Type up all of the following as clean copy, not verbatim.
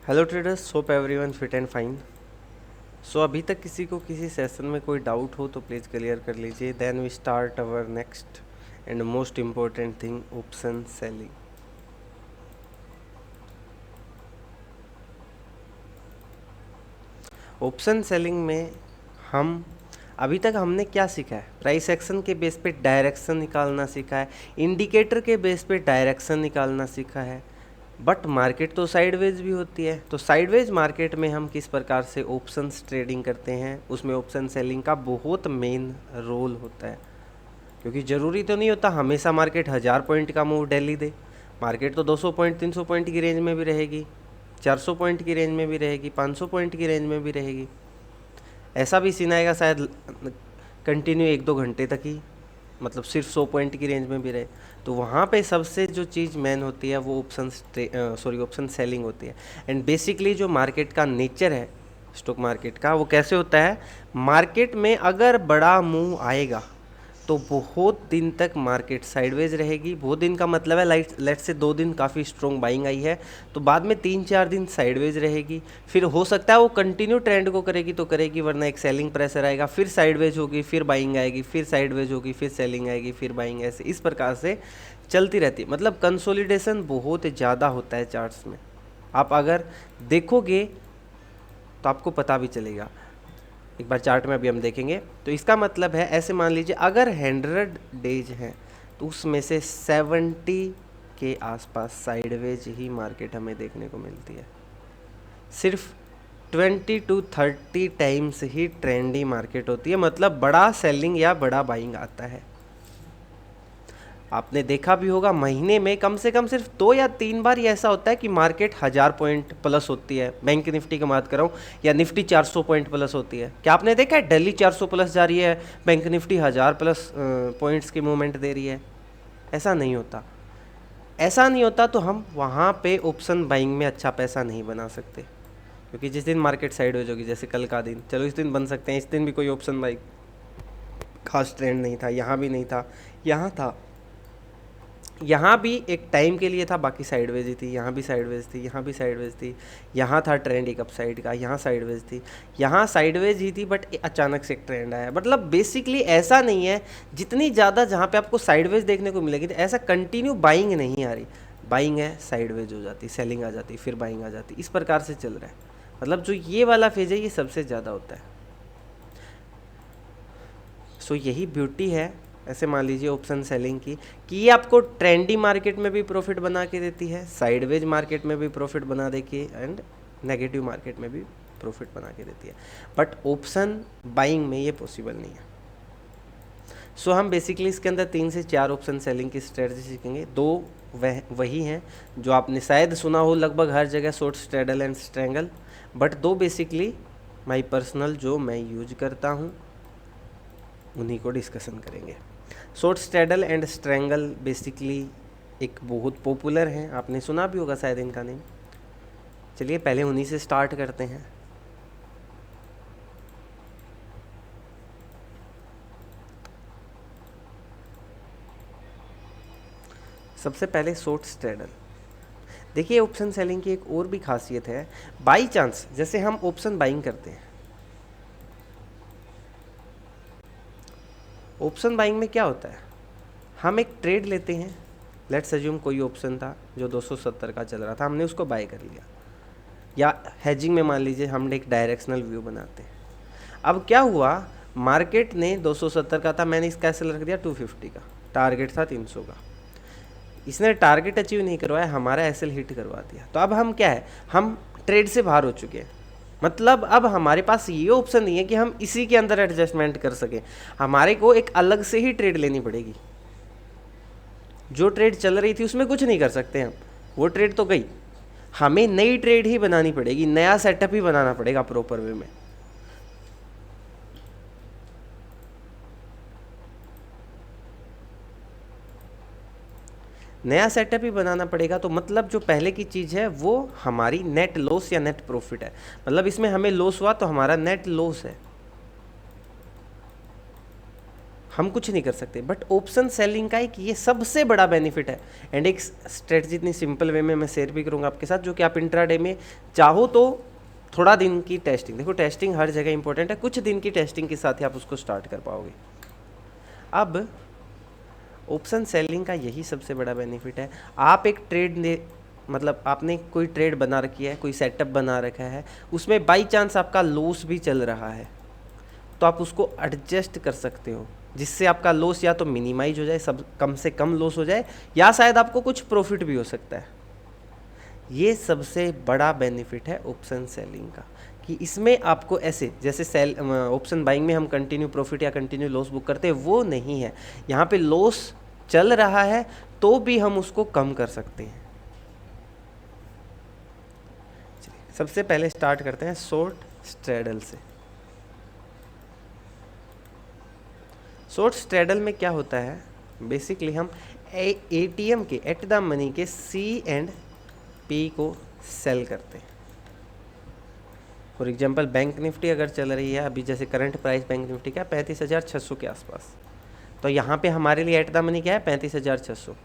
Hello traders, hope everyone fit and fine. So अभी तक किसी को किसी सेशन में कोई डाउट हो तो प्लीज़ क्लियर कर लीजिए। Then we start our next and most important thing, option selling. Option selling में हम अभी तक हमने क्या सीखा है? प्राइस एक्शन के बेस पे डायरेक्शन निकालना सीखा है, इंडिकेटर के बेस पे डायरेक्शन निकालना सीखा है। बट मार्केट तो साइडवेज भी होती है, तो साइडवेज मार्केट में हम किस प्रकार से ऑप्शंस ट्रेडिंग करते हैं, उसमें ऑप्शन सेलिंग का बहुत मेन रोल होता है। क्योंकि ज़रूरी तो नहीं होता हमेशा मार्केट 1000 पॉइंट का मूव डेली दे। मार्केट तो 200 पॉइंट 300 पॉइंट की रेंज में भी रहेगी, 400 पॉइंट की रेंज में भी रहेगी, 500 पॉइंट की रेंज में भी रहेगी। ऐसा भी सीन आएगा शायद कंटिन्यू 1-2 घंटे तक ही, मतलब सिर्फ 100 पॉइंट की रेंज में भी रहे। तो वहाँ पे सबसे जो चीज़ मेन होती है वो ऑप्शन सेलिंग होती है। एंड बेसिकली जो मार्केट का नेचर है स्टॉक मार्केट का, वो कैसे होता है? मार्केट में अगर बड़ा मूव आएगा तो बहुत दिन तक मार्केट साइडवेज रहेगी। बहुत दिन का मतलब है लेट से 2 दिन काफ़ी स्ट्रॉन्ग बाइंग आई है, तो बाद में 3-4 दिन साइडवेज रहेगी। फिर हो सकता है वो कंटिन्यू ट्रेंड को करेगी तो करेगी, वरना एक सेलिंग प्रेशर आएगा, फिर साइडवेज होगी, फिर बाइंग आएगी, फिर साइडवेज होगी, फिर सेलिंग आएगी, फिर बाइंग, ऐसे इस प्रकार से चलती रहती है। मतलब कंसोलिडेशन बहुत ज़्यादा होता है चार्ट्स में। आप अगर देखोगे तो आपको पता भी चलेगा। एक बार चार्ट में अभी हम देखेंगे तो इसका मतलब है, ऐसे मान लीजिए अगर 100 डेज हैं तो उसमें से 70 के आसपास साइडवेज ही मार्केट हमें देखने को मिलती है। सिर्फ 20 to 30 times he trendy market होती है, मतलब बड़ा सेलिंग या बड़ा बाइंग आता है। आपने देखा भी होगा महीने में कम से कम सिर्फ 2 या 3 बार ये ऐसा होता है कि मार्केट 1000 पॉइंट प्लस होती है। बैंक निफ्टी की बात कर रहा हूँ, या निफ्टी 400 पॉइंट प्लस होती है। क्या आपने देखा है दिल्ली 400 प्लस जा रही है, बैंक निफ्टी 1000 प्लस पॉइंट्स की मूवमेंट दे रही है? ऐसा नहीं होता। ऐसा नहीं होता तो हम वहाँ पे ऑप्शन बाइंग में अच्छा पैसा नहीं बना सकते। क्योंकि जिस दिन मार्केट साइड हो जाएगी, जैसे कल का दिन, चलो इस दिन बन सकते हैं, इस दिन भी कोई ऑप्शन बाइंग खास ट्रेंड नहीं था, यहाँ भी नहीं था, यहाँ था, यहाँ भी एक टाइम के लिए था, बाकी साइडवेज ही थी, यहाँ भी साइडवेज थी, यहाँ भी साइडवेज थी, यहाँ था ट्रेंड एक अप साइड का, यहाँ साइडवेज थी, यहाँ साइडवेज ही थी, बट अचानक से एक ट्रेंड आया। मतलब बेसिकली ऐसा नहीं है, जितनी ज़्यादा जहाँ पे आपको साइडवेज देखने को मिलेगी, तो ऐसा कंटिन्यू बाइंग नहीं आ रही। बाइंग है, साइडवेज हो जाती, सेलिंग आ जाती, फिर बाइंग आ जाती, इस प्रकार से चल रहा है। मतलब जो ये वाला फेज है ये सबसे ज़्यादा होता है। सो यही ब्यूटी है, ऐसे मान लीजिए ऑप्शन सेलिंग की, कि ये आपको ट्रेंडी मार्केट में भी प्रॉफिट बना के देती है, साइडवेज मार्केट में भी प्रॉफिट बना देती है, एंड नेगेटिव मार्केट में भी प्रॉफिट बना के देती है। बट ऑप्शन बाइंग में ये पॉसिबल नहीं है। सो हम बेसिकली इसके अंदर 3 से 4 ऑप्शन सेलिंग की स्ट्रेटजी सीखेंगे। 2 वही हैं जो आपने शायद सुना हो लगभग हर जगह, short straddle and strangle. But 2 basically my personal जो मैं यूज करता हूँ उन्हीं को डिस्कशन करेंगे। Short straddle and strangle basically एक बहुत पॉपुलर हैं, आपने सुना भी होगा शायद इनका नेम। चलिए पहले उन्हीं से स्टार्ट करते हैं। सबसे पहले शॉर्ट स्ट्रैडल। देखिए ऑप्शन सेलिंग की एक और भी खासियत है। बाई चांस जैसे हम ऑप्शन बाइंग करते हैं, ऑप्शन बाइंग में क्या होता है, हम एक ट्रेड लेते हैं। लेट्स अज्यूम कोई ऑप्शन था जो 270 का चल रहा था, हमने उसको बाय कर लिया। या हेजिंग में मान लीजिए हमने एक डायरेक्शनल व्यू बनाते हैं। अब क्या हुआ, मार्केट ने 270 का था, मैंने इसका एसएल रख दिया 250 का, टारगेट था 300 का। इसने टारगेट अचीव नहीं करवाया, हमारा एसएल हिट करवा दिया। तो अब हम क्या है, हम ट्रेड से बाहर हो चुके हैं। मतलब अब हमारे पास ये ऑप्शन नहीं है कि हम इसी के अंदर एडजस्टमेंट कर सकें, हमारे को एक अलग से ही ट्रेड लेनी पड़ेगी। जो ट्रेड चल रही थी उसमें कुछ नहीं कर सकते हम, वो ट्रेड तो गई, हमें नई ट्रेड ही बनानी पड़ेगी, नया सेटअप ही बनाना पड़ेगा प्रॉपर वे में। नया सेटअप ही बनाना पड़ेगा। तो मतलब जो पहले की चीज़ है वो हमारी नेट लॉस या नेट प्रॉफिट है। मतलब इसमें हमें लॉस हुआ तो हमारा नेट लॉस है। हम कुछ नहीं कर सकते। बट ऑप्शन सेलिंग का एक ये सबसे बड़ा बेनिफिट है, एंड एक स्ट्रेटजी इतनी सिंपल वे में मैं शेयर भी करूँगा आपके साथ, जो कि आप इंट्राडे में चाहो तो थोड़ा दिन की टेस्टिंग, देखो टेस्टिंग हर जगह इंपॉर्टेंट है, कुछ दिन की टेस्टिंग के साथ ही आप उसको स्टार्ट कर पाओगे। अब ऑप्शन सेलिंग का यही सबसे बड़ा बेनिफिट है। आप एक ट्रेड मतलब आपने कोई ट्रेड बना रखी है, कोई सेटअप बना रखा है, उसमें बाई चांस आपका लॉस भी चल रहा है, तो आप उसको एडजस्ट कर सकते हो, जिससे आपका लॉस या तो मिनिमाइज हो जाए, सब कम से कम लॉस हो जाए, या शायद आपको कुछ प्रॉफिट भी हो सकता है। ये सबसे बड़ा बेनिफिट है ऑप्शन सेलिंग का, कि इसमें आपको ऐसे जैसे ऑप्शन बाइंग में हम कंटिन्यू प्रॉफिट या कंटिन्यू लॉस बुक करते हैं, वो नहीं है। यहाँ पे लॉस चल रहा है तो भी हम उसको कम कर सकते हैं। सबसे पहले स्टार्ट करते हैं शॉर्ट स्ट्रैडल से। शॉर्ट स्ट्रैडल में क्या होता है, बेसिकली हम एटीएम के एट द मनी के सी एंड पी को सेल करते हैं। फॉर एग्जांपल बैंक निफ्टी अगर चल रही है अभी, जैसे करंट प्राइस बैंक निफ्टी का 35,600 के आसपास, तो यहाँ पे हमारे लिए एट द मनी क्या है 35,600।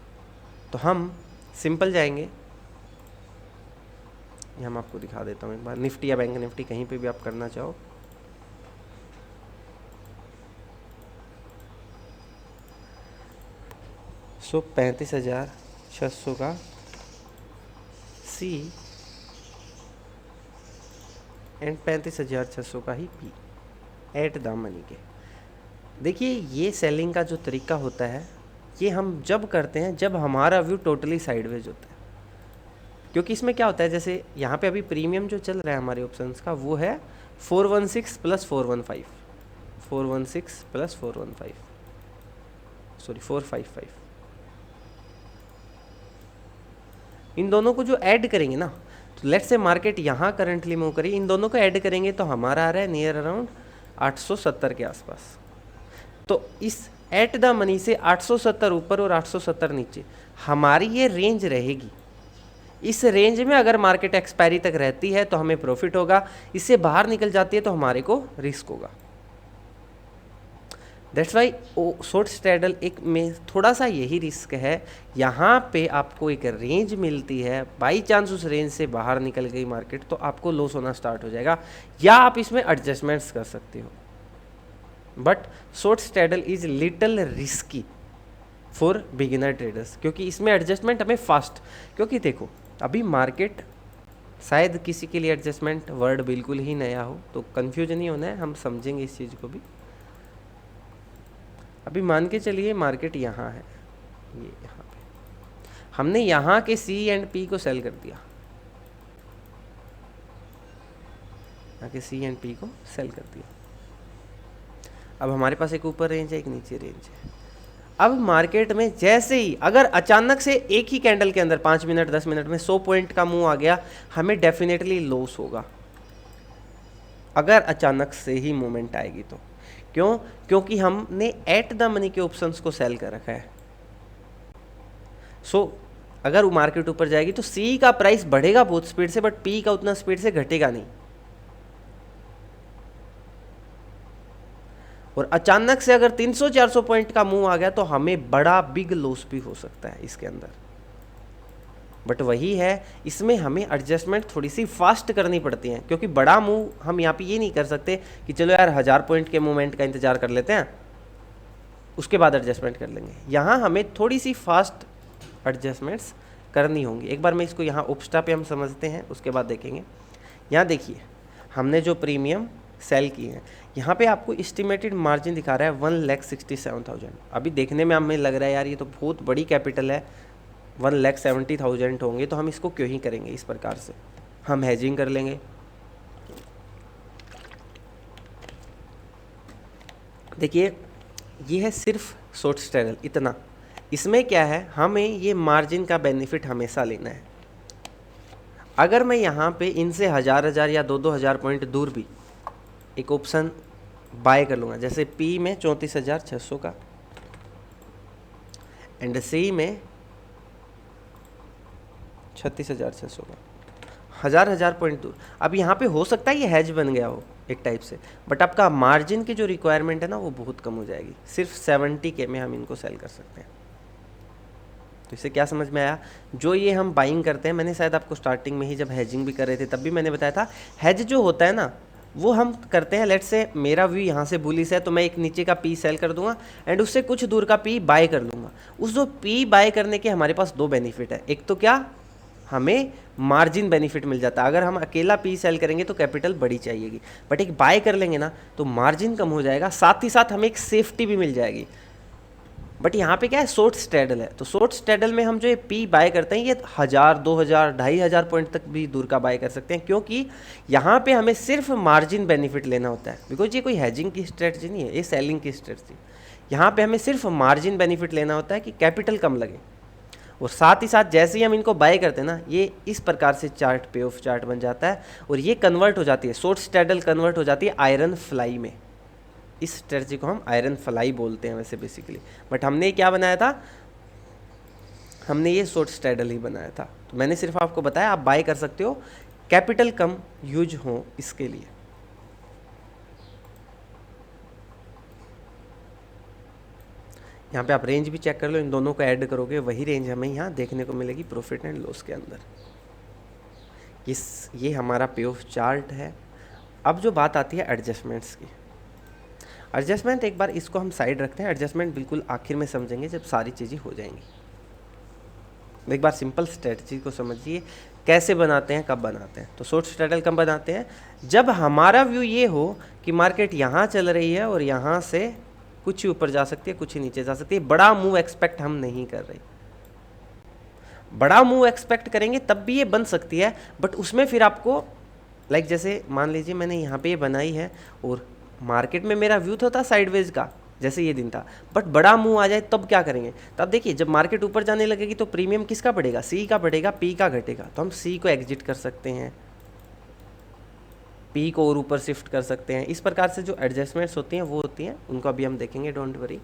तो हम सिंपल जाएंगे, ये हम आपको दिखा देता हूँ एक बार, निफ्टी या बैंक निफ्टी कहीं पे भी आप करना चाहो। सो 35,600 का सी एंड 35,600 का ही पी एट द मनी के। देखिए ये सेलिंग का जो तरीका होता है, ये हम जब करते हैं जब हमारा व्यू टोटली साइडवेज होता है। क्योंकि इसमें क्या होता है, जैसे यहाँ पे अभी प्रीमियम जो चल रहा है हमारे ऑप्शंस का, वो है 416 प्लस 415, 416 प्लस 415, सॉरी 455। इन दोनों को जो ऐड करेंगे ना, तो लेट्स से मार्केट यहाँ करंटली मूव करी, इन दोनों को ऐड करेंगे तो हमारा आ रहा है नियर अराउंड 870 के आसपास। तो इस एट द मनी से 870 ऊपर और 870 नीचे हमारी ये रेंज रहेगी। इस रेंज में अगर मार्केट एक्सपायरी तक रहती है तो हमें प्रॉफिट होगा, इससे बाहर निकल जाती है तो हमारे को रिस्क होगा। दैट्स वाई शॉर्ट स्ट्रैडल एक में थोड़ा सा यही रिस्क है। यहाँ पे आपको एक रेंज मिलती है, बाई चांस उस रेंज से बाहर निकल गई मार्केट तो आपको लॉस होना स्टार्ट हो जाएगा, या आप इसमें एडजस्टमेंट्स कर सकते हो। But short straddle is little risky for beginner traders, क्योंकि इसमें एडजस्टमेंट हमें फास्ट, क्योंकि देखो अभी मार्केट, शायद किसी के लिए एडजस्टमेंट वर्ड बिल्कुल ही नया हो तो कंफ्यूज नहीं होना है, हम समझेंगे इस चीज़ को भी। अभी मान के चलिए मार्केट यहाँ है, ये यहाँ पे हमने यहाँ के सी एंड पी को सेल कर दिया, यहाँ के सी एंड पी को सेल कर दिया। अब हमारे पास एक ऊपर रेंज है, एक नीचे रेंज है। अब मार्केट में जैसे ही अगर अचानक से एक ही कैंडल के अंदर 5 मिनट 10 मिनट में 100 पॉइंट का मूव आ गया, हमें डेफिनेटली लॉस होगा अगर अचानक से ही मूवमेंट आएगी तो। क्यों? क्योंकि हमने एट द मनी के ऑप्शंस को सेल कर रखा है। सो अगर वो मार्केट ऊपर जाएगी तो सी का प्राइस बढ़ेगा बहुत स्पीड से, बट पी का उतना स्पीड से घटेगा नहीं। और अचानक से अगर 300-400 पॉइंट का मूव आ गया तो हमें बड़ा बिग लॉस भी हो सकता है इसके अंदर। बट वही है, इसमें हमें एडजस्टमेंट थोड़ी सी फास्ट करनी पड़ती हैं, क्योंकि बड़ा मूव हम यहाँ पे ये नहीं कर सकते कि चलो यार 1000 पॉइंट के मूवमेंट का इंतजार कर लेते हैं उसके बाद एडजस्टमेंट कर लेंगे। यहाँ हमें थोड़ी सी फास्ट एडजस्टमेंट्स करनी होंगी। एक बार मैं इसको यहाँ उपस्टा पे हम समझते हैं, उसके बाद देखेंगे। यहाँ देखिए हमने जो प्रीमियम सेल किए हैं, यहाँ पे आपको एस्टिमेटेड मार्जिन दिखा रहा है 1,67,000। अभी देखने में हमें लग रहा है यार ये तो बहुत बड़ी कैपिटल है, 1,70,000 होंगे तो हम इसको क्यों ही करेंगे इस प्रकार से, हम हेजिंग कर लेंगे। देखिए ये है सिर्फ शॉर्ट स्ट्रैडल इतना। इसमें क्या है, हमें ये मार्जिन का बेनिफिट हमेशा लेना है। अगर मैं यहाँ पे इनसे 1000 या 2,000 पॉइंट दूर भी एक ऑप्शन बाय कर लूँगा, जैसे पी में 34,600 का एंड सी में 36,600 का, 1000 पॉइंट दूर। अब यहाँ पे हो सकता है ये हैज बन गया हो, एक टाइप से, बट आपका मार्जिन की जो रिक्वायरमेंट है ना वो बहुत कम हो जाएगी, सिर्फ 70K में हम इनको सेल कर सकते हैं। तो इससे क्या समझ में आया, जो ये हम बाइंग करते हैं, मैंने शायद आपको स्टार्टिंग में ही जब हेजिंग भी कर रहे थे तब भी मैंने बताया था, हेज जो होता है ना वो हम करते हैं, लेट से मेरा व्यू यहाँ से बुलिश है तो मैं एक नीचे का पी सेल कर दूंगा एंड उससे कुछ दूर का पी बाय कर लूँगा। उस जो पी बाय करने के हमारे पास दो बेनिफिट है, एक तो क्या, हमें मार्जिन बेनिफिट मिल जाता है, अगर हम अकेला पी सेल करेंगे तो कैपिटल बड़ी चाहिएगी, बट एक बाय कर लेंगे ना तो मार्जिन कम हो जाएगा, साथ ही साथ हमें एक सेफ्टी भी मिल जाएगी। बट यहाँ पे क्या है, शॉर्ट स्ट्रैडल है, तो शॉर्ट स्ट्रैडल में हम जो ये पी बाय करते हैं ये 1000, 2000, 2500 पॉइंट तक भी दूर का बाय कर सकते हैं, क्योंकि यहाँ पे हमें सिर्फ मार्जिन बेनिफिट लेना होता है, बिकॉज ये कोई हैजिंग की स्ट्रेटजी नहीं है, ये सेलिंग की स्ट्रेटजी। यहाँ पे हमें सिर्फ मार्जिन बेनिफिट लेना होता है कि कैपिटल कम लगे, और साथ ही साथ जैसे ही हम इनको बाय करते हैं ना, ये इस प्रकार से चार्ट, पे ऑफ चार्ट बन जाता है, और ये कन्वर्ट हो जाती है, शॉर्ट स्ट्रैडल कन्वर्ट हो जाती है आयरन फ्लाई में। इस स्ट्रेटजी को हम आयरन फ्लाई बोलते हैं वैसे बेसिकली, बट हमने क्या बनाया था, हमने ये शॉर्ट स्ट्रैडल ही बनाया था। तो मैंने सिर्फ आपको बताया आप बाय कर सकते हो, कैपिटल कम यूज हो इसके लिए। यहाँ पे आप रेंज भी चेक कर लो, इन दोनों को ऐड करोगे वही रेंज हमें यहाँ देखने को मिलेगी प्रॉफिट एंड लॉस के अंदर। ये हमारा पे ऑफ चार्ट है। अब जो बात आती है एडजस्टमेंट्स की, एडजस्टमेंट एक बार इसको हम साइड रखते हैं, एडजस्टमेंट बिल्कुल आखिर में समझेंगे जब सारी चीज़ें हो जाएंगी। एक बार सिंपल स्ट्रेटजी को समझिए, कैसे बनाते हैं, कब बनाते हैं। तो शॉर्ट स्ट्रैडल कब बनाते हैं, जब हमारा व्यू ये हो कि मार्केट यहाँ चल रही है और यहाँ से कुछ ही ऊपर जा सकती है, कुछ ही नीचे जा सकती है, बड़ा मूव एक्सपेक्ट हम नहीं कर रहे। बड़ा मूव एक्सपेक्ट करेंगे तब भी ये बन सकती है, बट उसमें फिर आपको जैसे मान लीजिए मैंने यहाँ पे ये बनाई है और मार्केट में मेरा व्यू तो था साइडवेज का, जैसे ये दिन था, बट बड़ा मूव आ जाए तब क्या करेंगे। तब देखिए जब मार्केट ऊपर जाने लगेगी तो प्रीमियम किसका बढ़ेगा, सी का बढ़ेगा, पी का घटेगा, तो हम सी को एग्जिट कर सकते हैं, पी को और ऊपर शिफ्ट कर सकते हैं। इस प्रकार से जो एडजस्टमेंट्स होती हैं वो होती हैं, उनको अभी हम देखेंगे, डोंट वरी।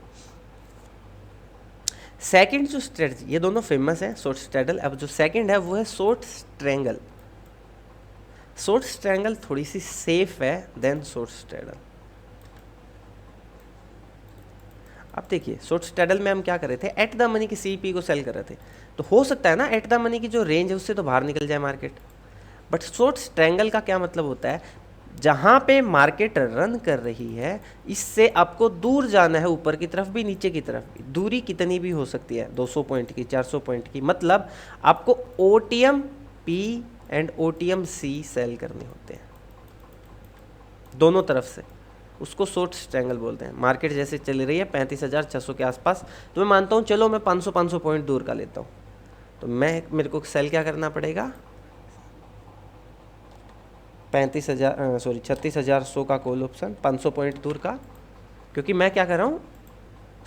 सेकंड जो स्ट्रेटजी, ये दोनों फेमस है, शॉर्ट स्ट्रैडल। अब जो सेकंड है वो है शॉर्ट स्ट्रैंगल। शॉर्ट स्ट्रैंगल थोड़ी सी सेफ है देन शॉर्ट स्ट्रैडल। अब देखिए शॉर्ट स्ट्रैडल में हम क्या कर रहे थे, एट द मनी की सीपी को सेल कर रहे थे, तो हो सकता है ना एट द मनी की जो रेंज है उससे तो बाहर निकल जाए मार्केट। बट शॉर्ट स्ट्रैंगल का क्या मतलब होता है, जहाँ पे मार्केट रन कर रही है इससे आपको दूर जाना है, ऊपर की तरफ भी नीचे की तरफ भी, दूरी कितनी भी हो सकती है, 200 पॉइंट की, 400 पॉइंट की, मतलब आपको OTM P and OTM C sell करने होते हैं दोनों तरफ से, उसको शॉर्ट स्ट्रैंगल बोलते हैं। मार्केट जैसे चल रही है 35,600 के आसपास, तो मैं मानता हूँ चलो मैं 500 पॉइंट दूर का लेता हूँ, तो मेरे को सेल क्या करना पड़ेगा, 36,100 का कॉल ऑप्शन 500 पॉइंट दूर का, क्योंकि मैं क्या कर रहा हूँ,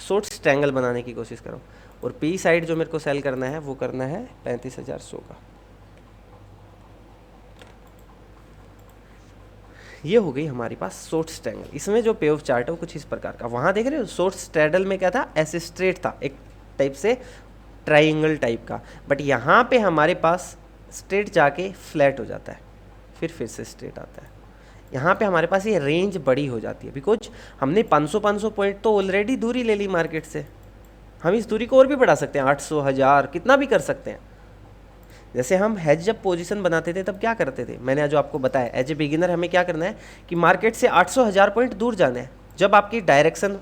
शॉर्ट स्ट्रैंगल बनाने की कोशिश कर रहा हूँ, और पी साइड जो मेरे को सेल करना है वो करना है 35,100 का। ये हो गई हमारे पास शॉर्ट स्ट्रैंगल। इसमें जो पे ऑफ चार्ट है वो कुछ इस प्रकार का, वहाँ देख रहे हो शॉर्ट स्ट्रैडल में क्या था, ऐसे स्ट्रेट था, एक टाइप से ट्राइंगल टाइप का, बट यहाँ पे हमारे पास स्ट्रेट जाके फ्लैट हो जाता है, फिर से स्ट्रेट आता है। यहाँ पे हमारे पास ये रेंज बड़ी हो जाती है, बिकॉज हमने 500 पॉइंट तो ऑलरेडी दूरी ले ली मार्केट से, हम इस दूरी को और भी बढ़ा सकते हैं, 800, 1000 कितना भी कर सकते हैं। जैसे हम हेज जब पोजीशन बनाते थे तब क्या करते थे, मैंने जो आपको बताया, एज ए बिगिनर हमें क्या करना है कि मार्केट से 800, 1000 पॉइंट दूर जाना है, जब आपकी डायरेक्शन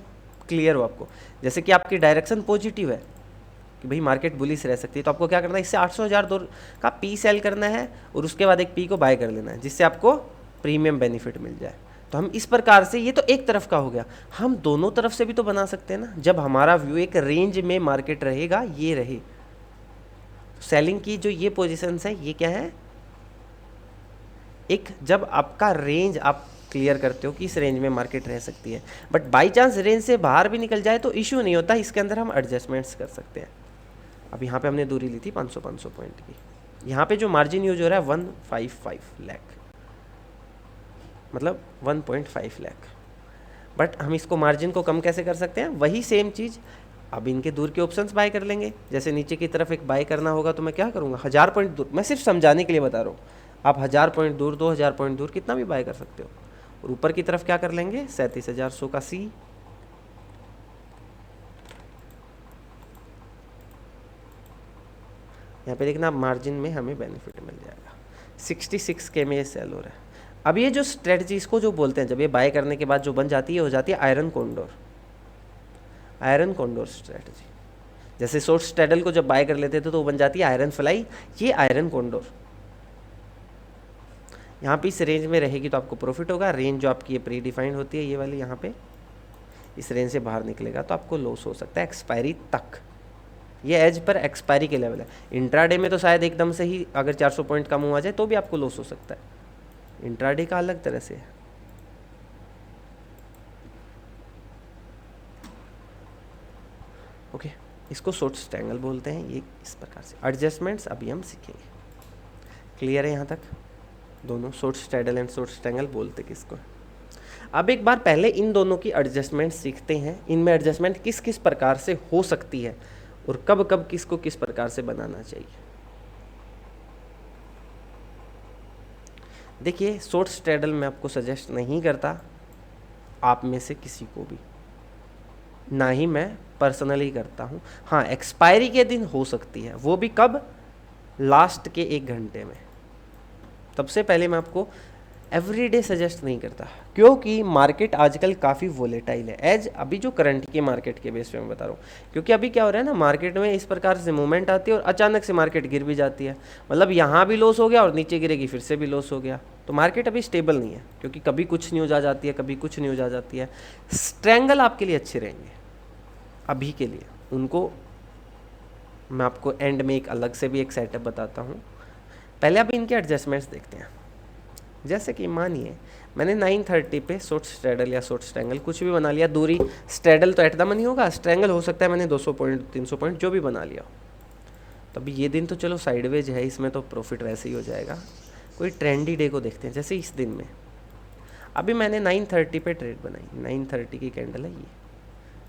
क्लियर हो आपको, जैसे कि आपकी डायरेक्शन पॉजिटिव है कि भाई मार्केट बुलिश रह सकती है, तो आपको क्या करना है, इससे 800, 1000 दूर का पी सेल करना है और उसके बाद एक पी को बाय कर लेना है, जिससे आपको प्रीमियम बेनिफिट मिल जाए। तो हम इस प्रकार से, ये तो एक तरफ का हो गया, हम दोनों तरफ से भी तो बना सकते हैं ना, जब हमारा व्यू एक रेंज में मार्केट रहेगा, ये रहे सेलिंग की जो ये पोजीशंस है, ये क्या है, एक जब आपका रेंज आप क्लियर करते हो कि इस रेंज में मार्केट रह सकती है, बट बाय चांस रेंज से बाहर भी निकल जाए तो इश्यू नहीं होता, इसके अंदर हम एडजस्टमेंट्स कर सकते हैं। अब यहाँ पे हमने दूरी ली थी 500 पॉइंट की, यहाँ पे जो मार्जिन यूज हो रहा है 155 लाख, मतलब 1.5 लाख, बट हम इसको मार्जिन को कम कैसे कर सकते हैं, वही सेम चीज़, अब इनके दूर के ऑप्शंस बाय कर लेंगे। जैसे नीचे की तरफ एक बाय करना होगा तो मैं क्या करूँगा, 1000 पॉइंट दूर, मैं सिर्फ समझाने के लिए बता रहा हूँ, आप 1000 पॉइंट दूर, 2000 पॉइंट दूर कितना भी बाय कर सकते हो, और ऊपर की तरफ क्या कर लेंगे 37,100 का सी। यहाँ पे देखना मार्जिन में हमें बेनिफिट मिल जाएगा। 66 के में ये सेल हो रहा है। अब ये जो स्ट्रेटजी इसको जो बोलते हैं, जब ये बाय करने के बाद जो बन जाती है हो जाती है iron Condor, iron Condor strategy. जैसे शॉर्ट स्ट्रैडल को जब बाय कर लेते थे तो वो बन जाती है आयरन फ्लाई, ये आयरन कोंडोर। यहाँ पे इस रेंज में रहेगी तो आपको प्रॉफिट होगा। रेंज जो आपकी ये प्री डिफाइंड होती है ये वाली, यहाँ पे इस रेंज से बाहर निकलेगा तो आपको लॉस हो सकता है एक्सपायरी तक। ये एज पर एक्सपायरी के लेवल है। इंट्राडे में तो शायद एकदम से ही अगर 400 पॉइंट कम हुआ जाए तो भी आपको लॉस हो सकता है। इंट्राडे का अलग तरह से है। ओके, इसको शॉर्ट स्ट्रैंगल बोलते हैं। ये इस प्रकार से एडजस्टमेंट्स अभी हम सीखेंगे। क्लियर है यहाँ तक? दोनों short straddle and short strangle बोलते किसको। अब एक बार पहले इन दोनों की एडजस्टमेंट सीखते हैं। इनमें एडजस्टमेंट किस किस प्रकार से हो सकती है और कब कब किसको किस प्रकार से बनाना चाहिए। देखिए, शॉर्ट स्ट्रैडल मैं आपको सजेस्ट नहीं करता आप में से किसी को भी, ना ही मैं पर्सनली करता हूँ। हाँ, एक्सपायरी के दिन हो सकती है, वो भी कब, लास्ट के 1 घंटे में। तब से पहले मैं आपको एवरीडे सजेस्ट नहीं करता, क्योंकि मार्केट आजकल काफ़ी वोलेटाइल है। एज अभी जो करंट के मार्केट के बेस पे मैं बता रहा हूँ, क्योंकि अभी क्या हो रहा है ना, मार्केट में इस प्रकार से मूवमेंट आती है और अचानक से मार्केट गिर भी जाती है। मतलब यहाँ भी लॉस हो गया और नीचे गिरेगी फिर से भी लॉस हो गया। तो मार्केट अभी स्टेबल नहीं है, क्योंकि कभी कुछ न्यूज़ आ जाती है, कभी कुछ न्यूज़ आ जाती है। स्ट्रैंगल आपके लिए अच्छे रहेंगे अभी के लिए। उनको मैं आपको एंड में एक अलग से भी एक सेटअप बताता हूँ। पहले अभी इनके एडजस्टमेंट्स देखते हैं। जैसे कि मानिए मैंने 930 पे शॉर्ट स्ट्रैडल या शॉर्ट स्ट्रैंगल कुछ भी बना लिया। दूरी स्ट्रैडल तो एट द मनी होगा, स्ट्रैंगल हो सकता है मैंने 200 पॉइंट 300 पॉइंट जो भी बना लिया। तो अभी ये दिन तो चलो साइडवेज है, इसमें तो प्रॉफिट वैसे ही हो जाएगा। कोई ट्रेंडी डे को देखते हैं। जैसे इस दिन में अभी मैंने 930 पे ट्रेड बनाई, 930 की कैंडल है ये।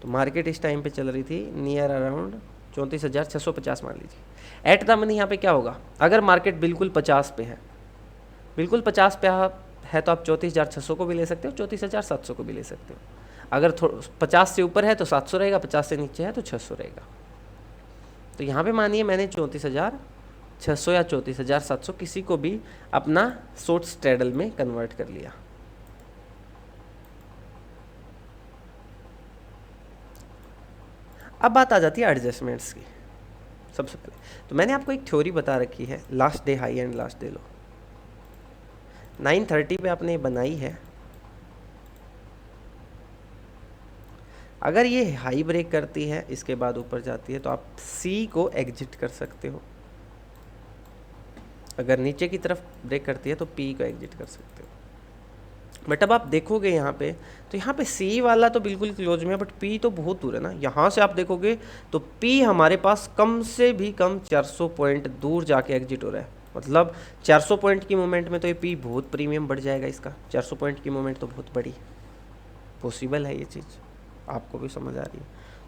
तो मार्केट इस टाइम पे चल रही थी नियर अराउंड 34,650 मान लीजिए। एट द मनी यहाँ पे क्या होगा, अगर मार्केट बिल्कुल 50 पे है, बिल्कुल 50 पे है तो आप 34,600 को भी ले सकते हो, 34,700 को भी ले सकते हो। अगर 50 से ऊपर है तो 700 रहेगा, 50 से नीचे है तो 600 रहेगा। तो यहाँ पे मानिए मैंने 34,600 या 34,700 किसी को भी अपना शॉर्ट स्ट्रैडल में कन्वर्ट कर लिया। अब बात आ जाती है एडजस्टमेंट्स की। सबसे पहले तो मैंने आपको एक थ्योरी बता रखी है, last day high and last day लो। 930 पे आपने बनाई है, अगर ये हाई ब्रेक करती है इसके बाद ऊपर जाती है तो आप सी को एग्जिट कर सकते हो। अगर नीचे की तरफ ब्रेक करती है तो पी को एग्जिट कर सकते हो। बट अब आप देखोगे यहाँ पे तो यहाँ पे सी वाला तो बिल्कुल क्लोज में है, बट पी तो बहुत दूर है ना। यहाँ से आप देखोगे तो पी हमारे पास कम से भी कम 400 पॉइंट दूर जाके एग्जिट हो रहा है। मतलब 400 पॉइंट की मूवमेंट में तो ये पी बहुत प्रीमियम बढ़ जाएगा इसका। 400 पॉइंट की मूवमेंट तो बहुत बड़ी पॉसिबल है, ये चीज़ आपको भी समझ आ रही है।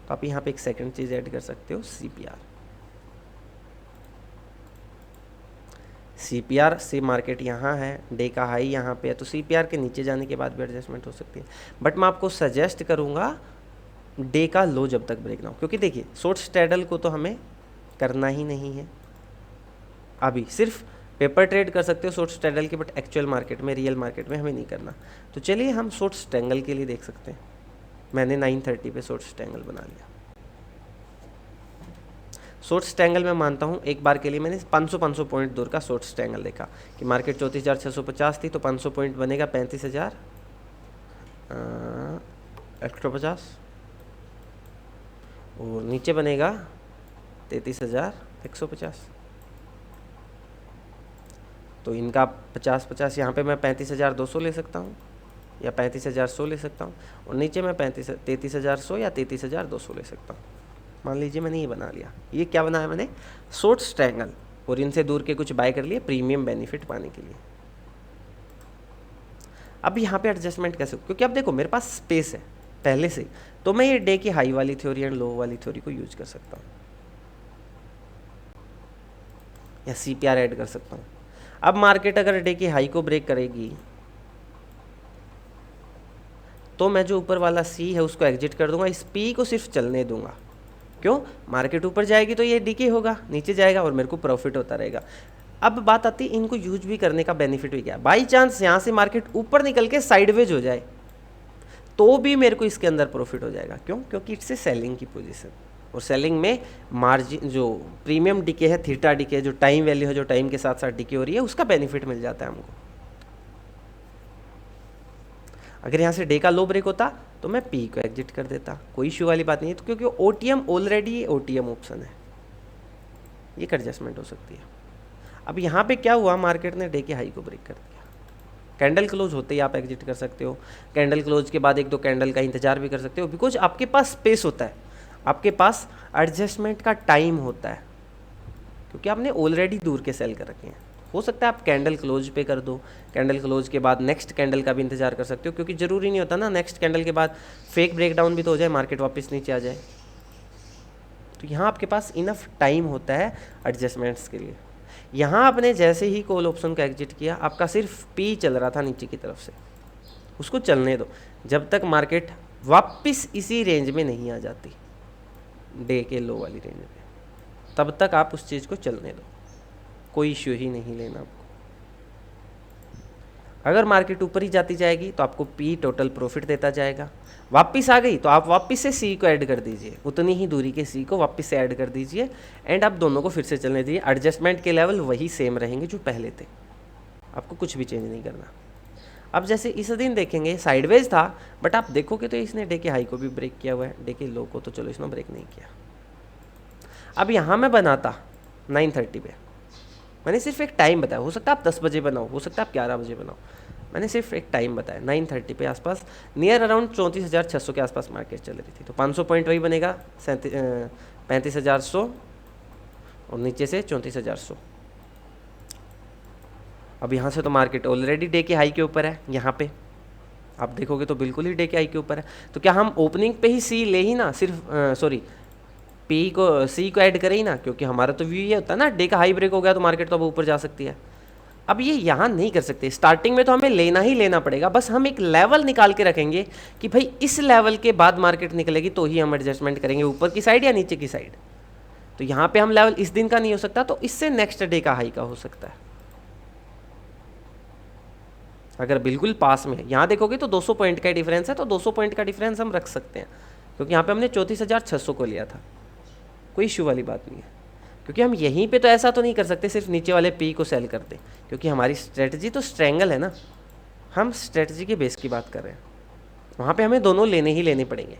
तो आप यहाँ पे एक सेकंड चीज़ ऐड कर सकते हो, CPR। CPR से मार्केट यहाँ है, डे का हाई यहाँ पे है, तो CPR के नीचे जाने के बाद भी एडजस्टमेंट हो सकती है। बट मैं आपको सजेस्ट करूँगा डे का लो जब तक ब्रेक ना हो, क्योंकि देखिए शॉर्ट स्ट्रैडल को तो हमें करना ही नहीं है। अभी सिर्फ पेपर ट्रेड कर सकते हो शॉर्ट स्ट्रैडल के, बट एक्चुअल मार्केट में, रियल मार्केट में हमें नहीं करना। तो चलिए हम शॉर्ट स्ट्रैंगल के लिए देख सकते हैं। मैंने 930 पे शॉर्ट स्ट्रैंगल बना लिया। शॉर्ट स्ट्रैंगल में मानता हूँ एक बार के लिए मैंने 500 पॉइंट दूर का शॉर्ट स्ट्रैंगल देखा कि मार्केट 34,650 थी, तो 500 पॉइंट बनेगा 35,150 और नीचे बनेगा 33,150। तो इनका 50-50 यहाँ पे मैं 35,200 ले सकता हूँ या 35,100 ले सकता हूँ, और नीचे मैं 33,100 या 33,200 ले सकता हूँ। मान लीजिए मैंने ये बना लिया। ये क्या बनाया मैंने, शॉर्ट स्ट्रैंगल, और इनसे दूर के कुछ बाय कर लिए प्रीमियम बेनिफिट पाने के लिए। अब यहाँ पे एडजस्टमेंट कैसे, क्योंकि अब देखो मेरे पास स्पेस है पहले से, तो मैं ये डे की हाई वाली थ्योरी एंड लो वाली थ्योरी को यूज कर सकता हूँ या CPR ऐड कर सकता हूँ। अब मार्केट अगर डे की हाई को ब्रेक करेगी तो मैं जो ऊपर वाला सी है उसको एग्जिट कर दूंगा, इस पी को सिर्फ चलने दूंगा। क्यों? मार्केट ऊपर जाएगी तो ये डीके होगा, नीचे जाएगा और मेरे को प्रॉफिट होता रहेगा। अब बात आती है इनको यूज भी करने का बेनिफिट भी क्या है। बाई चांस यहाँ से मार्केट ऊपर निकल के साइडवेज हो जाए तो भी मेरे को इसके अंदर प्रॉफिट हो जाएगा। क्यों? क्योंकि इट्स ए सेलिंग की पोजीशन, और सेलिंग में मार्जिन जो प्रीमियम डीके है, थीटा डीके, जो टाइम वैल्यू है, जो टाइम के साथ साथ डीके हो रही है, उसका बेनिफिट मिल जाता है हमको। अगर यहाँ से डे का लो ब्रेक होता तो मैं पी को एग्जिट कर देता, कोई इश्यू वाली बात नहीं है। तो क्योंकि ओटीएम ऑलरेडी ओटीएम ऑप्शन है, ये एडजस्टमेंट हो सकती है। अब यहाँ पे क्या हुआ, मार्केट ने डे के हाई को ब्रेक कर दिया, कैंडल क्लोज होते ही आप एग्जिट कर सकते हो। कैंडल क्लोज के बाद एक दो कैंडल का इंतजार भी कर सकते हो, बिकॉज आपके पास स्पेस होता है, आपके पास एडजस्टमेंट का टाइम होता है, क्योंकि आपने ऑलरेडी दूर के सेल कर रखे हैं। हो सकता है आप कैंडल क्लोज पे कर दो, कैंडल क्लोज के बाद नेक्स्ट कैंडल का भी इंतजार कर सकते हो, क्योंकि ज़रूरी नहीं होता ना नेक्स्ट कैंडल के बाद फेक ब्रेकडाउन भी तो हो जाए, मार्केट वापस नीचे आ जाए। तो यहाँ आपके पास इनफ टाइम होता है एडजस्टमेंट्स के लिए। यहाँ आपने जैसे ही कॉल ऑप्शन का एग्जिट किया, आपका सिर्फ पी चल रहा था नीचे की तरफ से, उसको चलने दो जब तक मार्केट वापस इसी रेंज में नहीं आ जाती, डे के लो वाली रेंज में, तब तक आप उस चीज़ को चलने दो, कोई इश्यू ही नहीं लेना आपको। अगर मार्केट ऊपर ही जाती जाएगी तो आपको पी टोटल प्रॉफिट देता जाएगा, वापस आ गई तो आप वापस से सी को ऐड कर दीजिए, उतनी ही दूरी के सी को वापस से ऐड कर दीजिए, एंड आप दोनों को फिर से चलने दीजिए। एडजस्टमेंट के लेवल वही सेम रहेंगे जो पहले थे, आपको कुछ भी चेंज नहीं करना। अब जैसे इस दिन देखेंगे साइडवेज था, बट आप देखोगे तो इसने डे के हाई को भी ब्रेक किया हुआ है, डे के लो को तो चलो इसने ब्रेक नहीं किया। अब यहाँ मैं बनाता 9:30 पे, मैंने सिर्फ एक टाइम बताया, हो सकता है आप 10 बजे बनाओ, हो सकता है आप 11 बजे बनाओ, मैंने सिर्फ एक टाइम बताया 9:30 पे आसपास, नियर अराउंड 34,600 के आसपास मार्केट चल रही थी। तो 500 पॉइंट वही बनेगा 35,100 और नीचे से 34,100। अब यहाँ से तो मार्केट ऑलरेडी डे के हाई के ऊपर है, यहाँ पे आप देखोगे तो बिल्कुल ही डे के हाई के ऊपर है। तो क्या हम ओपनिंग पे ही सी ले ही ना, सिर्फ सॉरी पी को सी को ऐड करें ही ना, क्योंकि हमारा तो व्यू ये होता है ना, डे का हाई ब्रेक हो गया तो मार्केट तो अब ऊपर जा सकती है। अब ये यहाँ नहीं कर सकते, स्टार्टिंग में तो हमें लेना ही लेना पड़ेगा, बस हम एक लेवल निकाल के रखेंगे कि भाई इस लेवल के बाद मार्केट निकलेगी तो ही हम एडजस्टमेंट करेंगे, ऊपर की साइड या नीचे की साइड। तो यहाँ पे हम लेवल इस दिन का नहीं हो सकता, तो इससे नेक्स्ट डे का हाई का हो सकता है। अगर बिल्कुल पास में है, यहाँ देखोगे तो 200 पॉइंट का डिफरेंस है, तो 200 पॉइंट का डिफरेंस हम रख सकते हैं, क्योंकि यहाँ पे हमने 34,600 को लिया था, कोई इशू वाली बात नहीं है। क्योंकि हम यहीं पे तो ऐसा तो नहीं कर सकते सिर्फ नीचे वाले पी को सेल कर दें, क्योंकि हमारी स्ट्रेटजी तो स्ट्रेंगल है ना, हम स्ट्रेटजी के बेस की बात कर रहे हैं, वहाँ पे हमें दोनों लेने ही लेने पड़ेंगे।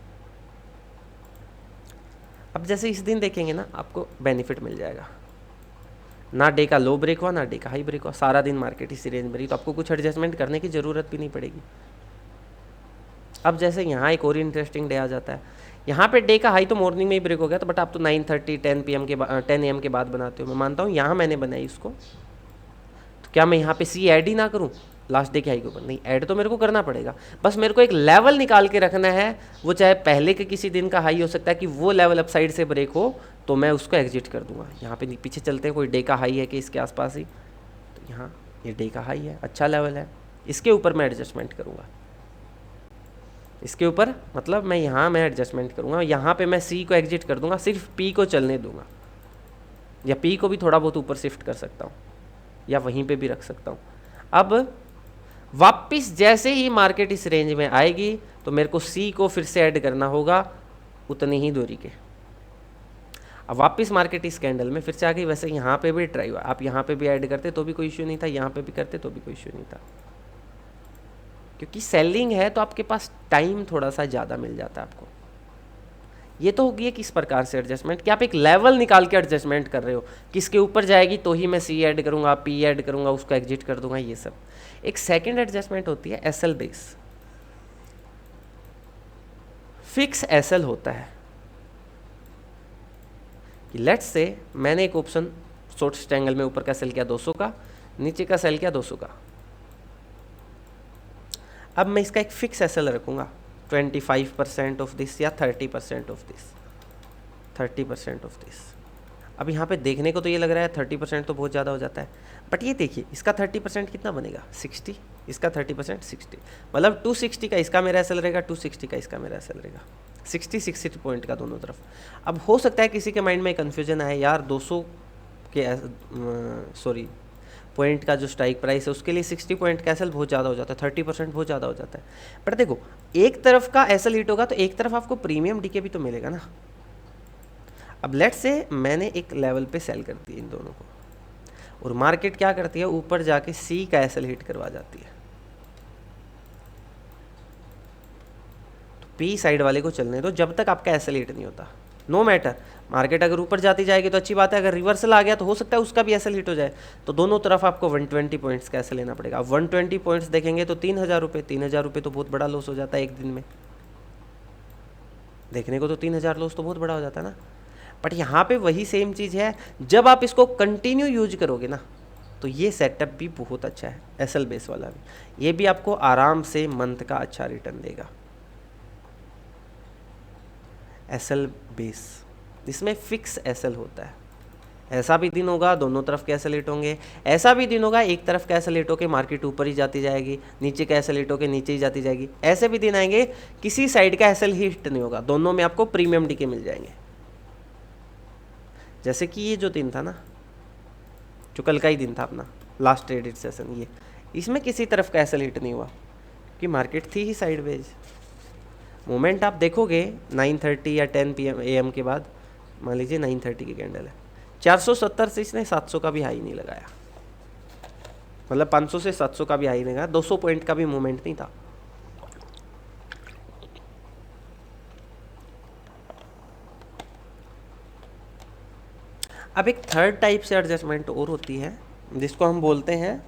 अब जैसे इस दिन देखेंगे ना, आपको बेनिफिट मिल जाएगा, ना डे का लो ब्रेक हुआ ना डे का हाई ब्रेक हुआ, सारा दिन मार्केट इसी रेंज में रही, तो आपको कुछ एडजस्टमेंट करने की ज़रूरत भी नहीं पड़ेगी। अब जैसे यहाँ एक और इंटरेस्टिंग डे आ जाता है, यहाँ पे डे का हाई तो मॉर्निंग में ही ब्रेक हो गया, तो बट आप तो 9:30 10 PM के 10 AM के बाद बनाते हो, मैं मानता हूँ यहाँ मैंने बनाई इसको, तो क्या मैं यहाँ पे सी ऐड ही ना करूँ लास्ट डे के हाई के ऊपर? नहीं, ऐड तो मेरे को करना पड़ेगा, बस मेरे को एक लेवल निकाल के रखना है, वो चाहे पहले के किसी दिन का हाई हो सकता है कि वो लेवल अपसाइड से ब्रेक हो तो मैं उसको एग्जिट कर दूंगा। यहाँ पे पीछे चलते हैं, कोई डे का हाई है कि इसके आसपास ही, तो यहाँ ये डे का हाई है, अच्छा लेवल है, इसके ऊपर मैं एडजस्टमेंट करूँगा, इसके ऊपर मतलब मैं यहाँ मैं एडजस्टमेंट करूँगा, यहाँ पे मैं सी को एग्जिट कर दूंगा, सिर्फ पी को चलने दूंगा, या पी को भी थोड़ा बहुत ऊपर शिफ्ट कर सकता हूँ या वहीं पे भी रख सकता हूँ। अब वापस जैसे ही मार्केट इस रेंज में आएगी तो मेरे को सी को फिर से ऐड करना होगा उतनी ही दूरी के। अब वापस मार्केट इस कैंडल में फिर से आ गई, वैसे यहाँ पे भी ट्राई हुआ, आप यहाँ पे भी ऐड करते तो भी कोई इश्यू नहीं था, यहाँ पे भी करते तो भी कोई इश्यू नहीं था, क्योंकि सेलिंग है तो आपके पास टाइम थोड़ा सा ज़्यादा मिल जाता है आपको। ये तो होगी किस प्रकार से एडजस्टमेंट कि आप एक लेवल निकाल के एडजस्टमेंट कर रहे हो, किसके ऊपर जाएगी तो ही मैं सी ऐड करूँगा, पी ऐड करूँगा, उसको एग्जिट कर दूंगा, ये सब। एक सेकेंड एडजस्टमेंट होती है एसएल बेस, फिक्स एसएल होता है कि लेट्स से मैंने एक ऑप्शन शॉर्ट ट्रायंगल में ऊपर का सेल किया 200 का, नीचे का सेल किया 200 का, अब मैं इसका एक फिक्स एसएल रखूँगा 25% ऑफ दिस या 30% ऑफ दिस, 30% ऑफ दिस। अब यहाँ पे देखने को तो ये लग रहा है 30% तो बहुत ज़्यादा हो जाता है, बट ये देखिए इसका 30% कितना बनेगा 60, इसका 30% 60, मतलब 260 का इसका मेरा एसएल रहेगा, 260 का इसका मेरा एसएल रहेगा, 60 पॉइंट का दोनों तरफ। अब हो सकता है किसी के माइंड में कन्फ्यूजन आए यार 200 के सॉरी पॉइंट का जो स्ट्राइक प्राइस है उसके लिए 60 पॉइंट का एसएल बहुत ज़्यादा हो जाता है, 30% बहुत ज़्यादा हो जाता है। बट देखो एक तरफ का एसएल हिट होगा तो एक तरफ आपको प्रीमियम डीके भी तो मिलेगा ना। अब लेट से मैंने एक लेवल पे सेल कर दी इन दोनों को और मार्केट क्या करती है ऊपर जाके सी का एसएल हिट करवा जाती है, तो पी साइड वाले को चलने दो जब तक आपका एसएल हिट नहीं होता। नो मैटर मार्केट अगर ऊपर जाती जाएगी तो अच्छी बात है, अगर रिवर्सल आ गया तो हो सकता है उसका भी एसएल हिट हो जाए, तो दोनों तरफ आपको 120 पॉइंट्स का एसएल लेना पड़ेगा। 120 पॉइंट्स देखेंगे तो 3000 रुपये, 3000 रुपये तो बहुत बड़ा लॉस हो जाता है एक दिन में, देखने को तो 3000 लॉस तो बहुत बड़ा हो जाता है ना। बट यहाँ पे वही सेम चीज़ है, जब आप इसको कंटिन्यू यूज करोगे ना तो ये सेटअप भी बहुत अच्छा है, एसएल बेस वाला भी, ये भी आपको आराम से मंथ का अच्छा रिटर्न देगा। एसएल बेस इसमें फिक्स एसएल होता है, ऐसा भी दिन होगा दोनों तरफ के एसएल हिट होंगे, ऐसा भी दिन होगा एक तरफ का एसएल हिट होकर मार्केट ऊपर ही जाती जाएगी, नीचे का एसएल हिट होकर नीचे ही जाती जाएगी, ऐसे भी दिन आएंगे किसी साइड का एसएल हिट नहीं होगा, दोनों में आपको प्रीमियम डीके मिल जाएंगे। जैसे कि ये जो दिन था ना, जो कल का ही दिन था अपना लास्ट ट्रेडेड सेशन, ये इसमें किसी तरफ का एसएल हिट नहीं हुआ कि मार्केट थी ही साइडवेज। मोमेंट आप देखोगे 9:30 या 10 PM AM के बाद, मान लीजिए 9:30 की कैंडल है, 470 से इसने 700 का भी हाई नहीं लगाया, मतलब 500 से 700 का भी हाई नहीं लगाया, 200 पॉइंट का भी मूवमेंट नहीं था। अब एक थर्ड टाइप से एडजस्टमेंट और होती है जिसको हम बोलते हैं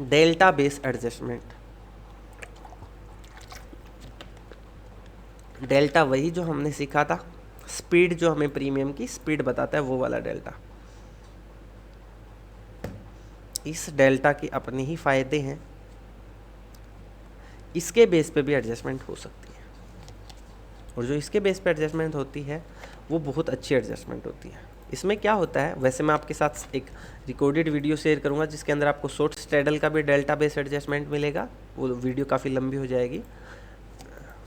डेल्टा बेस एडजस्टमेंट। डेल्टा वही जो हमने सीखा था, स्पीड जो हमें प्रीमियम की स्पीड बताता है वो वाला डेल्टा। इस डेल्टा के अपने ही फायदे हैं, इसके बेस पे भी एडजस्टमेंट हो सकती है, और जो इसके बेस पे एडजस्टमेंट होती है वो बहुत अच्छी एडजस्टमेंट होती है। इसमें क्या होता है, वैसे मैं आपके साथ एक रिकॉर्डेड वीडियो शेयर करूंगा जिसके अंदर आपको शॉर्ट स्ट्रैडल का भी डेल्टा बेस एडजस्टमेंट मिलेगा, वो वीडियो काफ़ी लंबी हो जाएगी,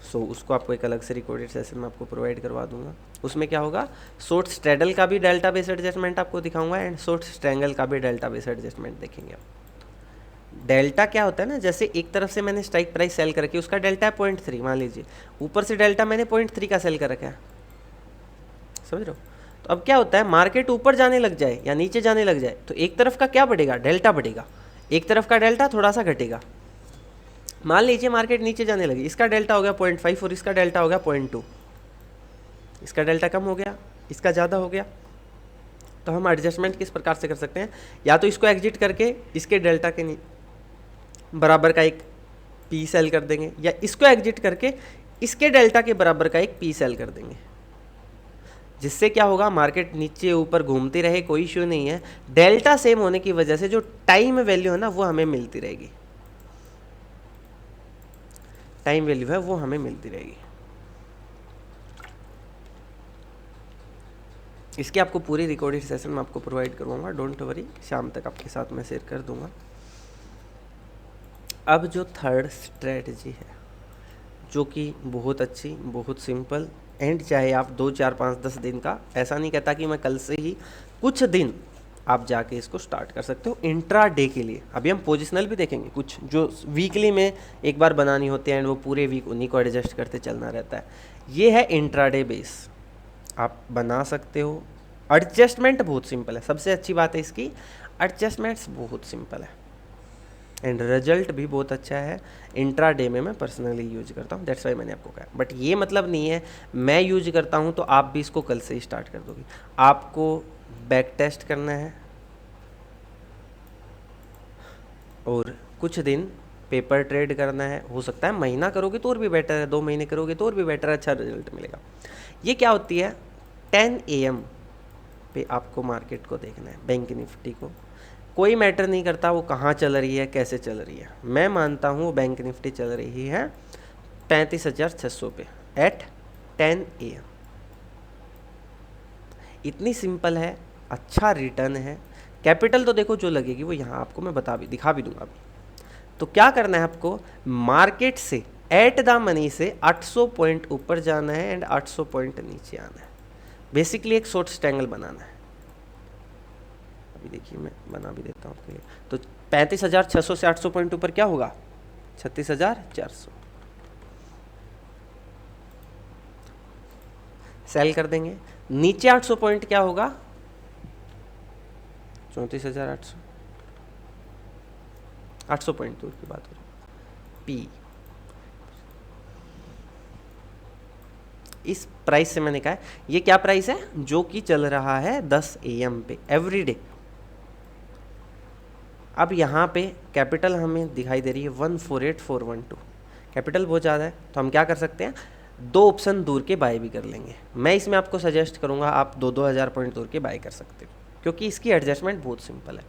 सो उसको आपको एक अलग से रिकॉर्डेड सेशन में आपको प्रोवाइड करवा दूंगा। उसमें क्या होगा, शॉर्ट स्ट्रैडल का भी डेल्टा बेस एडजस्टमेंट आपको दिखाऊंगा एंड शॉर्ट स्ट्रैंगल का भी डेल्टा बेस एडजस्टमेंट देखेंगे आप। डेल्टा क्या होता है ना, जैसे एक तरफ से मैंने स्ट्राइक प्राइस सेल कर रखी है, उसका डेल्टा है 0.3, मान लीजिए ऊपर से डेल्टा मैंने 0.3 का सेल कर रखा है, समझ रहे हो। तो अब क्या होता है, मार्केट ऊपर जाने लग जाए या नीचे जाने लग जाए तो एक तरफ का क्या बढ़ेगा, डेल्टा बढ़ेगा, एक तरफ का डेल्टा थोड़ा सा घटेगा। मान लीजिए मार्केट नीचे जाने लगी, इसका डेल्टा हो गया 0.5 और इसका डेल्टा हो गया 0.2, इसका डेल्टा कम हो गया, इसका ज़्यादा हो गया, तो हम एडजस्टमेंट किस प्रकार से कर सकते हैं, या तो इसको एग्जिट करके इसके डेल्टा के बराबर का एक पी सेल कर देंगे, या इसको एग्जिट करके इसके डेल्टा के बराबर का एक पी सेल कर देंगे, जिससे क्या होगा, मार्केट नीचे ऊपर घूमती रहे, कोई इश्यू नहीं है, डेल्टा सेम होने की वजह से जो टाइम वैल्यू है ना वो हमें मिलती रहेगी, टाइम वैल्यू है वो हमें मिलती रहेगी। इसकी आपको पूरी रिकॉर्डेड सेशन में आपको प्रोवाइड करवाऊंगा, डोंट वरी, शाम तक आपके साथ मैं शेयर कर दूंगा। अब जो थर्ड स्ट्रेटजी है जो कि बहुत अच्छी, बहुत सिंपल, एंड चाहे आप 2 4 5 10 दिन का, ऐसा नहीं कहता कि मैं कल से ही, कुछ दिन आप जाके इसको स्टार्ट कर सकते हो इंट्रा डे के लिए। अभी हम पोजिशनल भी देखेंगे, कुछ जो वीकली में एक बार बनानी होती है एंड वो पूरे वीक उन्हीं को एडजस्ट करते चलना रहता है। ये है इंट्रा डे बेस, आप बना सकते हो। एडजस्टमेंट बहुत सिंपल है, सबसे अच्छी बात है इसकी, एडजस्टमेंट्स बहुत सिंपल है एंड रिजल्ट भी बहुत अच्छा है। इंट्रा डे में मैं पर्सनली यूज करता हूँ, दैट्स वाई मैंने आपको कहा। बट ये मतलब नहीं है मैं यूज करता हूँ तो आप भी इसको कल से ही स्टार्ट कर दोगे, आपको बैक टेस्ट करना है और कुछ दिन पेपर ट्रेड करना है। हो सकता है महीना करोगे तो और भी बेटर है, 2 महीने करोगे तो और भी बेटर, अच्छा रिजल्ट मिलेगा। ये क्या होती है, 10 AM पे आपको मार्केट को देखना है, बैंक निफ्टी को। कोई मैटर नहीं करता वो कहाँ चल रही है, कैसे चल रही है। मैं मानता हूँ बैंक निफ्टी चल रही है 35,600 पे एट 10 AM। इतनी सिंपल है, अच्छा रिटर्न है, कैपिटल तो देखो जो लगेगी वो यहाँ आपको मैं दिखा भी दूंगा अभी। तो क्या करना है आपको, मार्केट से एट द मनी से 800 पॉइंट ऊपर जाना है एंड 800 पॉइंट नीचे आना है। बेसिकली एक शॉर्ट ट्रायंगल बनाना है। अभी देखिए मैं बना भी देता हूँ आपके लिए। तो 35,600 से 800 पॉइंट ऊपर क्या होगा, 36,400 सेल कर देंगे। नीचे 800 पॉइंट क्या होगा, 34,800, 800 पॉइंट दूर की बात हो रही पी। इस प्राइस से मैंने कहा है ये क्या प्राइस है, जो कि चल रहा है 10 AM पे एवरी डे। अब यहाँ पे कैपिटल हमें दिखाई दे रही है 148,412, कैपिटल बहुत ज़्यादा है, तो हम क्या कर सकते हैं, 2 ऑप्शन दूर के बाय भी कर लेंगे। मैं इसमें आपको सजेस्ट करूँगा आप 2-2 हज़ार पॉइंट दूर के बाय कर सकते हो, क्योंकि इसकी एडजस्टमेंट बहुत सिंपल है।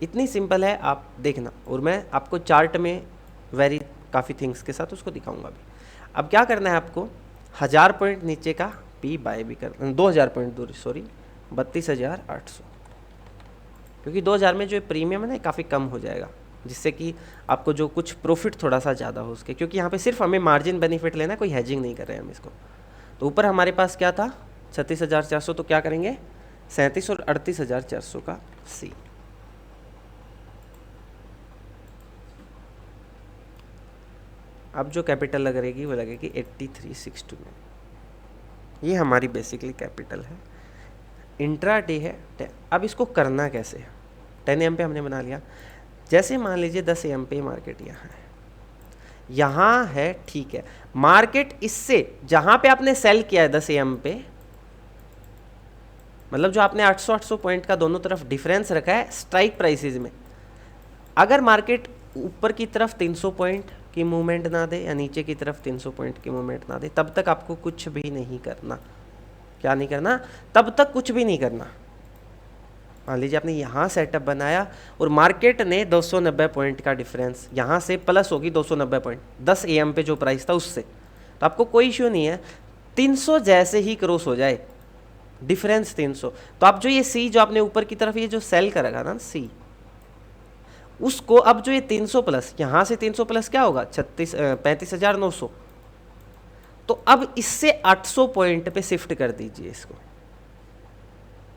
इतनी सिंपल है आप देखना, और मैं आपको चार्ट में वेरी काफ़ी थिंग्स के साथ उसको दिखाऊंगा भी। अब क्या करना है आपको, 1000 पॉइंट नीचे का पी बाय भी कर, 2000 पॉइंट दूर, सॉरी 32,800, क्योंकि 2000 में जो प्रीमियम है ना काफ़ी कम हो जाएगा, जिससे कि आपको जो कुछ प्रॉफिट थोड़ा सा ज़्यादा हो उसके, क्योंकि यहाँ पे सिर्फ हमें मार्जिन बेनिफिट लेना है, कोई हेजिंग नहीं कर रहे हैं हम इसको। तो ऊपर हमारे पास क्या था 36,400, तो क्या करेंगे 37 और 38,400 का सी। अब जो कैपिटल लगेगी वो लगेगी 8362 में। ये हमारी बेसिकली कैपिटल है, इंट्रा डे है। अब इसको करना कैसे है, 10 AM पे हमने बना लिया। जैसे मान लीजिए 10 AM पे मार्केट यहाँ है, ठीक है, मार्केट इससे जहाँ पे आपने सेल किया है 10 AM पे, मतलब जो आपने 800 पॉइंट का दोनों तरफ डिफरेंस रखा है स्ट्राइक प्राइसेस में, अगर मार्केट ऊपर की तरफ 300 पॉइंट की मूवमेंट ना दे या नीचे की तरफ 300 पॉइंट की मूवमेंट ना दे, तब तक आपको कुछ भी नहीं करना। क्या नहीं करना, तब तक कुछ भी नहीं करना। मान लीजिए आपने यहाँ सेटअप बनाया और मार्केट ने 290 पॉइंट का डिफरेंस यहाँ से प्लस होगी 290 पॉइंट 10 AM पे जो प्राइस था उससे, तो आपको कोई इश्यू नहीं है। 300 जैसे ही क्रॉस हो जाए डिफरेंस 300, तो आप जो ये सी जो आपने ऊपर की तरफ ये जो सेल करेगा ना सी, उसको अब जो ये 300 प्लस यहाँ से 300 प्लस क्या होगा 35,900, तो अब इससे 800 पॉइंट पे शिफ्ट कर दीजिए इसको।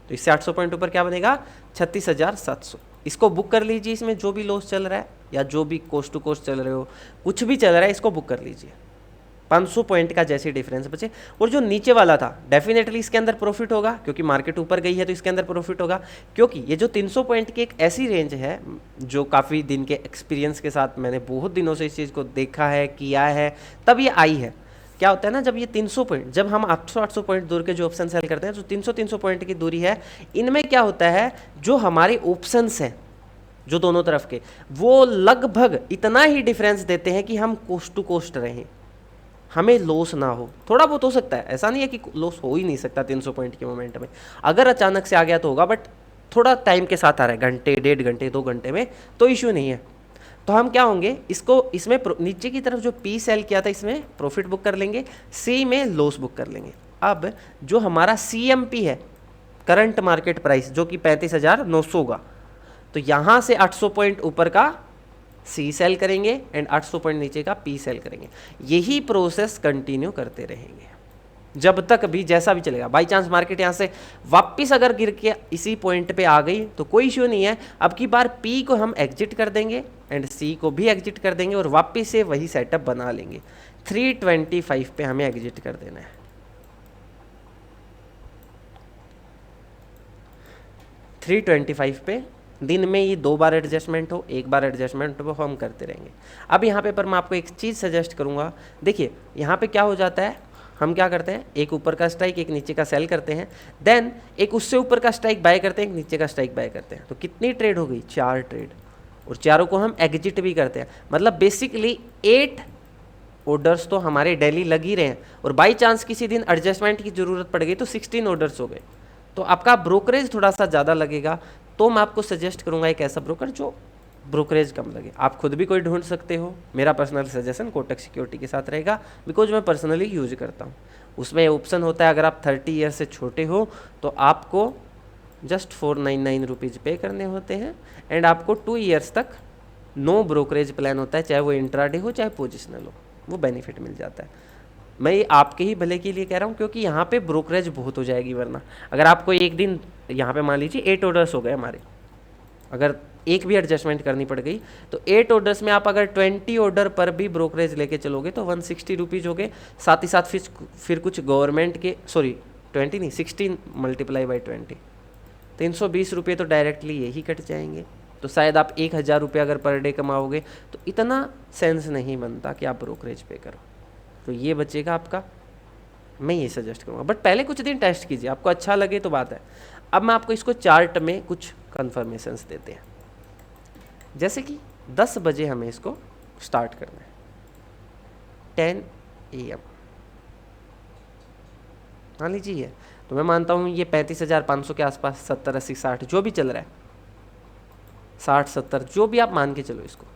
तो इससे 800 पॉइंट ऊपर क्या बनेगा 36,700। इसको बुक कर लीजिए, इसमें जो भी लॉस चल रहा है या जो भी कोस्ट टू कोस्ट चल रहे हो, कुछ भी चल रहा है इसको बुक कर लीजिए। 500 पॉइंट का जैसे डिफरेंस बचे, और जो नीचे वाला था डेफिनेटली इसके अंदर प्रॉफिट होगा, क्योंकि मार्केट ऊपर गई है तो इसके अंदर प्रॉफिट होगा। क्योंकि ये जो 300 पॉइंट की एक ऐसी रेंज है जो काफ़ी दिन के एक्सपीरियंस के साथ मैंने बहुत दिनों से इस चीज़ को देखा है, किया है, तब ये आई है। क्या होता है ना, जब ये 300 पॉइंट, जब हम 800 पॉइंट दूर के जो ऑप्शन सेल करते हैं, तो 300 पॉइंट की दूरी है, इनमें क्या होता है जो हमारे ऑप्शंस हैं जो दोनों तरफ के, वो लगभग इतना ही डिफरेंस देते हैं कि हम कोस्ट टू कोस्ट रहें, हमें लॉस ना हो। थोड़ा बहुत हो सकता है, ऐसा नहीं है कि लॉस हो ही नहीं सकता 300 पॉइंट के मोमेंट में, अगर अचानक से आ गया तो होगा, बट थोड़ा टाइम के साथ आ रहा है, घंटे 1.5 घंटे 2 घंटे में, तो इश्यू नहीं है। तो हम क्या होंगे, इसको इसमें नीचे की तरफ जो पी सेल किया था इसमें प्रॉफिट बुक कर लेंगे, सी में लॉस बुक कर लेंगे। अब जो हमारा CMP है करंट मार्केट प्राइस जो कि 35,900 होगा, तो यहाँ से 800 पॉइंट ऊपर का सी सेल करेंगे एंड 800 पॉइंट नीचे का पी सेल करेंगे। यही प्रोसेस कंटिन्यू करते रहेंगे जब तक भी जैसा भी चलेगा। बाई चांस मार्केट यहाँ से वापस अगर गिर के इसी पॉइंट पे आ गई तो कोई इश्यू नहीं है, अब की बार पी को हम एग्जिट कर देंगे एंड सी को भी एग्जिट कर देंगे और वापस से वही सेटअप बना लेंगे। 325 पे हमें एग्जिट कर देना है। 325 पे दिन में ये 2 बार एडजस्टमेंट हो, 1 बार एडजस्टमेंट हो, हम करते रहेंगे। अब यहाँ पे पर मैं आपको एक चीज़ सजेस्ट करूँगा, देखिए यहाँ पे क्या हो जाता है, हम क्या करते हैं, एक ऊपर का स्ट्राइक एक नीचे का सेल करते हैं, देन एक उससे ऊपर का स्ट्राइक बाय करते हैं, एक नीचे का स्ट्राइक बाय करते हैं। तो कितनी ट्रेड हो गई, 4 ट्रेड, और चारों को हम एग्जिट भी करते हैं। मतलब बेसिकली 8 ऑर्डर्स तो हमारे डेली लग ही रहे हैं, और बाई चांस किसी दिन एडजस्टमेंट की ज़रूरत पड़ गई तो 16 ऑर्डर्स हो गए। तो आपका ब्रोकरेज थोड़ा सा ज़्यादा लगेगा, तो मैं आपको सजेस्ट करूंगा एक ऐसा ब्रोकर जो ब्रोकरेज कम लगे। आप खुद भी कोई ढूंढ सकते हो, मेरा पर्सनल सजेशन कोटक सिक्योरिटी के साथ रहेगा, बिकॉज मैं पर्सनली यूज करता हूँ। उसमें ऑप्शन होता है अगर आप 30 ईयर से छोटे हो तो आपको जस्ट 499 रुपीज़ पे करने होते हैं एंड आपको 2 ईयर्स तक नो ब्रोकरेज प्लान होता है, चाहे वो इंट्राडे हो चाहे पोजिशनल हो, वो बेनिफिट मिल जाता है। मैं ये आपके ही भले के लिए कह रहा हूँ, क्योंकि यहाँ पे ब्रोकरेज बहुत हो जाएगी, वरना अगर आपको एक दिन यहाँ पे मान लीजिए 8 ऑर्डर्स हो गए हमारे, अगर एक भी एडजस्टमेंट करनी पड़ गई तो 8 ऑर्डर्स में आप अगर 20 ऑर्डर पर भी ब्रोकरेज लेके चलोगे तो 160 रुपीज़ हो गए। साथ ही साथ फिर कुछ गवर्नमेंट के 20 नहीं 16 मल्टीप्लाई बाई 20, 320 रुपये तो डायरेक्टली यही कट जाएंगे। तो शायद आप 1000 रुपये अगर पर डे कमाओगे तो इतना सेंस नहीं बनता कि आप ब्रोकरेज पे करो, तो ये बचेगा आपका। मैं ये सजेस्ट करूँगा, बट पहले कुछ दिन टेस्ट कीजिए, आपको अच्छा लगे तो बात है। अब मैं आपको इसको चार्ट में कुछ कन्फर्मेशंस देते हैं। जैसे कि 10 बजे हमें इसको स्टार्ट करना है, 10 AM मान लीजिए ये, तो मैं मानता हूँ ये 35,500 के आसपास, 70, 80, 60 जो भी चल रहा है, 60, 70 जो भी आप मान के चलो इसको,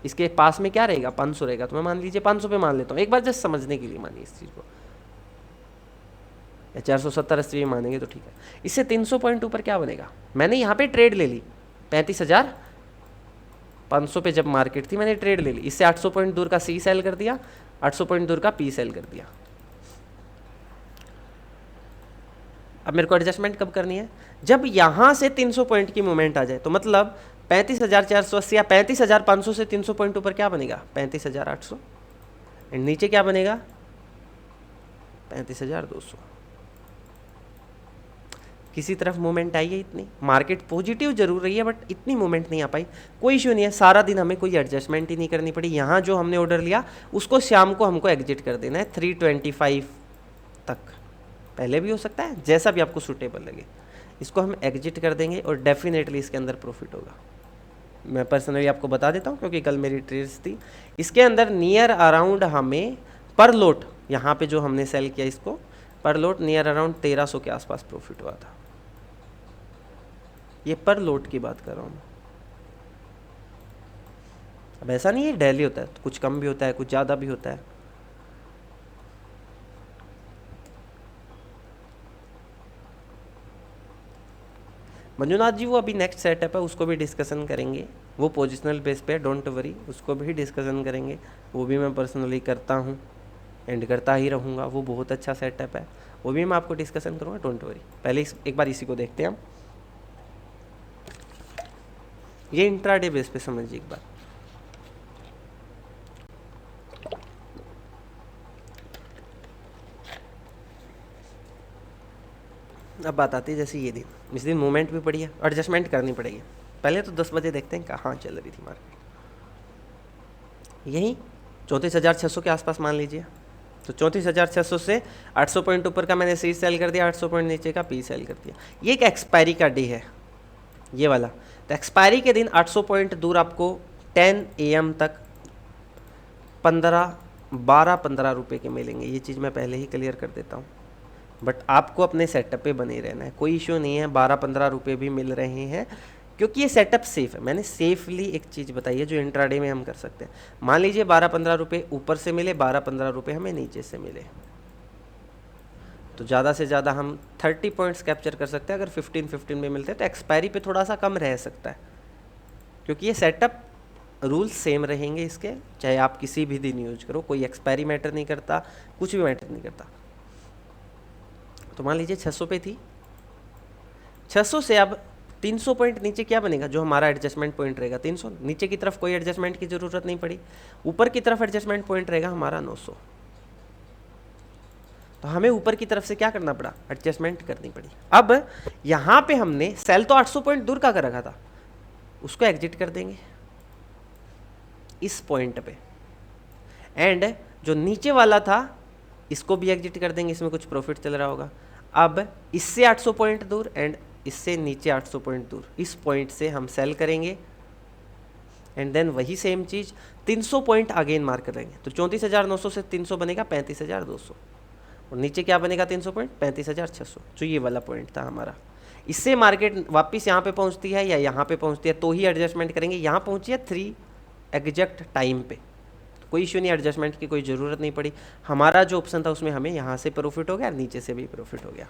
इसके पास में क्या रहेगा 500 रहेगा, तो मैं मान लीजिए 500 पे मान लेता हूँ, एक बार जस्ट समझने के लिए मानिए इस चीज़ को, या 470, 80 मानेंगे तो ठीक है। इससे 300 पॉइंट ऊपर क्या बनेगा, मैंने यहाँ पे ट्रेड ले ली 35,500 पे जब मार्केट थी मैंने ट्रेड ले ली, इससे 800 पॉइंट दूर का सी सेल कर दिया, 800 पॉइंट दूर का पी सेल कर दिया। अब मेरे को एडजस्टमेंट कब करनी है, जब यहाँ से 300 पॉइंट की मूवमेंट आ जाए, तो मतलब 35,480 या 35,500 से 300 पॉइंट ऊपर क्या बनेगा 35,800 एंड नीचे क्या बनेगा 35,200। किसी तरफ मूवमेंट आई है इतनी, मार्केट पॉजिटिव जरूर रही है बट इतनी मूवमेंट नहीं आ पाई, कोई इशू नहीं है, सारा दिन हमें कोई एडजस्टमेंट ही नहीं करनी पड़ी। यहाँ जो हमने ऑर्डर लिया उसको शाम को हमको एग्जिट कर देना है 325 तक, पहले भी हो सकता है, जैसा भी आपको सूटेबल लगे, इसको हम एग्जिट कर देंगे और डेफिनेटली इसके अंदर प्रॉफिट होगा। मैं पर्सनली आपको बता देता हूँ क्योंकि कल मेरी ट्रेड्स थी, इसके अंदर नियर अराउंड हमें पर लोट, यहाँ पे जो हमने सेल किया इसको पर लोट नियर अराउंड 1300 के आसपास प्रॉफिट हुआ था। ये पर लोट की बात कर रहा हूँ मैं। अब ऐसा नहीं है डेली होता है, तो कुछ कम भी होता है कुछ ज़्यादा भी होता है। मंजुनाथ जी वो अभी नेक्स्ट सेटअप है उसको भी डिस्कशन करेंगे, वो पोजिशनल बेस पे, डोंट वरी, उसको भी डिस्कशन करेंगे, वो भी मैं पर्सनली करता हूँ एंड करता ही रहूँगा, वो बहुत अच्छा सेटअप है, वो भी मैं आपको डिस्कशन करूँगा, डोंट वरी। पहले एक बार इसी को देखते हैं हम, ये इंट्राडे बेस पे समझिए एक बार। अब बात आती है जैसे ये दिन, इस दिन मूवमेंट भी पड़ी है, एडजस्टमेंट करनी पड़ेगी। पहले तो 10 बजे देखते हैं कहाँ चल रही थी मार्केट, यही 34,600 के आसपास मान लीजिए, तो 34,600 से 800 पॉइंट ऊपर का मैंने सी सेल कर दिया, 800 पॉइंट नीचे का पी सेल कर दिया। ये एक एक्सपायरी का डे है ये वाला, तो एक्सपायरी के दिन 800 पॉइंट दूर आपको 10 AM तक 12-15 रुपये के मिलेंगे। ये चीज़ मैं पहले ही क्लियर कर देता हूँ, बट आपको अपने सेटअप पे बने रहना है, कोई इशू नहीं है 12-15 रुपये भी मिल रहे हैं क्योंकि ये सेटअप सेफ है। मैंने सेफली एक चीज़ बताई है जो इंट्राडे में हम कर सकते हैं। मान लीजिए 12-15 रुपये ऊपर से मिले, 12-15 रुपये हमें नीचे से मिले, तो ज़्यादा से ज़्यादा हम 30 पॉइंट्स कैप्चर कर सकते हैं। अगर 15-15 में मिलते हैं तो एक्सपायरी पे थोड़ा सा कम रह सकता है, क्योंकि ये सेटअप रूल्स सेम रहेंगे इसके, चाहे आप किसी भी दिन यूज करो, कोई एक्सपायरी मैटर नहीं करता, कुछ भी मैटर नहीं करता। तो मान लीजिए 600 पे थी, 600 से अब 300 पॉइंट नीचे क्या बनेगा, जो हमारा एडजस्टमेंट पॉइंट रहेगा 300, नीचे की तरफ कोई एडजस्टमेंट की ज़रूरत नहीं पड़ी, ऊपर की तरफ एडजस्टमेंट पॉइंट रहेगा हमारा 900। तो हमें ऊपर की तरफ से क्या करना पड़ा, एडजस्टमेंट करनी पड़ी। अब यहाँ पे हमने सेल तो 800 पॉइंट दूर का कर रखा था, उसको एग्जिट कर देंगे इस पॉइंट पे, एंड जो नीचे वाला था इसको भी एग्जिट कर देंगे, इसमें कुछ प्रॉफिट चल रहा होगा। अब इससे 800 पॉइंट दूर एंड इससे नीचे 800 पॉइंट दूर, इस पॉइंट से हम सेल करेंगे एंड देन वही सेम चीज़ 300 पॉइंट अगेन मार्क करेंगे। तो 34,900 से 300 बनेगा 35,200, और नीचे क्या बनेगा 300 पॉइंट 35,600, जो ये वाला पॉइंट था हमारा। इससे मार्केट वापस यहाँ पे पहुँचती है या यहाँ पे पहुँचती है तो ही एडजस्टमेंट करेंगे। यहाँ पहुँची है 3 एग्जैक्ट टाइम पे, तो कोई इशू नहीं, एडजस्टमेंट की कोई ज़रूरत नहीं पड़ी। हमारा जो ऑप्शन था उसमें हमें यहाँ से प्रॉफिट हो गया, नीचे से भी प्रॉफिट हो गया।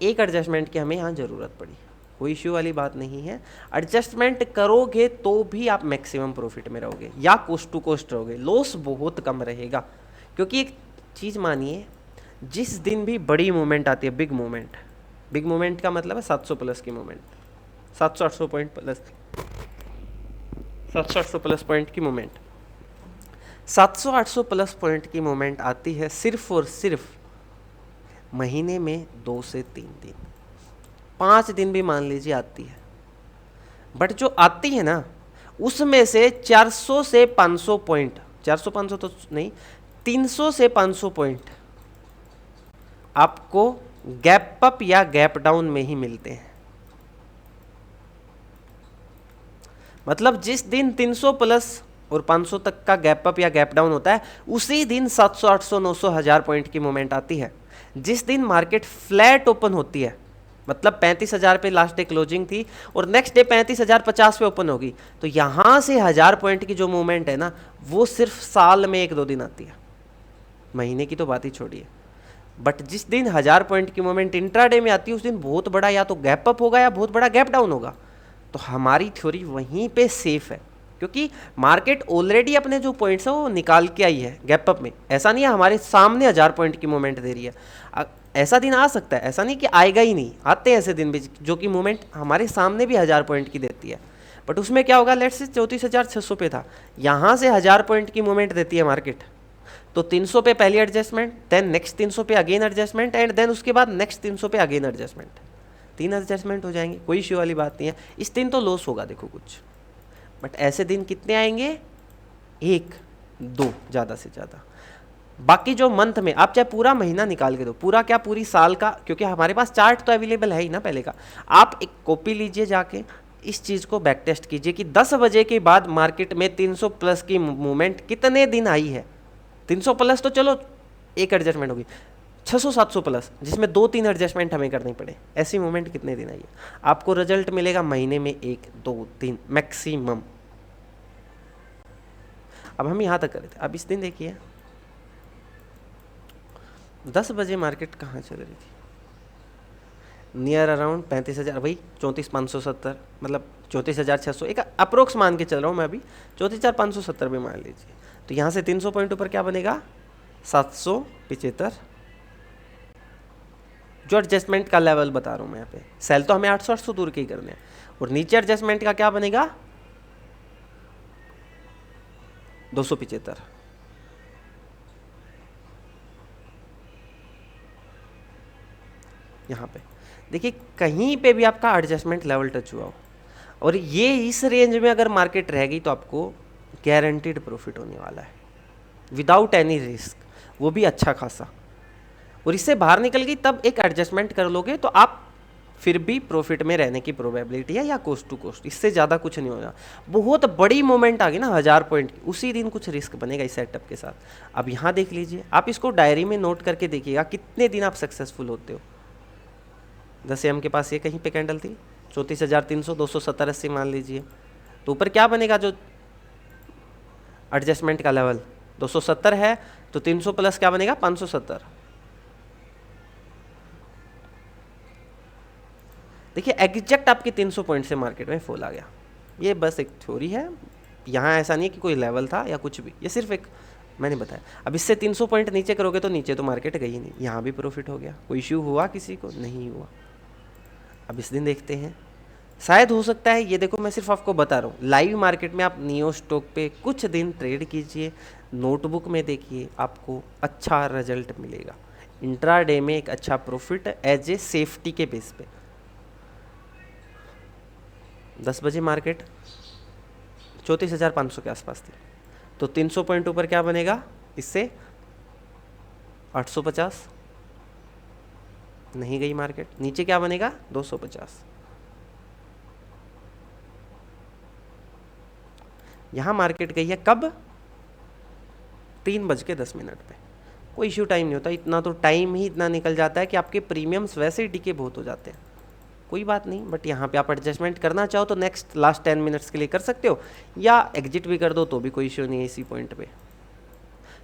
एक एडजस्टमेंट की हमें यहाँ ज़रूरत पड़ी, कोई इश्यू वाली बात नहीं है। एडजस्टमेंट करोगे तो भी आप मैक्सिमम प्रॉफिट में रहोगे या कोस्ट टू कोस्ट रहोगे, लॉस बहुत कम रहेगा। क्योंकि एक चीज़ मानिए, जिस दिन भी बड़ी मूवमेंट आती है, बिग मूवमेंट का मतलब है 700 प्लस की movement, 700-800 point plus, 700-800 plus point की मूवमेंट, 700-800 प्लस पॉइंट की मूवमेंट आती है सिर्फ और सिर्फ महीने में 2 से 3 दिन, 5 दिन भी मान लीजिए आती है। बट जो आती है ना, उसमें से 400 से 500 पॉइंट, 400-500 तो नहीं, 300 से 500 पॉइंट आपको गैप अप या गैप डाउन में ही मिलते हैं। मतलब जिस दिन 300 प्लस और 500 तक का गैप अप या गैप डाउन होता है, उसी दिन 700, 800, 900, 1000 पॉइंट की मूवमेंट आती है। जिस दिन मार्केट फ्लैट ओपन होती है, मतलब 35,000 पे लास्ट डे क्लोजिंग थी और नेक्स्ट डे 35,050 पे ओपन होगी, तो यहां से 1000 पॉइंट की जो मूवमेंट है ना, वो सिर्फ साल में 1-2 दिन आती है, महीने की तो बात ही छोड़िए। बट जिस दिन 1000 पॉइंट की मूवमेंट इंट्राडे में आती है, उस दिन बहुत बड़ा या तो गैप अप होगा या बहुत बड़ा गैप डाउन होगा। तो हमारी थ्योरी वहीं पे सेफ है, क्योंकि मार्केट ऑलरेडी अपने जो पॉइंट्स है वो निकाल के आई है गैप अप में। ऐसा नहीं है हमारे सामने 1000 पॉइंट की मूवमेंट दे रही है। ऐसा दिन आ सकता है, ऐसा नहीं कि आएगा ही नहीं, आते हैं ऐसे दिन भी जो कि मूवमेंट हमारे सामने भी 1000 पॉइंट की देती है। बट उसमें क्या होगा, लेट्स से 34,600 पे था, यहाँ से 1000 पॉइंट की मूवमेंट देती है मार्केट, तो 300 पे पहली एडजस्टमेंट, देन नेक्स्ट 300 पे अगेन एडजस्टमेंट, एंड देन उसके बाद नेक्स्ट 300 पे अगेन एडजस्टमेंट। 3 एडजस्टमेंट हो जाएंगे, कोई इश्यू वाली बात नहीं है। इस दिन तो लॉस होगा देखो कुछ, बट ऐसे दिन कितने आएंगे, 1-2 ज़्यादा से ज़्यादा। बाकी जो मंथ में आप चाहे पूरा महीना निकाल के दो, पूरा क्या पूरी साल का, क्योंकि हमारे पास चार्ट तो अवेलेबल है ही ना पहले का। आप एक कॉपी लीजिए, जाके इस चीज़ को बैक टेस्ट कीजिए कि 10 बजे के बाद मार्केट में 300 प्लस की मूवमेंट कितने दिन आई है। 300 प्लस तो चलो एक एडजस्टमेंट होगी, 600-700 प्लस जिसमें 2-3 एडजस्टमेंट हमें करनी पड़े, ऐसी मूवमेंट कितने दिन आई है। आपको रिजल्ट मिलेगा महीने में 1-2-3 मैक्सिमम। अब हम यहाँ तक कर रहे थे, अब इस दिन देखिए 10 बजे मार्केट कहाँ चल रही थी, नियर अराउंड 35,000, भाई 34,570, मतलब 34,600, एक अप्रोक्स मान के चल रहा हूँ मैं अभी, 34,570 में मान लीजिए। तो यहाँ से 300 पॉइंट ऊपर क्या बनेगा, 775, जो एडजस्टमेंट का लेवल बता रहा हूँ मैं यहाँ पे। सेल तो हमें 800 दूर के ही करने हैं, और नीचे एडजस्टमेंट का क्या बनेगा, 275। यहाँ पे देखिए कहीं पे भी आपका एडजस्टमेंट लेवल टच हुआ हो, और ये इस रेंज में अगर मार्केट रहेगी तो आपको गारंटीड प्रॉफिट होने वाला है, विदाउट एनी रिस्क, वो भी अच्छा खासा। और इससे बाहर निकल गई तब एक एडजस्टमेंट कर लोगे तो आप फिर भी प्रॉफिट में रहने की प्रोबेबिलिटी है, या कोस्ट टू कोस्ट, इससे ज़्यादा कुछ नहीं होगा। बहुत बड़ी मोमेंट आ गई ना 1000 पॉइंट की, उसी दिन कुछ रिस्क बनेगा इस सेटअप के साथ। अब यहाँ देख लीजिए, आप इसको डायरी में नोट करके देखिएगा कितने दिन आप सक्सेसफुल होते हो। जैसे हम के पास ये कहीं पे कैंडल थी 34,300, 270-80 मान लीजिए, तो ऊपर क्या बनेगा जो एडजस्टमेंट का लेवल 270 है, तो 300 प्लस क्या बनेगा 570। देखिए एग्जैक्ट आपकी 300 पॉइंट से मार्केट में फॉल आ गया। ये बस एक थ्योरी है, यहाँ ऐसा नहीं है कि कोई लेवल था या कुछ भी, ये सिर्फ एक मैंने बताया। अब इससे 300 पॉइंट नीचे करोगे तो नीचे तो मार्केट गई ही नहीं, यहाँ भी प्रॉफिट हो गया। कोई इश्यू हुआ किसी को, नहीं हुआ। अब इस दिन देखते हैं, शायद हो सकता है, ये देखो मैं सिर्फ आपको बता रहा हूँ, लाइव मार्केट में आप नियो स्टॉक पे कुछ दिन ट्रेड कीजिए, नोटबुक में देखिए, आपको अच्छा रिजल्ट मिलेगा। इंट्राडे में एक अच्छा प्रॉफिट एज ए सेफ्टी के बेस पे। 10 बजे मार्केट 34,500 के आसपास थी, तो 300 पॉइंट ऊपर क्या बनेगा, इससे 850 नहीं गई मार्केट, नीचे क्या बनेगा 250। यहाँ मार्केट गई है कब, 3:10 पे। कोई इश्यू टाइम नहीं होता, इतना तो टाइम ही इतना निकल जाता है कि आपके प्रीमियम्स वैसे ही डिके बहुत हो जाते हैं। कोई बात नहीं, बट यहाँ पे आप एडजस्टमेंट करना चाहो तो नेक्स्ट लास्ट 10 मिनट्स के लिए कर सकते हो, या एग्जिट भी कर दो तो भी कोई इश्यू नहीं है इसी पॉइंट पे।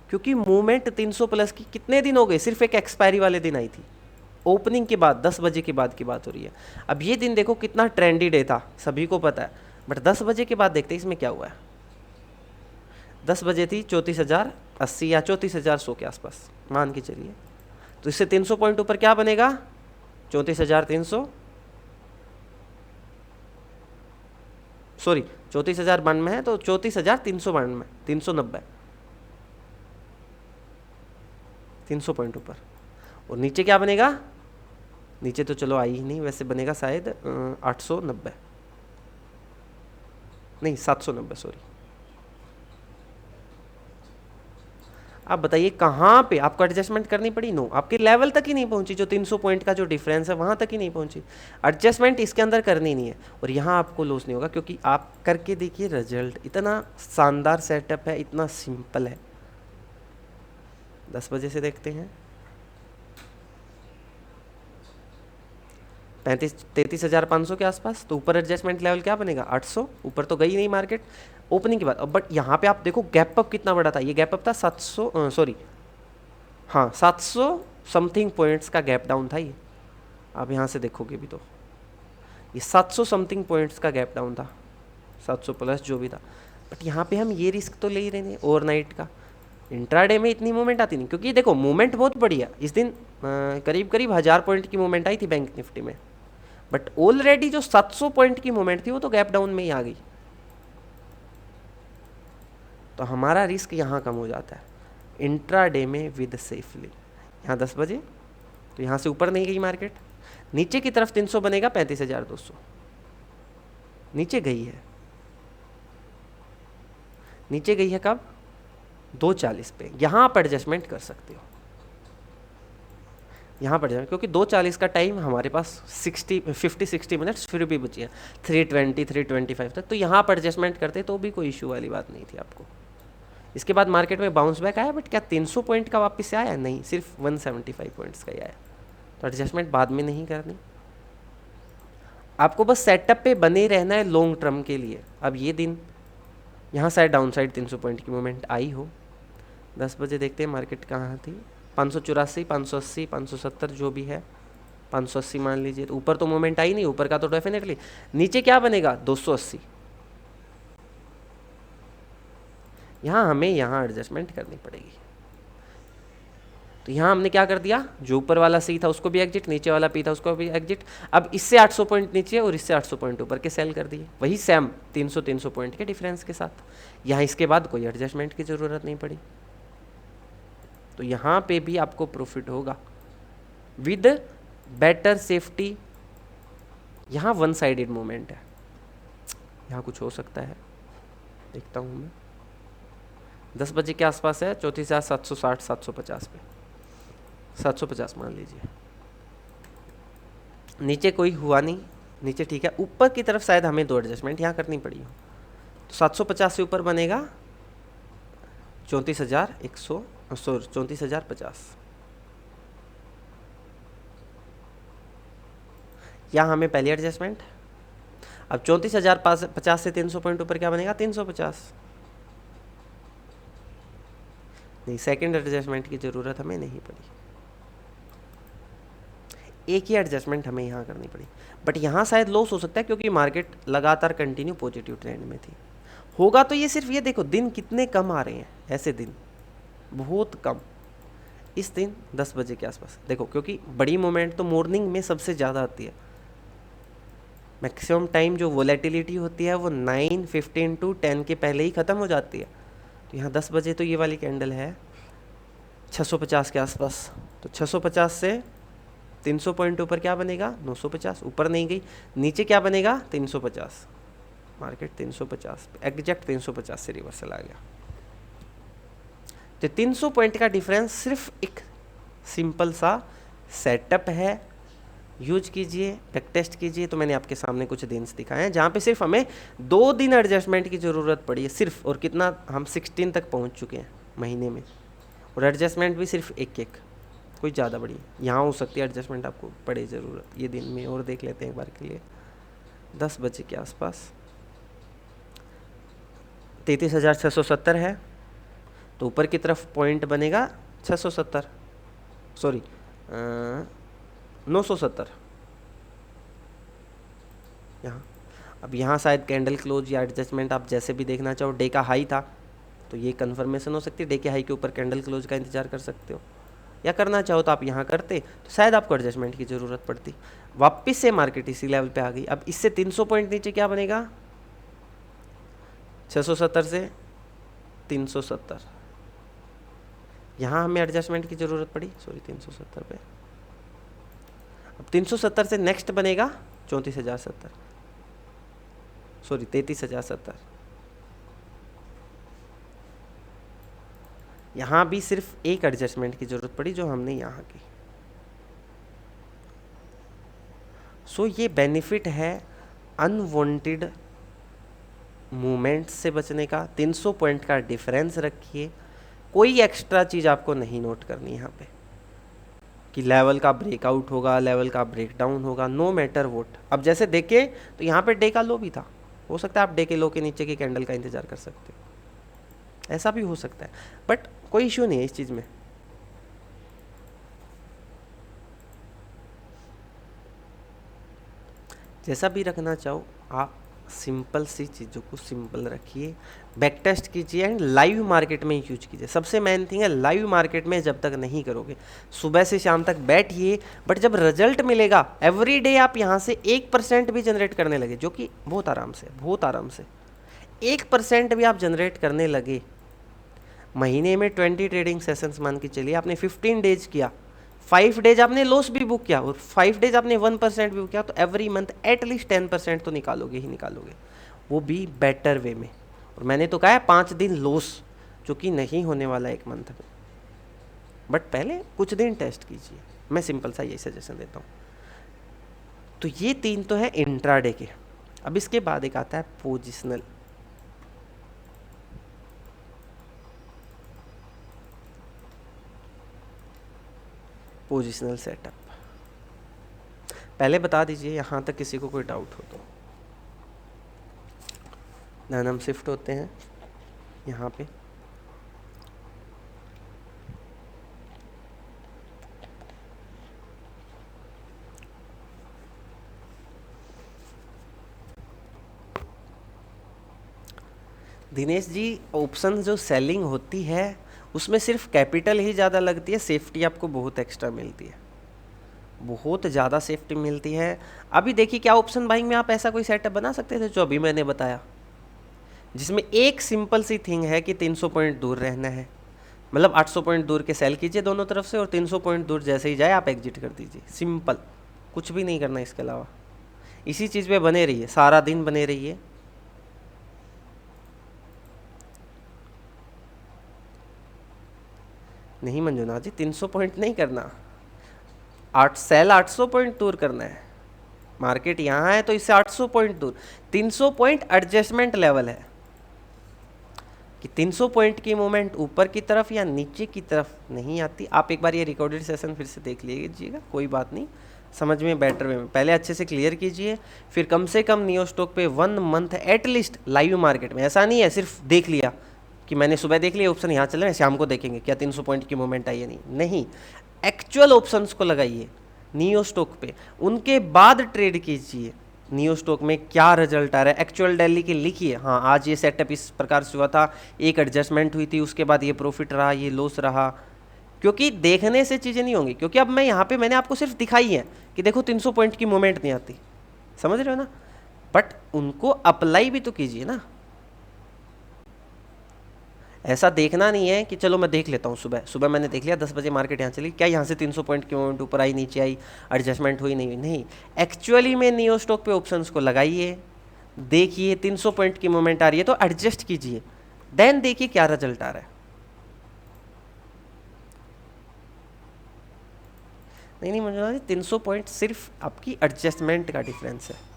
क्योंकि मूवमेंट 300 प्लस की कितने दिन हो गए, सिर्फ एक एक्सपायरी वाले दिन आई थी, ओपनिंग के बाद 10 बजे के बाद की बात हो रही है। अब ये दिन देखो कितना ट्रेंडी डे था, सभी को पता है, बट 10 बजे के बाद देखते हैं इसमें क्या हुआ है। 10 बजे थी 34,080 या 34,100 के आसपास मान के चलिए, तो इससे 300 पॉइंट ऊपर क्या बनेगा, 34,300, सॉरी 34,092 है तो 34,392, 390, 300 पॉइंट ऊपर। और नीचे क्या बनेगा, नीचे तो चलो आई ही नहीं, वैसे बनेगा शायद 890, नहीं 790, सॉरी। आप बताइए कहाँ पे आपको एडजस्टमेंट करनी पड़ी, नो, आपके लेवल तक ही नहीं पहुंची, जो 300 पॉइंट का जो डिफरेंस है वहां तक ही नहीं पहुंची, एडजस्टमेंट इसके अंदर करनी नहीं है। और यहाँ आपको लॉस नहीं होगा, क्योंकि आप करके देखिए रिजल्ट इतना शानदार सेटअप है, इतना सिंपल है। 10 बजे से देखते हैं, 33,500 के आसपास, तो ऊपर एडजस्टमेंट लेवल क्या बनेगा, 800, ऊपर तो गई नहीं मार्केट ओपनिंग के बाद। अब बट यहाँ पे आप देखो गैप अप कितना बड़ा था, ये गैप अप था 700, सॉरी हाँ 700 समथिंग पॉइंट्स का गैप डाउन था ये। आप यहाँ से देखोगे भी तो ये 700 समथिंग पॉइंट्स का गैप डाउन था, 700 प्लस जो भी था। बट यहाँ पे हम ये रिस्क तो ले ही रहे हैं ओवरनाइट का, इंट्राडे में इतनी मूवमेंट आती नहीं, क्योंकि देखो मूवमेंट बहुत बढ़िया, इस दिन करीब करीब 1000 पॉइंट की मूवमेंट आई थी बैंक निफ्टी में, बट ऑलरेडी जो 700 पॉइंट की मूवमेंट थी वो तो गैप डाउन में ही आ गई, तो हमारा रिस्क यहाँ कम हो जाता है इंट्राडे में विद सेफली। यहाँ 10 बजे तो यहाँ से ऊपर नहीं गई मार्केट, नीचे की तरफ 300 बनेगा 35,200, नीचे गई है, नीचे गई है कब, 240 पे। यहाँ आप एडजस्टमेंट कर सकते हो, यहाँ पर जाए, क्योंकि 240 का टाइम हमारे पास 50-60 मिनट्स फिर भी बची है, 320 325 तक, तो यहाँ पर एडजस्टमेंट करते तो भी कोई इशू वाली बात नहीं थी आपको। इसके बाद मार्केट में बाउंस बैक आया, बट क्या 300 पॉइंट का वापस से आया, नहीं, सिर्फ 175 पॉइंट्स का ही आया, तो एडजस्टमेंट बाद में नहीं करनी, आपको बस सेटअप पे बने रहना है लॉन्ग टर्म के लिए। अब ये दिन यहाँ साइड डाउन साइड 300 पॉइंट की मूवमेंट आई हो, 10 बजे देखते हैं मार्केट कहाँ थी, 584, 580, 570 जो भी है, 580 मान लीजिए, तो ऊपर तो मूवमेंट आई नहीं, ऊपर का तो डेफिनेटली, नीचे क्या बनेगा 280, यहाँ हमें यहाँ एडजस्टमेंट करनी पड़ेगी। तो यहाँ हमने क्या कर दिया, जो ऊपर वाला सी था उसको भी एग्जिट, नीचे वाला पी था उसको भी एग्जिट, अब इससे 800 पॉइंट नीचे और इससे 800 पॉइंट ऊपर के सेल कर दिए, वही सेम 300 पॉइंट के डिफरेंस के साथ। यहाँ इसके बाद कोई एडजस्टमेंट की ज़रूरत नहीं पड़ी, तो यहाँ पे भी आपको प्रॉफिट होगा विद बेटर सेफ्टी। यहाँ वन साइडेड मूवमेंट है, यहाँ कुछ हो सकता है, देखता हूँ मैं, 10 बजे के आसपास है 34,760 750 पे, 750 मान लीजिए, नीचे कोई हुआ नहीं, नीचे ठीक है, ऊपर की तरफ शायद हमें 2 एडजस्टमेंट यहाँ करनी पड़ी हो, तो 750 से ऊपर बनेगा 34,100, सॉरी 34,050, यहाँ हमें पहली एडजस्टमेंट। अब 34,050 से 300 पॉइंट ऊपर क्या बनेगा 350, नहीं, सेकंड एडजस्टमेंट की ज़रूरत हमें नहीं पड़ी, एक ही एडजस्टमेंट हमें यहाँ करनी पड़ी, बट यहाँ शायद लॉस हो सकता है, क्योंकि मार्केट लगातार कंटिन्यू पॉजिटिव ट्रेंड में थी। होगा तो ये सिर्फ ये देखो दिन कितने कम आ रहे हैं, ऐसे दिन बहुत कम, इस दिन 10 बजे के आसपास देखो, क्योंकि बड़ी मोमेंट तो मॉर्निंग में सबसे ज़्यादा आती है, मैक्सिमम टाइम जो वोलेटिलिटी होती है वो 9:15 to 10 के पहले ही ख़त्म हो जाती है। तो यहाँ 10 बजे तो ये वाली कैंडल है 650 के आसपास, तो 650 से 300 पॉइंट ऊपर क्या बनेगा 950, ऊपर नहीं गई, नीचे क्या बनेगा 350, मार्केट 350 एग्जैक्ट 350 से रिवर्सल आ गया। तो 300 पॉइंट का डिफरेंस सिर्फ एक सिंपल सा सेटअप है, यूज कीजिए, बैक टेस्ट कीजिए। तो मैंने आपके सामने कुछ दिन दिखाए हैं जहाँ पे सिर्फ हमें 2 दिन एडजस्टमेंट की ज़रूरत पड़ी है सिर्फ, और कितना हम 16 तक पहुँच चुके हैं महीने में, और एडजस्टमेंट भी सिर्फ एक, कोई ज़्यादा बड़ी यहाँ हो सकती है एडजस्टमेंट आपको पड़े ज़रूरत ये दिन में। और देख लेते हैं एक बार के लिए, 10 बजे के आसपास 33,670 है, तो ऊपर की तरफ पॉइंट बनेगा 670, सॉरी 970 यहाँ। अब यहाँ शायद कैंडल क्लोज या एडजस्टमेंट आप जैसे भी देखना चाहो, डे का हाई था तो ये कन्फर्मेशन हो सकती है, डे के हाई के ऊपर कैंडल क्लोज का इंतजार कर सकते हो, या करना चाहो तो आप यहाँ करते तो शायद आपको एडजस्टमेंट की ज़रूरत पड़ती। वापस से मार्केट इसी लेवल पे आ गई। अब इससे 300 पॉइंट नीचे क्या बनेगा, 670 से 370, यहाँ हमें एडजस्टमेंट की ज़रूरत पड़ी, सॉरी 370 पे। अब 370 से नेक्स्ट बनेगा 34,070, सॉरी 33,070। यहाँ भी सिर्फ एक एडजस्टमेंट की ज़रूरत पड़ी जो हमने यहाँ की। सो ये बेनिफिट है अनवांटेड मूवमेंट से बचने का। 300 पॉइंट का डिफरेंस रखिए, कोई एक्स्ट्रा चीज़ आपको नहीं नोट करनी यहाँ पे कि लेवल का ब्रेकआउट होगा, लेवल का ब्रेकडाउन होगा, नो मैटर वोट। अब जैसे देखे तो यहाँ पे डे का लो भी था, हो सकता है आप डे के लो के नीचे की कैंडल का इंतजार कर सकते हो, ऐसा भी हो सकता है, बट कोई इश्यू नहीं है इस चीज़ में। जैसा भी रखना चाहो आप सिंपल सी चीज़ों को सिंपल रखिए, बैक टेस्ट कीजिए एंड लाइव मार्केट में यूज कीजिए। सबसे मेन थिंग है लाइव मार्केट में जब तक नहीं करोगे, सुबह से शाम तक बैठिए, बट जब रिजल्ट मिलेगा एवरी डे आप यहाँ से 1% भी जनरेट करने लगे, जो कि बहुत आराम से 1% भी आप जनरेट करने लगे, महीने में 20 ट्रेडिंग सेशंस मान के चलिए, आपने 15 डेज किया, 5 डेज आपने लॉस भी बुक किया और 5 डेज आपने 1% भी बुक किया, तो एवरी मंथ एटलीस्ट 10% तो निकालोगे ही निकालोगे, वो भी बेटर वे में। और मैंने तो कहा है 5 दिन लॉस, जो कि नहीं होने वाला एक मंथ में, बट पहले कुछ दिन टेस्ट कीजिए, मैं सिंपल सा यही सजेशन देता हूँ। तो ये 3 तो है इंट्राडे के। अब इसके बाद एक आता है पोजिशनल। पोजिशनल सेटअप पहले बता दीजिए, यहाँ तक किसी को कोई डाउट हो तो। देन हम शिफ्ट होते हैं यहाँ पे। दिनेश जी, ऑप्शन जो सेलिंग होती है उसमें सिर्फ कैपिटल ही ज़्यादा लगती है, सेफ्टी आपको बहुत एक्स्ट्रा मिलती है, बहुत ज़्यादा सेफ्टी मिलती है। अभी देखिए क्या ऑप्शन बाइंग में आप ऐसा कोई सेटअप बना सकते थे जो अभी मैंने बताया, जिसमें एक सिंपल सी थिंग है कि 300 पॉइंट दूर रहना है, मतलब 800 पॉइंट दूर के सेल कीजिए दोनों तरफ से, और 300 पॉइंट दूर जैसे ही जाए आप एग्जिट कर दीजिए, सिंपल, कुछ भी नहीं करना इसके अलावा। इसी चीज़ पे बने रहिए, सारा दिन बने रहिए। नहीं मंजुनाथ जी, 300 पॉइंट नहीं करना, सेल 800 पॉइंट दूर करना है। मार्केट यहाँ है तो इससे 800 पॉइंट दूर, 300 पॉइंट एडजस्टमेंट लेवल है कि 300 पॉइंट की मूवमेंट ऊपर की तरफ या नीचे की तरफ नहीं आती। आप एक बार ये रिकॉर्डेड सेशन फिर से देख लीजिएगा, कोई बात नहीं, समझ में बेटर वे में पहले अच्छे से क्लियर कीजिए, फिर कम से कम नियो स्टॉक पे 1 मंथ एटलीस्ट लाइव मार्केट में। ऐसा नहीं है सिर्फ देख लिया कि मैंने सुबह देख लिया ऑप्शन यहाँ चल रहे हैं, शाम को देखेंगे क्या 300 पॉइंट की मूवमेंट आई है, नहीं, एक्चुअल ऑप्शंस को लगाइए नियो स्टॉक पे, उनके बाद ट्रेड कीजिए नियो स्टॉक में क्या रिजल्ट आ रहा है। एक्चुअल डेली के लिखिए, हाँ आज ये सेटअप इस प्रकार से हुआ था, एक एडजस्टमेंट हुई थी, उसके बाद ये प्रॉफिट रहा, ये लॉस रहा, क्योंकि देखने से चीज़ें नहीं होंगी। क्योंकि अब मैं यहाँ पे मैंने आपको सिर्फ दिखाई है कि देखो 300 पॉइंट की मूवमेंट नहीं आती, समझ रहे हो ना, बट उनको अप्लाई भी तो कीजिए ना। ऐसा देखना नहीं है कि चलो मैं देख लेता हूँ, सुबह मैंने देख लिया 10 बजे मार्केट यहाँ चली, क्या यहाँ से 300 पॉइंट की मूवमेंट ऊपर आई नीचे आई, एडजस्टमेंट हुई नहीं हुई, नहीं, एक्चुअली में नियो स्टॉक पे ऑप्शंस को लगाइए, देखिए 300 पॉइंट की मूवमेंट आ रही है तो एडजस्ट कीजिए, देन देखिए क्या रिजल्ट आ रहा है। नहीं मुझे 300 पॉइंट सिर्फ आपकी एडजस्टमेंट का डिफरेंस है।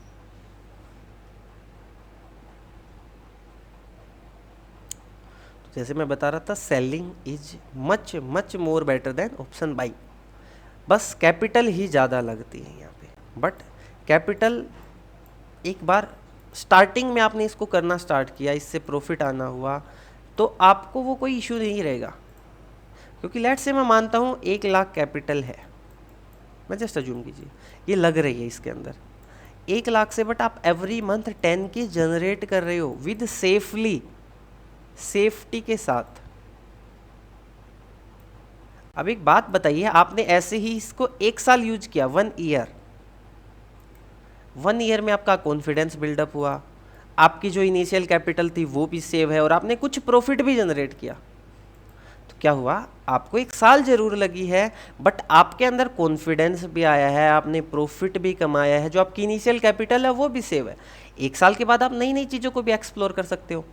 जैसे मैं बता रहा था, selling is much much more better than option buying, बस कैपिटल ही ज़्यादा लगती है यहाँ पे। बट कैपिटल एक बार स्टार्टिंग में आपने इसको करना स्टार्ट किया, इससे प्रॉफिट आना हुआ, तो आपको वो कोई इशू नहीं रहेगा। क्योंकि लेट्स से मैं मानता हूँ 1 लाख कैपिटल है, मैं जस्ट अज्यूम कीजिए ये लग रही है इसके अंदर 1 लाख से, बट आप एवरी मंथ 10K जनरेट कर रहे हो विद सेफ्टी के साथ। अब एक बात बताइए, आपने ऐसे ही इसको 1 साल यूज किया, 1 ईयर में आपका कॉन्फिडेंस बिल्डअप हुआ, आपकी जो इनिशियल कैपिटल थी वो भी सेव है और आपने कुछ प्रॉफिट भी जनरेट किया। तो क्या हुआ, आपको 1 साल जरूर लगी है बट आपके अंदर कॉन्फिडेंस भी आया है, आपने प्रॉफिट भी कमाया है, जो आपकी इनिशियल कैपिटल है वो भी सेव है। 1 साल के बाद आप नई नई चीज़ों को भी एक्सप्लोर कर सकते हो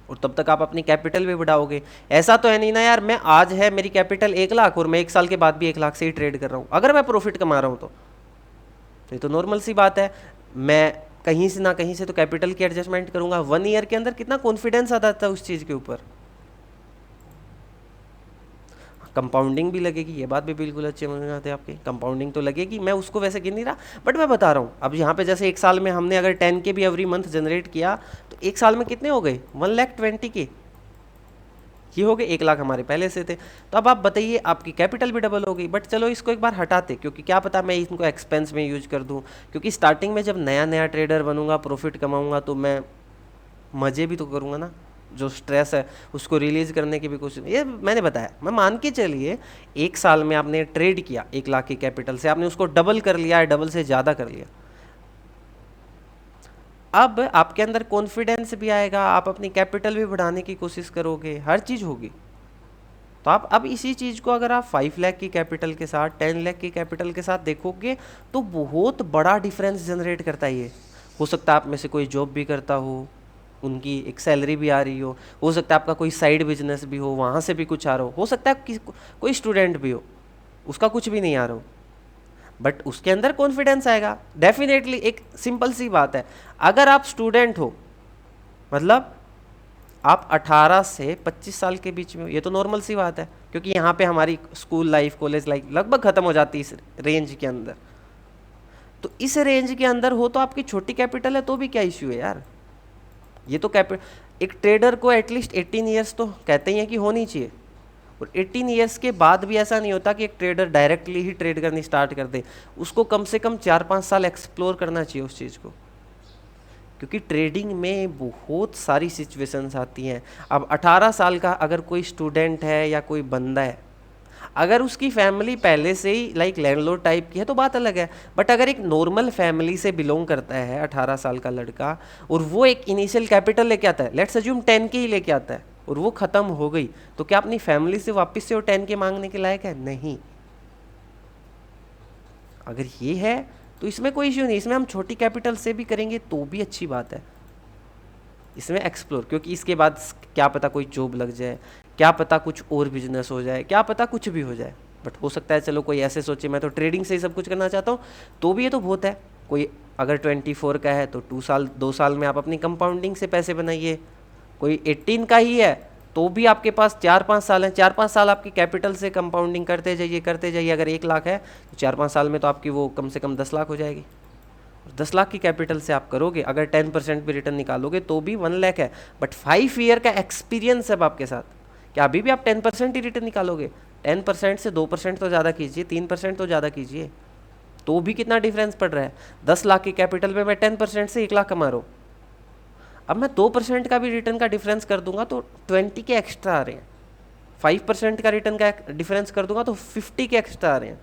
और तब तक आप अपनी कैपिटल भी बढ़ाओगे। ऐसा तो है नहीं ना यार, मैं आज है मेरी कैपिटल 1 लाख और मैं 1 साल के बाद भी 1 लाख से ही ट्रेड कर रहा हूँ, अगर मैं प्रॉफिट कमा रहा हूँ तो ये तो नॉर्मल सी बात है। मैं कहीं से ना कहीं से तो कैपिटल की एडजस्टमेंट करूंगा। 1 ईयर के अंदर कितना कॉन्फिडेंस आता था उस चीज़ के ऊपर। कंपाउंडिंग भी लगेगी, ये बात भी बिल्कुल अच्छे समझ में आते हैं आपके, कंपाउंडिंग तो लगेगी, मैं उसको वैसे गिन नहीं रहा बट मैं बता रहा हूँ। अब यहाँ पे जैसे 1 साल में हमने अगर 10K भी एवरी मंथ जनरेट किया तो 1 साल में कितने हो गए, 1,20,000 ये हो गए, 1 लाख हमारे पहले से थे। तो अब आप बताइए आपकी कैपिटल भी डबल हो गई। बट चलो इसको एक बार हटाते, क्योंकि क्या पता मैं इनको एक्सपेंस में यूज कर दूँ, क्योंकि स्टार्टिंग में जब नया नया ट्रेडर बनूंगा, प्रॉफिट कमाऊंगा तो मैं मज़े भी तो करूंगा ना, जो स्ट्रेस है उसको रिलीज करने की भी कोशिश। ये मैंने बताया, मैं मान के चलिए 1 साल में आपने ट्रेड किया 1 लाख की कैपिटल से, आपने उसको डबल कर लिया है, डबल से ज़्यादा कर लिया। अब आपके अंदर कॉन्फिडेंस भी आएगा, आप अपनी कैपिटल भी बढ़ाने की कोशिश करोगे, हर चीज़ होगी। तो आप अब इसी चीज़ को अगर आप 5 लाख की कैपिटल के साथ 10 लाख की कैपिटल के साथ देखोगे तो बहुत बड़ा डिफरेंस जनरेट करता है ये। हो सकता है आप में से कोई जॉब भी करता हो, उनकी एक सैलरी भी आ रही हो सकता है आपका कोई साइड बिजनेस भी हो, वहाँ से भी कुछ आ रहा हो सकता है कोई स्टूडेंट भी हो, उसका कुछ भी नहीं आ रहा हो बट उसके अंदर कॉन्फिडेंस आएगा डेफिनेटली। एक सिंपल सी बात है, अगर आप स्टूडेंट हो मतलब आप 18 से 25 साल के बीच में हो, ये तो नॉर्मल सी बात है क्योंकि यहाँ पे हमारी स्कूल लाइफ कॉलेज लाइफ लगभग खत्म हो जाती है इस रेंज के अंदर। तो इस रेंज के अंदर हो तो आपकी छोटी कैपिटल है तो भी क्या इश्यू है यार। ये तो एक ट्रेडर को एटलीस्ट 18 ईयर्स तो कहते ही हैं कि होनी चाहिए, और 18 ईयर्स के बाद भी ऐसा नहीं होता कि एक ट्रेडर डायरेक्टली ही ट्रेड करनी स्टार्ट कर दे, उसको कम से कम 4-5 साल एक्सप्लोर करना चाहिए उस चीज़ को, क्योंकि ट्रेडिंग में बहुत सारी सिचुएशंस आती हैं। अब 18 साल का अगर कोई स्टूडेंट है या कोई बंदा है, अगर उसकी फैमिली पहले से ही लाइक लैंडलॉर्ड टाइप की है तो बात अलग है, बट अगर एक नॉर्मल फैमिली से बिलोंग करता है 18 साल का लड़का और वो एक इनिशियल कैपिटल लेके आता है, लेट्स अज्यूम 10K ही लेके आता है और वो ख़त्म हो गई, तो क्या अपनी फैमिली से वापस से वो 10K मांगने के लायक है? नहीं। अगर ये है तो इसमें कोई इश्यू नहीं, इसमें हम छोटी कैपिटल से भी करेंगे तो भी अच्छी बात है, इसमें एक्सप्लोर, क्योंकि इसके बाद क्या पता कोई जॉब लग जाए, क्या पता कुछ और बिजनेस हो जाए, क्या पता कुछ भी हो जाए। बट हो सकता है चलो कोई ऐसे सोचे मैं तो ट्रेडिंग से ही सब कुछ करना चाहता हूँ, तो भी ये तो बहुत है। कोई अगर 24 का है तो 2 साल में आप अपनी कंपाउंडिंग से पैसे बनाइए। कोई 18 का ही है तो भी आपके पास 4-5 साल हैं, 4-5 साल आपकी कैपिटल से कंपाउंडिंग करते जाइए। अगर 1 लाख है तो 4-5 साल में तो आपकी वो कम से कम 10 लाख हो जाएगी। 10 लाख की कैपिटल से आप करोगे, अगर 10% भी रिटर्न निकालोगे तो भी 1 लाख है, बट 5 ईयर का एक्सपीरियंस है आपके साथ, क्या अभी भी आप 10% ही रिटर्न निकालोगे? 10% से 2% तो ज़्यादा कीजिए, 3% तो ज़्यादा कीजिए, तो भी कितना डिफरेंस पड़ रहा है। 10 लाख की कैपिटल में मैं 10% से 1 लाख कमा रहा हूँ, अब मैं 2% का भी रिटर्न का डिफरेंस कर दूंगा तो 20 के एक्स्ट्रा आ रहे हैं, 5% का रिटर्न का डिफरेंस कर दूंगा तो 50 के एक्स्ट्रा आ रहे हैं।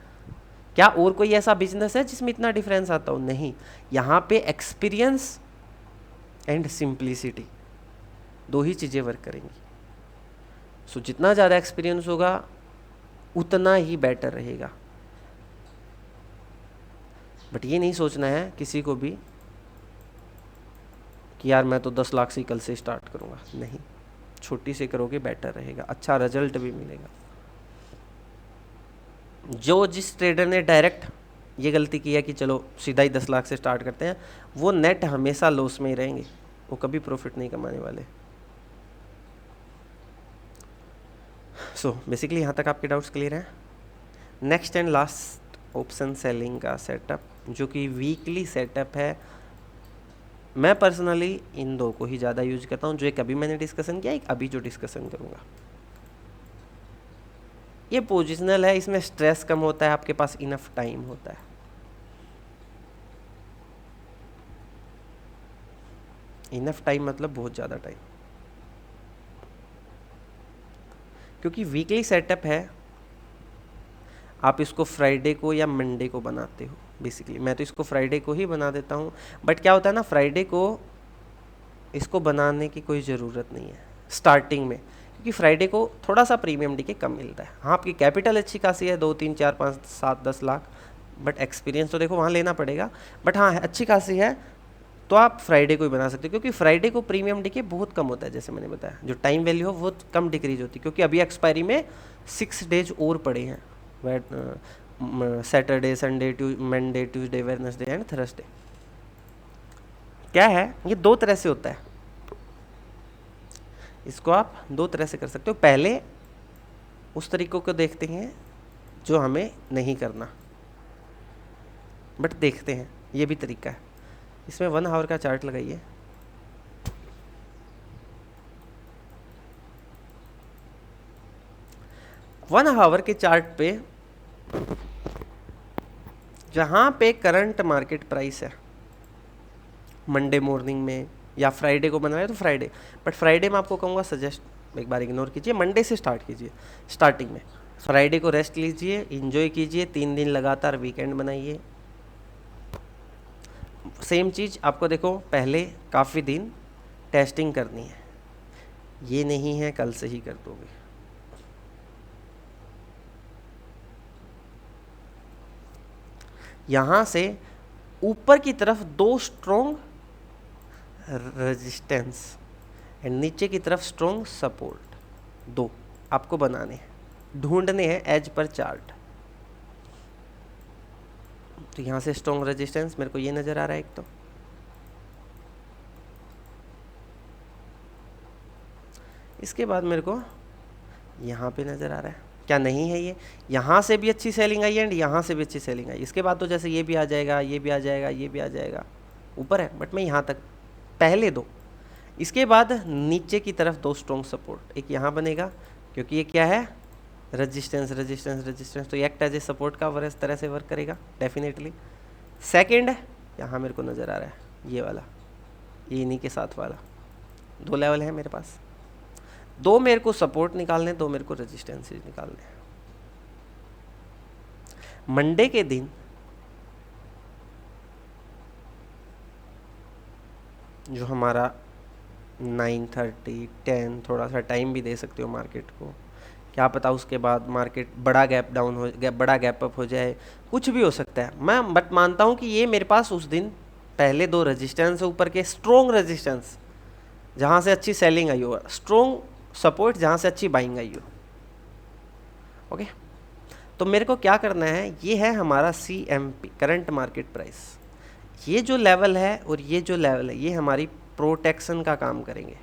क्या और कोई ऐसा बिजनेस है जिसमें इतना डिफरेंस आता हो? नहीं। यहाँ पे एक्सपीरियंस एंड सिंप्लिसिटी दो ही चीज़ें वर्क करेंगी। सो जितना ज़्यादा एक्सपीरियंस होगा उतना ही बेटर रहेगा। बट ये नहीं सोचना है किसी को भी कि यार मैं तो 10 लाख से कल से स्टार्ट करूँगा, नहीं, छोटी से करोगे बेटर रहेगा, अच्छा रिजल्ट भी मिलेगा। जिस ट्रेडर ने डायरेक्ट ये गलती की है कि चलो सीधा ही 10 लाख से स्टार्ट करते हैं, वो नेट हमेशा लॉस में ही रहेंगे, वो कभी प्रॉफिट नहीं कमाने वाले। सो बेसिकली यहाँ तक आपके डाउट्स क्लियर हैं। Next and last option selling का सेटअप, जो कि वीकली सेटअप है। मैं पर्सनली इन दो को ही ज़्यादा यूज करता हूँ, जो एक अभी मैंने डिस्कशन किया, एक अभी जो डिस्कशन करूँगा। ये पोजिशनल है, इसमें स्ट्रेस कम होता है, आपके पास इनफ टाइम होता है। इनफ टाइम मतलब बहुत ज़्यादा टाइम, क्योंकि वीकली सेटअप है, आप इसको फ्राइडे को या मंडे को बनाते हो। बेसिकली मैं तो इसको फ्राइडे को ही बना देता हूँ, बट क्या होता है ना, फ्राइडे को इसको बनाने की कोई ज़रूरत नहीं है स्टार्टिंग में, क्योंकि फ्राइडे को थोड़ा सा प्रीमियम डीके कम मिलता है। हाँ, आपकी कैपिटल अच्छी खासी है, 2 3 4 5 7 10 लाख, बट एक्सपीरियंस तो देखो वहाँ लेना पड़ेगा, बट हाँ अच्छी खासी है, तो आप फ्राइडे को ही बना सकते हो, क्योंकि फ्राइडे को प्रीमियम डीके बहुत कम होता है। जैसे मैंने बताया, जो टाइम वैल्यू हो वो कम डिक्रीज होती है, क्योंकि अभी एक्सपायरी में 6 डेज और पड़े हैं, Saturday, Sunday, Monday, Tuesday, Wednesday and Thursday. क्या है, ये 2 तरह से होता है, इसको आप 2 तरह से कर सकते हो। पहले उस तरीकों को देखते हैं जो हमें नहीं करना, बट देखते हैं, ये भी तरीका है। इसमें 1 आवर का चार्ट लगाइए, वन आवर के चार्ट पे जहाँ पे करंट मार्केट प्राइस है मंडे मॉर्निंग में, या फ्राइडे को बना रहे तो फ्राइडे, बट फ्राइडे में आपको कहूँगा सजेस्ट एक बार इग्नोर कीजिए, मंडे से स्टार्ट कीजिए। स्टार्टिंग में फ्राइडे को रेस्ट लीजिए, एंजॉय कीजिए, 3 दिन लगातार वीकेंड बनाइए। सेम चीज़ आपको देखो, पहले काफ़ी दिन टेस्टिंग करनी है, ये नहीं है कल से ही कर दोगे। यहाँ से ऊपर की तरफ 2 स्ट्रॉन्ग रेजिस्टेंस एंड नीचे की तरफ स्ट्रॉन्ग सपोर्ट, 2 आपको बनाने हैं, ढूंढने हैं एज पर चार्ट। तो यहाँ से स्ट्रॉन्ग रेजिस्टेंस मेरे को ये नज़र आ रहा है एक, तो इसके बाद मेरे को यहाँ पे नज़र आ रहा है, क्या नहीं है ये, यहाँ से भी अच्छी सेलिंग आई एंड यहाँ से भी अच्छी सेलिंग आई। इसके बाद तो जैसे ये भी आ जाएगा, ये भी आ जाएगा, ये भी आ जाएगा, ऊपर है, बट मैं यहाँ तक पहले 2। इसके बाद नीचे की तरफ 2 स्ट्रॉन्ग सपोर्ट, एक यहाँ बनेगा, क्योंकि ये क्या है, रेजिस्टेंस रेजिस्टेंस रेजिस्टेंस, तो एक्ट एज ए सपोर्ट का इस तरह से वर्क करेगा डेफिनेटली। सेकेंड यहाँ मेरे को नज़र आ रहा है ये वाला, ये इन्हीं के साथ वाला, 2 लेवल है मेरे पास, 2 मेरे को सपोर्ट निकालने, 2 मेरे को रेजिस्टेंसेज निकालने हैं। मंडे के दिन जो हमारा 9:30 10, थोड़ा सा टाइम भी दे सकते हो मार्केट को, क्या पता उसके बाद मार्केट बड़ा गैप डाउन हो, बड़ा गैप अप हो जाए, कुछ भी हो सकता है। मैं बट मानता हूँ कि ये मेरे पास उस दिन पहले 2 रेजिस्टेंस ऊपर के, स्ट्रॉन्ग रेजिस्टेंस जहाँ से अच्छी सेलिंग आई हो, स्ट्रॉन्ग सपोर्ट जहाँ से अच्छी बाइंग आई हो। ओके, तो मेरे को क्या करना है, ये है हमारा CMP करंट मार्केट प्राइस। ये जो लेवल है और ये जो लेवल है, ये हमारी प्रोटेक्शन का काम करेंगे,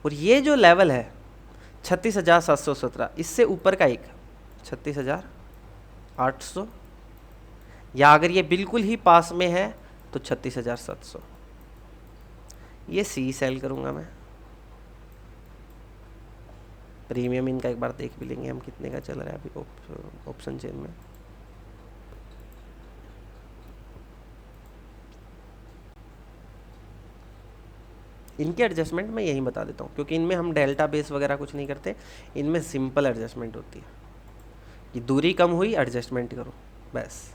और ये जो लेवल है 36,717, इससे ऊपर का एक 36,800, या अगर ये बिल्कुल ही पास में है तो 36,700, ये सी सेल करूंगा मैं। प्रीमियम इनका एक बार देख भी लेंगे हम कितने का चल रहा है अभी ऑप्शन चेन में। इनके एडजस्टमेंट मैं यही बता देता हूँ, क्योंकि इनमें हम डेल्टा बेस वगैरह कुछ नहीं करते, इनमें सिंपल एडजस्टमेंट होती है कि दूरी कम हुई एडजस्टमेंट करो बस।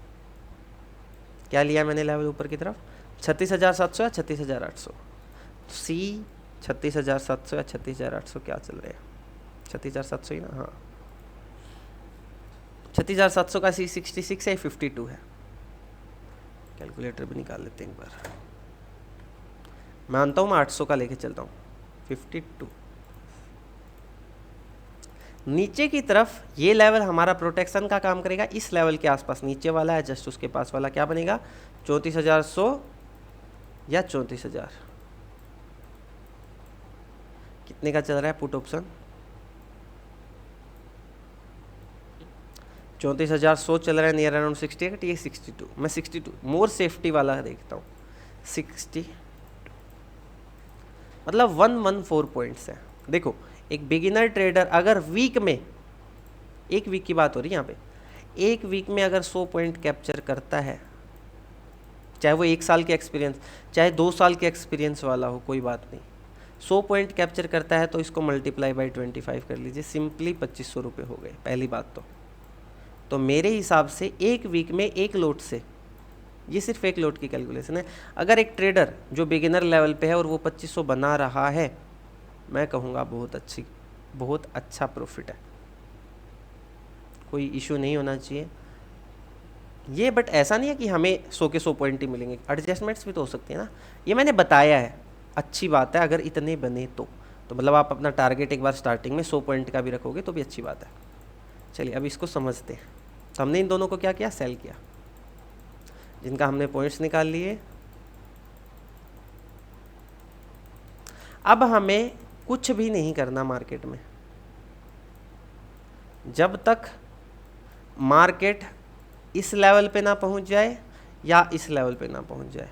क्या लिया मैंने लेवल ऊपर की तरफ, 36,700 या 36,800, सी 36,700 या 36,800 क्या चल रहे हैं, 36,700 ही ना, हाँ 36,700 का सी 66 है, 52 है। कैलकुलेटर भी निकाल लेते हैं एक बार, मानता हूँ मैं 800 का लेके चलता हूँ, 52। नीचे की तरफ ये लेवल हमारा प्रोटेक्शन का काम करेगा, इस लेवल के आसपास नीचे वाला है जस्ट उसके पास वाला क्या बनेगा, 34,100 या 34,000। कितने का चल रहा है पुट ऑप्शन, 34,100 चल रहा है, नियर अराउंड 68, ये 62, मैं 62 मोर सेफ्टी वाला देखता हूँ, 60 मतलब 114 पॉइंट्स है। देखो एक बिगिनर ट्रेडर अगर वीक में, एक वीक की बात हो रही है यहाँ पे, एक वीक में अगर 100 पॉइंट कैप्चर करता है, चाहे वो 1 साल के एक्सपीरियंस, चाहे 2 साल के एक्सपीरियंस वाला हो, कोई बात नहीं, 100 पॉइंट कैप्चर करता है तो इसको मल्टीप्लाई बाई 25 कर लीजिए, सिंपली 2500 रुपये हो गए। पहली बात तो मेरे हिसाब से एक वीक में एक लोट से, ये सिर्फ एक लोट की कैलकुलेशन है, अगर एक ट्रेडर जो बिगिनर लेवल पे है और वो 2500 बना रहा है, मैं कहूँगा बहुत अच्छा प्रॉफिट है, कोई इशू नहीं होना चाहिए ये। बट ऐसा नहीं है कि हमें 100 के 100 पॉइंट ही मिलेंगे, एडजस्टमेंट्स भी तो हो सकती है ना, ये मैंने बताया है। अच्छी बात है अगर इतने बने तो मतलब आप अपना टारगेट एक बार स्टार्टिंग में 100 पॉइंट का भी रखोगे तो भी अच्छी बात है। चलिए अब इसको समझते हैं। तो हमने इन दोनों को क्या किया, सेल किया, जिनका हमने पॉइंट्स निकाल लिए। अब हमें कुछ भी नहीं करना मार्केट में, जब तक मार्केट इस लेवल पे ना पहुंच जाए या इस लेवल पे ना पहुंच जाए।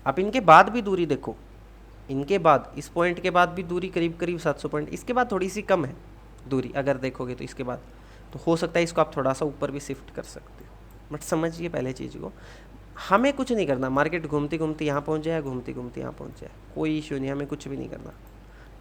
अब इनके बाद भी दूरी देखो, इनके बाद इस पॉइंट के बाद भी दूरी करीब करीब 700 पॉइंट, इसके बाद थोड़ी सी कम है दूरी अगर देखोगे तो इसके बाद, तो हो सकता है इसको आप थोड़ा सा ऊपर भी शिफ्ट कर सकते हो। बट समझिए पहले चीज़ को, हमें कुछ नहीं करना, मार्केट घूमती घूमती यहाँ पहुँच जाए, घूमती घूमती यहाँ पहुँच जाए, कोई इशू नहीं, हमें कुछ भी नहीं करना।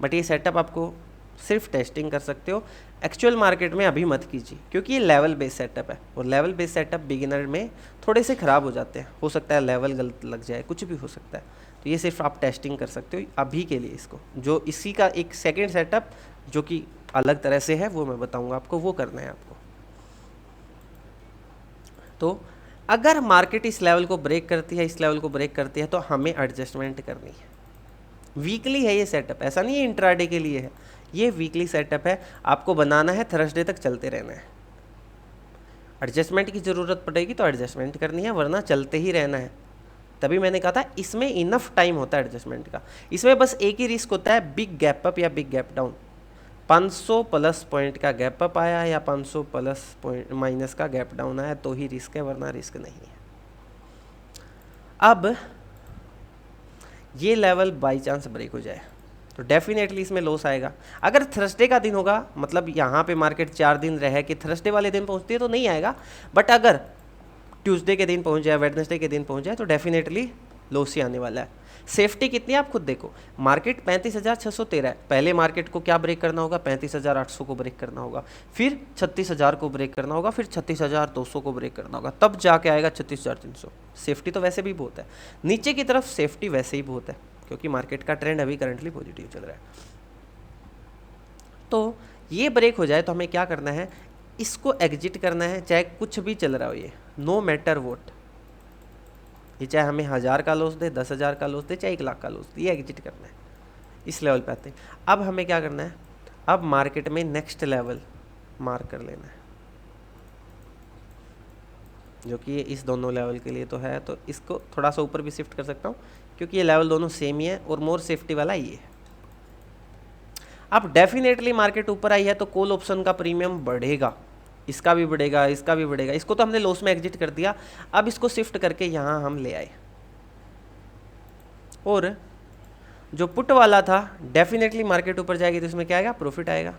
बट ये सेटअप आपको सिर्फ टेस्टिंग कर सकते हो, एक्चुअल मार्केट में अभी मत कीजिए, क्योंकि ये लेवल बेस्ड सेटअप है और लेवल बेस्ड सेटअप बिगिनर में थोड़े से ख़राब हो जाते हैं, हो सकता है लेवल गलत लग जाए, कुछ भी हो सकता है। तो ये सिर्फ आप टेस्टिंग कर सकते हो अभी के लिए। इसको जो इसी का एक सेकेंड सेटअप जो कि अलग तरह से है वो मैं बताऊँगा आपको, वो करना है आपको। तो अगर मार्केट इस लेवल को ब्रेक करती है, इस लेवल को ब्रेक करती है, तो हमें एडजस्टमेंट करनी है। वीकली है ये सेटअप, ऐसा नहीं है इंट्राडे के लिए है, ये वीकली सेटअप है, आपको बनाना है, थर्सडे तक चलते रहना है। एडजस्टमेंट की ज़रूरत पड़ेगी तो एडजस्टमेंट करनी है, वरना चलते ही रहना है। तभी मैंने कहा था इसमें इनफ टाइम होता है एडजस्टमेंट का। इसमें बस एक ही रिस्क होता है, बिग गैप अप या big gap down. 500 plus point का गैप अप आया या 500 प्लस पॉइंट माइनस का गैप डाउन आया तो ही रिस्क है, वरना रिस्क नहीं है। अब ये लेवल बाई चांस ब्रेक हो जाए तो डेफिनेटली इसमें लॉस आएगा। अगर थर्सडे का दिन होगा, मतलब यहाँ पे मार्केट 4 दिन रहे कि थर्सडे वाले दिन पहुँचती है तो नहीं आएगा, बट अगर ट्यूसडे के दिन पहुँच जाए, वेडनेसडे के दिन पहुँच जाए तो डेफिनेटली लॉस ही आने वाला है। सेफ्टी कितनी है आप खुद देखो, मार्केट 35,613 है, पहले मार्केट को क्या ब्रेक करना होगा, 35,800 को ब्रेक करना होगा, फिर 36,000 को ब्रेक करना होगा, फिर 36,200 को ब्रेक करना होगा, तब जाके आएगा 36,300। सेफ्टी तो वैसे भी बहुत है, नीचे की तरफ सेफ्टी वैसे ही बहुत है, क्योंकि मार्केट का ट्रेंड अभी करंटली पॉजिटिव चल रहा है। तो ये ब्रेक हो जाए तो हमें क्या करना है, इसको एग्जिट करना है, चाहे कुछ भी चल रहा हो, ये नो मैटर वोट, ये चाहे हमें 1000 का लॉस दे, 10,000 का लॉस दे, चाहे 1 लाख का लॉस दे, ये एग्जिट करना है। इस लेवल पे आते हैं। अब हमें क्या करना है, अब मार्केट में नेक्स्ट लेवल मार्क कर लेना है, जो कि ये इस दोनों लेवल के लिए तो है, तो इसको थोड़ा सा ऊपर भी शिफ्ट कर सकता हूँ, क्योंकि ये लेवल दोनों सेम ही है और मोर सेफ्टी वाला ये है। अब डेफिनेटली मार्केट ऊपर आई है तो कॉल ऑप्शन का प्रीमियम बढ़ेगा, इसका भी बढ़ेगा, इसका भी बढ़ेगा। इसको तो हमने लॉस में एग्जिट कर दिया, अब इसको शिफ्ट करके यहाँ हम ले आए, और जो पुट वाला था डेफिनेटली मार्केट ऊपर जाएगी तो इसमें क्या आएगा, प्रॉफिट आएगा।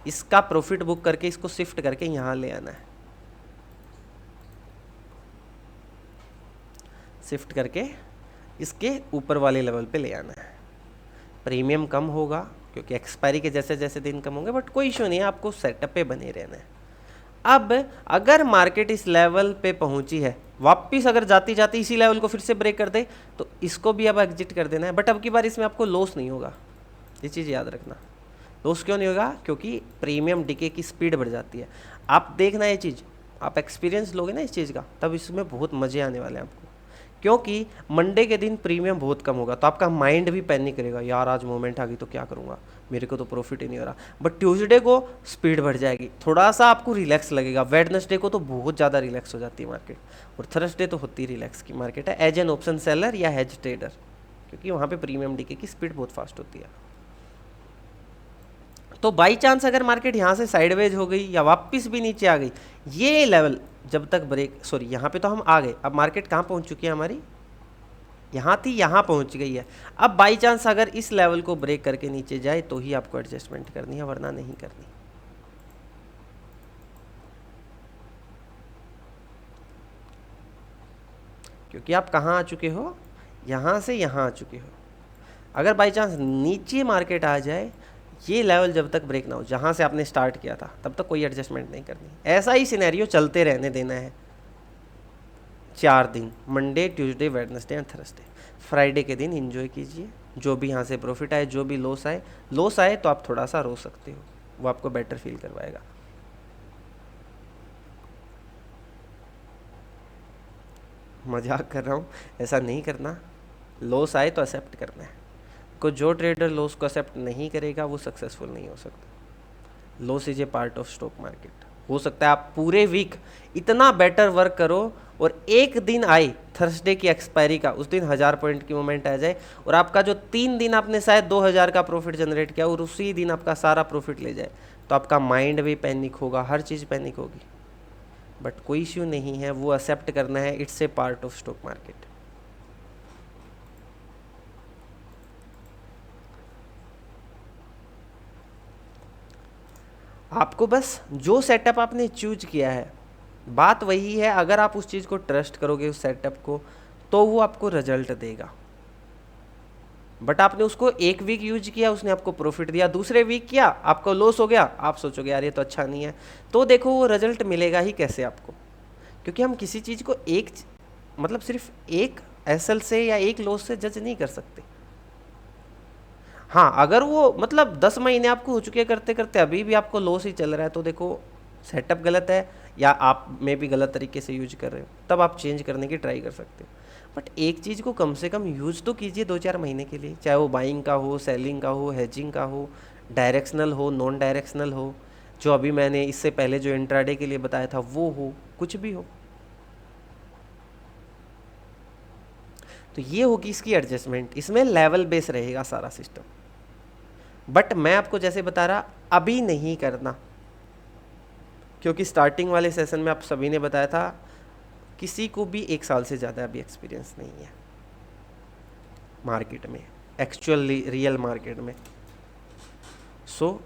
इसका प्रॉफिट बुक करके इसको शिफ्ट करके यहाँ ले आना है, शिफ्ट करके इसके ऊपर वाले लेवल पे ले आना है। प्रीमियम कम होगा क्योंकि एक्सपायरी के जैसे जैसे दिन कम होंगे, बट कोई इशू नहीं है, आपको सेटअप पे बने रहना है। अब अगर मार्केट इस लेवल पे पहुंची है, वापस अगर जाती जाती इसी लेवल को फिर से ब्रेक कर दे तो इसको भी अब एग्जिट कर देना है, बट अब की बार इसमें आपको लॉस नहीं होगा, ये चीज़ याद रखना। लॉस क्यों नहीं होगा, क्योंकि प्रीमियम डीके की स्पीड बढ़ जाती है। आप देखना ये चीज़, आप एक्सपीरियंस लोगे ना इस चीज़ का, तब इसमें बहुत मज़े आने वाले हैं आपको, क्योंकि मंडे के दिन प्रीमियम बहुत कम होगा तो आपका माइंड भी पैनिक करेगा, यार आज मोमेंट आ गई तो क्या करूँगा, मेरे को तो प्रॉफिट ही नहीं हो रहा। बट ट्यूसडे को स्पीड बढ़ जाएगी, थोड़ा सा आपको रिलैक्स लगेगा। वेडनेसडे को तो बहुत ज़्यादा रिलैक्स हो जाती है मार्केट, और थर्सडे तो होती रिलैक्स की मार्केट है एज एन ऑप्शन सेलर या हेज ट्रेडर, क्योंकि वहाँ पे प्रीमियम डीके की स्पीड बहुत फास्ट होती है। तो बाई चांस अगर मार्केट यहाँ से साइडवेज हो गई या वापस भी नीचे आ गई, ये लेवल जब तक ब्रेक, सॉरी यहाँ पे तो हम आ गए, अब मार्केट कहाँ पहुँच चुकी है हमारी, यहाँ थी, यहाँ पहुँच गई है। अब बाई चांस अगर इस लेवल को ब्रेक करके नीचे जाए तो ही आपको एडजस्टमेंट करनी है, वरना नहीं करनी। क्योंकि आप कहाँ आ चुके हो, यहाँ से यहाँ आ चुके हो। अगर बाई चांस नीचे मार्केट आ जाए, ये लेवल जब तक ब्रेक ना हो जहाँ से आपने स्टार्ट किया था, तब तक कोई एडजस्टमेंट नहीं करनी। ऐसा ही सिनेरियो चलते रहने देना है 4 दिन, Monday, Tuesday, Wednesday and Thursday. Friday के दिन एंजॉय कीजिए, जो भी यहाँ से प्रॉफिट आए, जो भी लॉस आए तो आप थोड़ा सा रो सकते हो, वो आपको बेटर फील करवाएगा। मजाक कर रहा हूँ, ऐसा नहीं करना। लॉस आए तो एक्सेप्ट करना है। को जो ट्रेडर लॉस को एक्सेप्ट नहीं करेगा वो सक्सेसफुल नहीं हो सकता। Loss is a part of stock market. हो सकता है आप पूरे वीक इतना बेटर वर्क करो और एक दिन आए थर्सडे की एक्सपायरी का, उस दिन 1000 पॉइंट की मूवमेंट आ जाए और आपका जो 3 दिन आपने शायद 2000 का प्रॉफिट जनरेट किया और उसी दिन आपका सारा प्रॉफिट ले जाए, तो आपका माइंड भी पैनिक होगा, हर चीज़ पैनिक होगी। बट कोई इश्यू नहीं है, वो एक्सेप्ट करना है, it's a part of stock market. आपको बस जो सेटअप आपने चूज किया है, बात वही है। अगर आप उस चीज़ को ट्रस्ट करोगे, उस सेटअप को, तो वो आपको रिजल्ट देगा। बट आपने उसको एक वीक यूज किया, उसने आपको प्रॉफिट दिया, दूसरे वीक किया आपको लॉस हो गया, आप सोचोगे यार ये तो अच्छा नहीं है, तो देखो वो रिजल्ट मिलेगा ही कैसे आपको। क्योंकि हम किसी चीज़ को मतलब सिर्फ एक एसएल से या एक लॉस से जज नहीं कर सकते। हाँ, अगर वो मतलब 10 महीने आपको हो चुके करते करते अभी भी आपको लॉस ही चल रहा है, तो देखो सेटअप गलत है या आप में भी गलत तरीके से यूज कर रहे हो, तब आप चेंज करने की ट्राई कर सकते हो। बट एक चीज़ को कम से कम यूज तो कीजिए 2-4 महीने के लिए, चाहे वो बाइंग का हो, सेलिंग का हो, हेजिंग का हो, डायरेक्शनल हो, नॉन डायरेक्शनल हो, जो अभी मैंने इससे पहले जो इंट्राडे के लिए बताया था वो हो, कुछ भी हो। तो ये होगी इसकी एडजस्टमेंट, इसमें लेवल बेस रहेगा सारा सिस्टम। बट मैं आपको जैसे बता रहा, अभी नहीं करना, क्योंकि स्टार्टिंग वाले सेशन में आप सभी ने बताया था किसी को भी 1 साल से ज़्यादा अभी एक्सपीरियंस नहीं है मार्केट में, एक्चुअली रियल मार्केट में। सो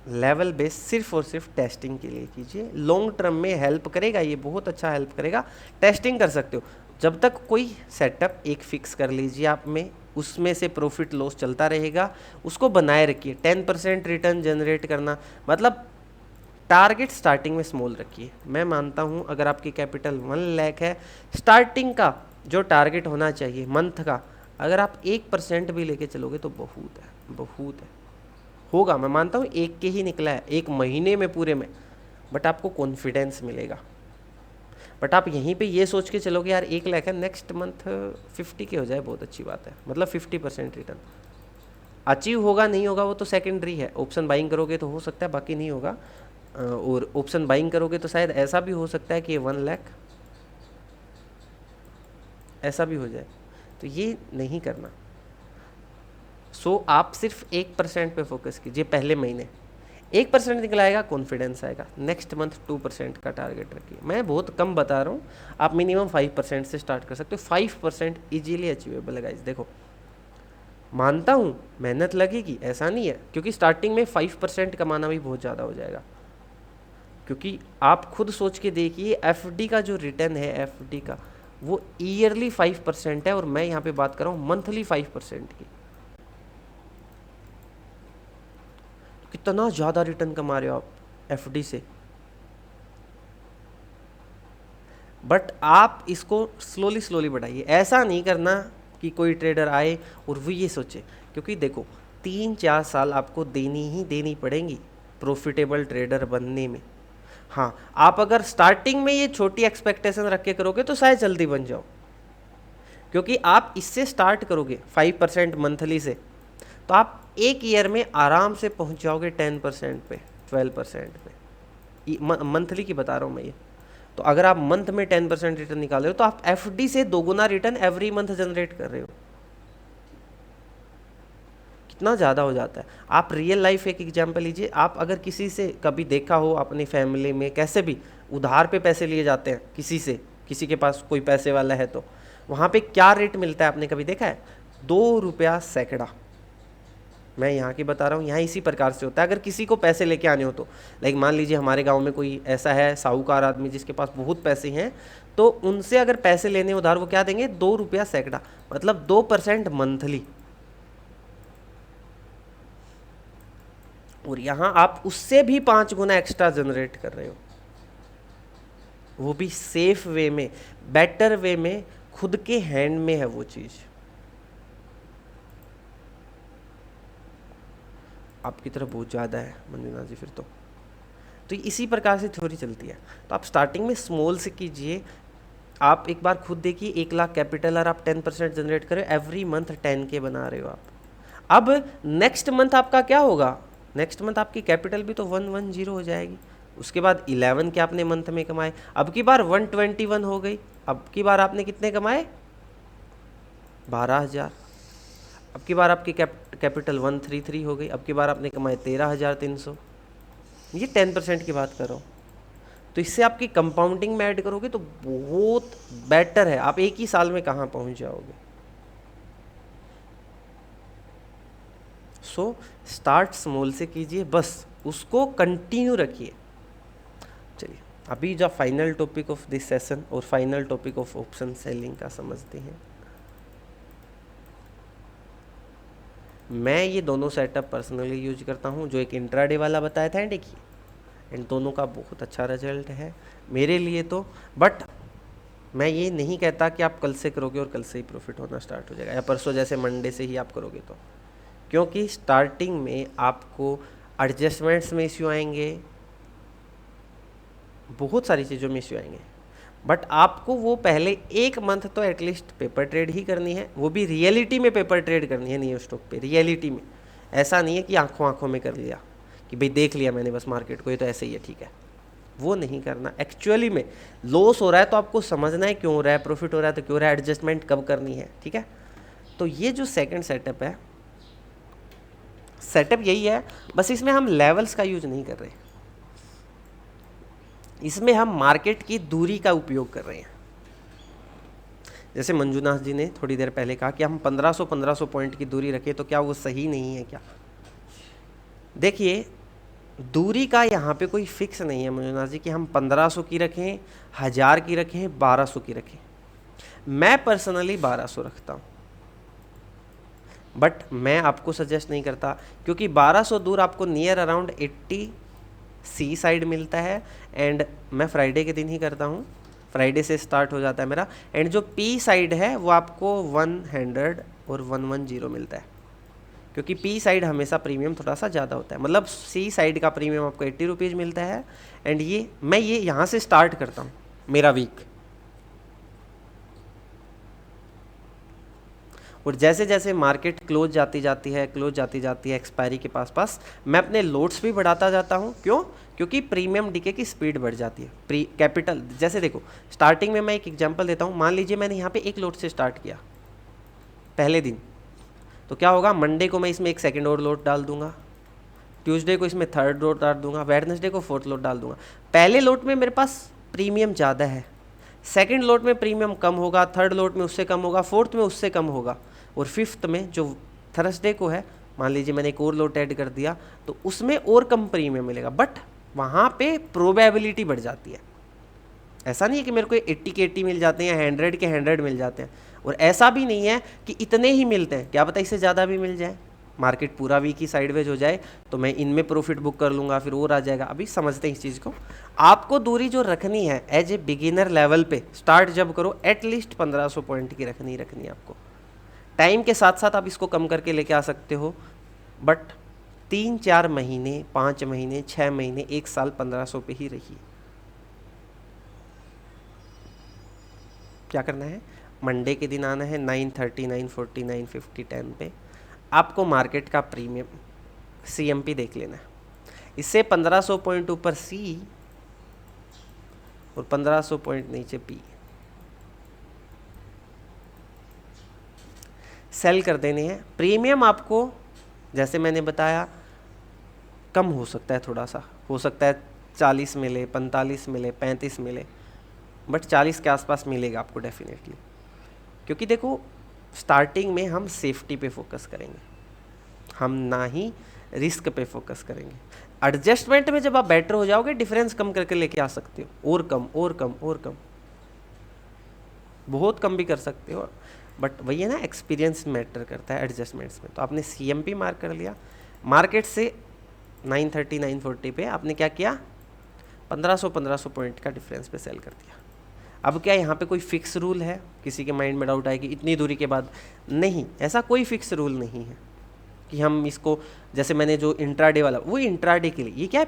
लेवल बेस सिर्फ और सिर्फ टेस्टिंग के लिए कीजिए, लॉन्ग टर्म में हेल्प करेगा, ये बहुत अच्छा हेल्प करेगा। टेस्टिंग कर सकते हो, जब तक कोई सेटअप एक फिक्स कर लीजिए आप में, उसमें से प्रॉफिट लॉस चलता रहेगा, उसको बनाए रखिए। 10% रिटर्न जनरेट करना मतलब टारगेट स्टार्टिंग में स्मॉल रखिए। मैं मानता हूं अगर आपकी कैपिटल 1 लाख है, स्टार्टिंग का जो टारगेट होना चाहिए मंथ का, अगर आप 1% भी लेके चलोगे तो बहुत है, बहुत है। होगा, मैं मानता हूँ 1 के ही निकला है 1 महीने में पूरे में, बट आपको कॉन्फिडेंस मिलेगा। बट आप यहीं पे ये सोच के चलोगे यार 1 लाख है, नेक्स्ट मंथ 50 के हो जाए, बहुत अच्छी बात है, मतलब 50% रिटर्न अचीव होगा नहीं होगा वो तो सेकेंडरी है। ऑप्शन बाइंग करोगे तो हो सकता है, बाकी नहीं होगा। और ऑप्शन बाइंग करोगे तो शायद ऐसा भी हो सकता है कि 1 लाख ऐसा भी हो जाए, तो ये नहीं करना। सो आप सिर्फ 1% पे फोकस कीजिए पहले महीने। 1% निकलाएगा, कॉन्फिडेंस आएगा। नेक्स्ट मंथ 2% का टारगेट रखिए। मैं बहुत कम बता रहा हूँ, आप मिनिमम 5% से स्टार्ट कर सकते हो। 5% इजीली अचीवेबल है गाइस। देखो, मानता हूँ मेहनत लगेगी, ऐसा नहीं है, क्योंकि स्टार्टिंग में 5% कमाना भी बहुत ज़्यादा हो जाएगा। क्योंकि आप खुद सोच के देखिए, एफडी का जो रिटर्न है, एफडी का वो ईयरली 5% है, और मैं यहाँ पे बात कर रहा हूँ मंथली 5% की। कितना ज़्यादा रिटर्न कमा रहे हो आप एफडी से। बट आप इसको स्लोली स्लोली बढ़ाइए। ऐसा नहीं करना कि कोई ट्रेडर आए और वो ये सोचे, क्योंकि देखो 3-4 साल आपको देनी ही देनी पड़ेंगी प्रॉफिटेबल ट्रेडर बनने में। हाँ, आप अगर स्टार्टिंग में ये छोटी एक्सपेक्टेशन रख के करोगे तो शायद जल्दी बन जाओ, क्योंकि आप इससे स्टार्ट करोगे 5% मंथली से, तो आप 1 ईयर में आराम से पहुंच जाओगे 10% पे, 12% पे। मंथली की बता रहा हूँ मैं ये। तो अगर आप मंथ में 10% रिटर्न निकाल रहे हो, तो आप एफडी से 2 गुना रिटर्न एवरी मंथ जनरेट कर रहे हो। कितना ज़्यादा हो जाता है। आप रियल लाइफ एक एग्जाम्पल लीजिए। आप अगर किसी से कभी देखा हो अपनी फैमिली में, कैसे भी उधार पे पैसे लिए जाते हैं किसी से, किसी के पास कोई पैसे वाला है, तो वहाँ पे क्या रेट मिलता है आपने कभी देखा है? 2 रुपया सैकड़ा। मैं यहाँ की बता रहा हूँ, यहाँ इसी प्रकार से होता है। अगर किसी को पैसे लेके आने हो तो, लाइक मान लीजिए हमारे गांव में कोई ऐसा है साहूकार आदमी जिसके पास बहुत पैसे हैं, तो उनसे अगर पैसे लेने उधार, वो क्या देंगे? 2 रुपया सैकड़ा, मतलब 2% मंथली। और यहाँ आप उससे भी 5 गुना एक्स्ट्रा जनरेट कर रहे हो, वो भी सेफ वे में, बेटर वे में, खुद के हैंड में है वो चीज़। आपकी तरफ बहुत ज़्यादा है मंजुनाथ जी फिर तो इसी प्रकार से थ्योरी चलती है। तो आप स्टार्टिंग में स्मॉल से कीजिए। आप एक बार खुद देखिए, 1 लाख कैपिटल और आप 10% जनरेट करें, एवरी मंथ 10K बना रहे हो आप। अब नेक्स्ट मंथ आपका क्या होगा? नेक्स्ट मंथ आपकी कैपिटल भी तो 110 हो जाएगी। उसके बाद 11 के आपने मंथ में कमाए, अब की बार 121 हो गई। अब की बार आपने कितने कमाए? 12,000। अब की बार आपकी कैपिटल 133 हो गई। अब की बार आपने कमाए 13,300। ये 10% की बात कर रहा हूँ। तो इससे आपकी कंपाउंडिंग में ऐड करोगे तो बहुत बेटर है। आप एक ही साल में कहाँ पहुँच जाओगे। सो स्टार्ट स्मॉल से कीजिए, बस उसको कंटिन्यू रखिए। चलिए अभी जो final topic of this session और final topic of option selling का समझते हैं। मैं ये दोनों सेटअप पर्सनली यूज करता हूँ, जो एक इंट्राडे वाला बताया था, देखिए इन दोनों का बहुत अच्छा रिजल्ट है मेरे लिए तो। बट मैं ये नहीं कहता कि आप कल से करोगे और कल से ही प्रॉफिट होना स्टार्ट हो जाएगा, या परसों जैसे मंडे से ही आप करोगे तो, क्योंकि स्टार्टिंग में आपको एडजस्टमेंट्स में इश्यू आएंगे, बहुत सारी चीज़ों में इश्यू आएंगे। बट आपको वो पहले 1 मंथ तो एटलीस्ट पेपर ट्रेड ही करनी है, वो भी रियलिटी में पेपर ट्रेड करनी है नियो स्टॉक पे, रियलिटी में। ऐसा नहीं है कि आंखों आंखों में कर लिया कि भाई देख लिया मैंने बस मार्केट को, ये तो ऐसे ही है ठीक है, वो नहीं करना। एक्चुअली में लॉस हो रहा है तो आपको समझना है क्यों हो रहा है, प्रॉफिट हो रहा है तो क्यों हो रहा है, एडजस्टमेंट कब करनी है, ठीक है। तो ये जो सेकंड सेटअप है, सेटअप यही है, बस इसमें हम लेवल्स का यूज नहीं कर रहे, इसमें हम मार्केट की दूरी का उपयोग कर रहे हैं। जैसे मंजुनाथ जी ने थोड़ी देर पहले कहा कि हम 1500 पॉइंट की दूरी रखें, तो क्या वो सही नहीं है क्या? देखिए दूरी का यहाँ पे कोई फिक्स नहीं है मंजुनाथ जी कि हम 1500 की रखें, 1000 की रखें, 1200 की रखें। मैं पर्सनली 1200 रखता हूँ, बट मैं आपको सजेस्ट नहीं करता, क्योंकि 1200 दूर आपको नियर अराउंड 80 सी साइड मिलता है। एंड मैं फ्राइडे के दिन ही करता हूँ, फ्राइडे से स्टार्ट हो जाता है मेरा। एंड जो पी साइड है वो आपको 100 और 110 मिलता है, क्योंकि पी साइड हमेशा प्रीमियम थोड़ा सा ज़्यादा होता है। मतलब सी साइड का प्रीमियम आपको 80 रुपीज़ मिलता है। एंड ये मैं ये यहाँ से स्टार्ट करता हूँ मेरा वीक, और जैसे जैसे मार्केट क्लोज जाती जाती है एक्सपायरी के पास मैं अपने लोड्स भी बढ़ाता जाता हूँ। क्यों? क्योंकि प्रीमियम डीके की स्पीड बढ़ जाती है। प्री कैपिटल, जैसे देखो स्टार्टिंग में मैं एक एग्जांपल देता हूँ। मान लीजिए मैंने यहाँ पे एक लोड से स्टार्ट किया पहले दिन, तो क्या होगा, मंडे को मैं इसमें एक सेकेंड और लोड डाल दूंगा, ट्यूसडे को इसमें थर्ड लोड डाल दूंगा, वेडनेसडे को फोर्थ लोड डाल दूंगा। पहले लोड में मेरे पास प्रीमियम ज़्यादा है, सेकेंड लोड में प्रीमियम कम होगा, थर्ड लोड में उससे कम होगा, फोर्थ में उससे कम होगा, और फिफ्थ में जो थर्सडे को है, मान लीजिए मैंने एक और लोड ऐड कर दिया, तो उसमें और कम प्रीमियम मिलेगा। बट वहाँ पे प्रोबेबिलिटी बढ़ जाती है। ऐसा नहीं है कि मेरे को 80 के 80 मिल जाते हैं, 100 के 100 मिल जाते हैं, और ऐसा भी नहीं है कि इतने ही मिलते हैं, क्या पता इससे ज़्यादा भी मिल जाए। मार्केट पूरा वीक ही साइडवेज हो जाए तो मैं इनमें प्रॉफिट बुक कर लूँगा, फिर और आ जाएगा। अभी समझते हैं इस चीज़ को। आपको दूरी जो रखनी है एज ए बिगिनर लेवल पे स्टार्ट जब करो, एटलीस्ट 1500 पॉइंट की रखनी है आपको। टाइम के साथ साथ आप इसको कम करके लेके आ सकते हो, बट 3-4 महीने, 5 महीने, 6 महीने, 1 साल 1500 पे ही रहिए। क्या करना है, मंडे के दिन आना है 930, 940, 950, 10 पे। आपको मार्केट का प्रीमियम CMP देख लेना है। इससे 1500 पॉइंट ऊपर C और 1500 पॉइंट नीचे P सेल कर देने हैं। प्रीमियम आपको जैसे मैंने बताया कम हो सकता है, थोड़ा सा हो सकता है 40 मिले, 45 मिले, 35 मिले, बट 40 के आसपास मिलेगा आपको डेफिनेटली। क्योंकि देखो स्टार्टिंग में हम सेफ्टी पे फोकस करेंगे, हम ना ही रिस्क पे फोकस करेंगे। एडजस्टमेंट में जब आप बेटर हो जाओगे डिफरेंस कम करके लेके आ सकते हो, और कम और कम और कम, बहुत कम भी कर सकते हो, बट वही है ना, एक्सपीरियंस मैटर करता है एडजस्टमेंट्स में। तो आपने CMP मार्क कर लिया, मार्केट से 930 940 पे आपने क्या किया, 1500 पॉइंट का डिफरेंस पे सेल कर दिया। अब क्या यहाँ पे कोई फिक्स रूल है? किसी के माइंड में डाउट आए कि इतनी दूरी के बाद, नहीं, ऐसा कोई फिक्स रूल नहीं है कि हम इसको, जैसे मैंने जो इंट्राडे वाला, वो इंट्राडे के लिए, ये क्या है,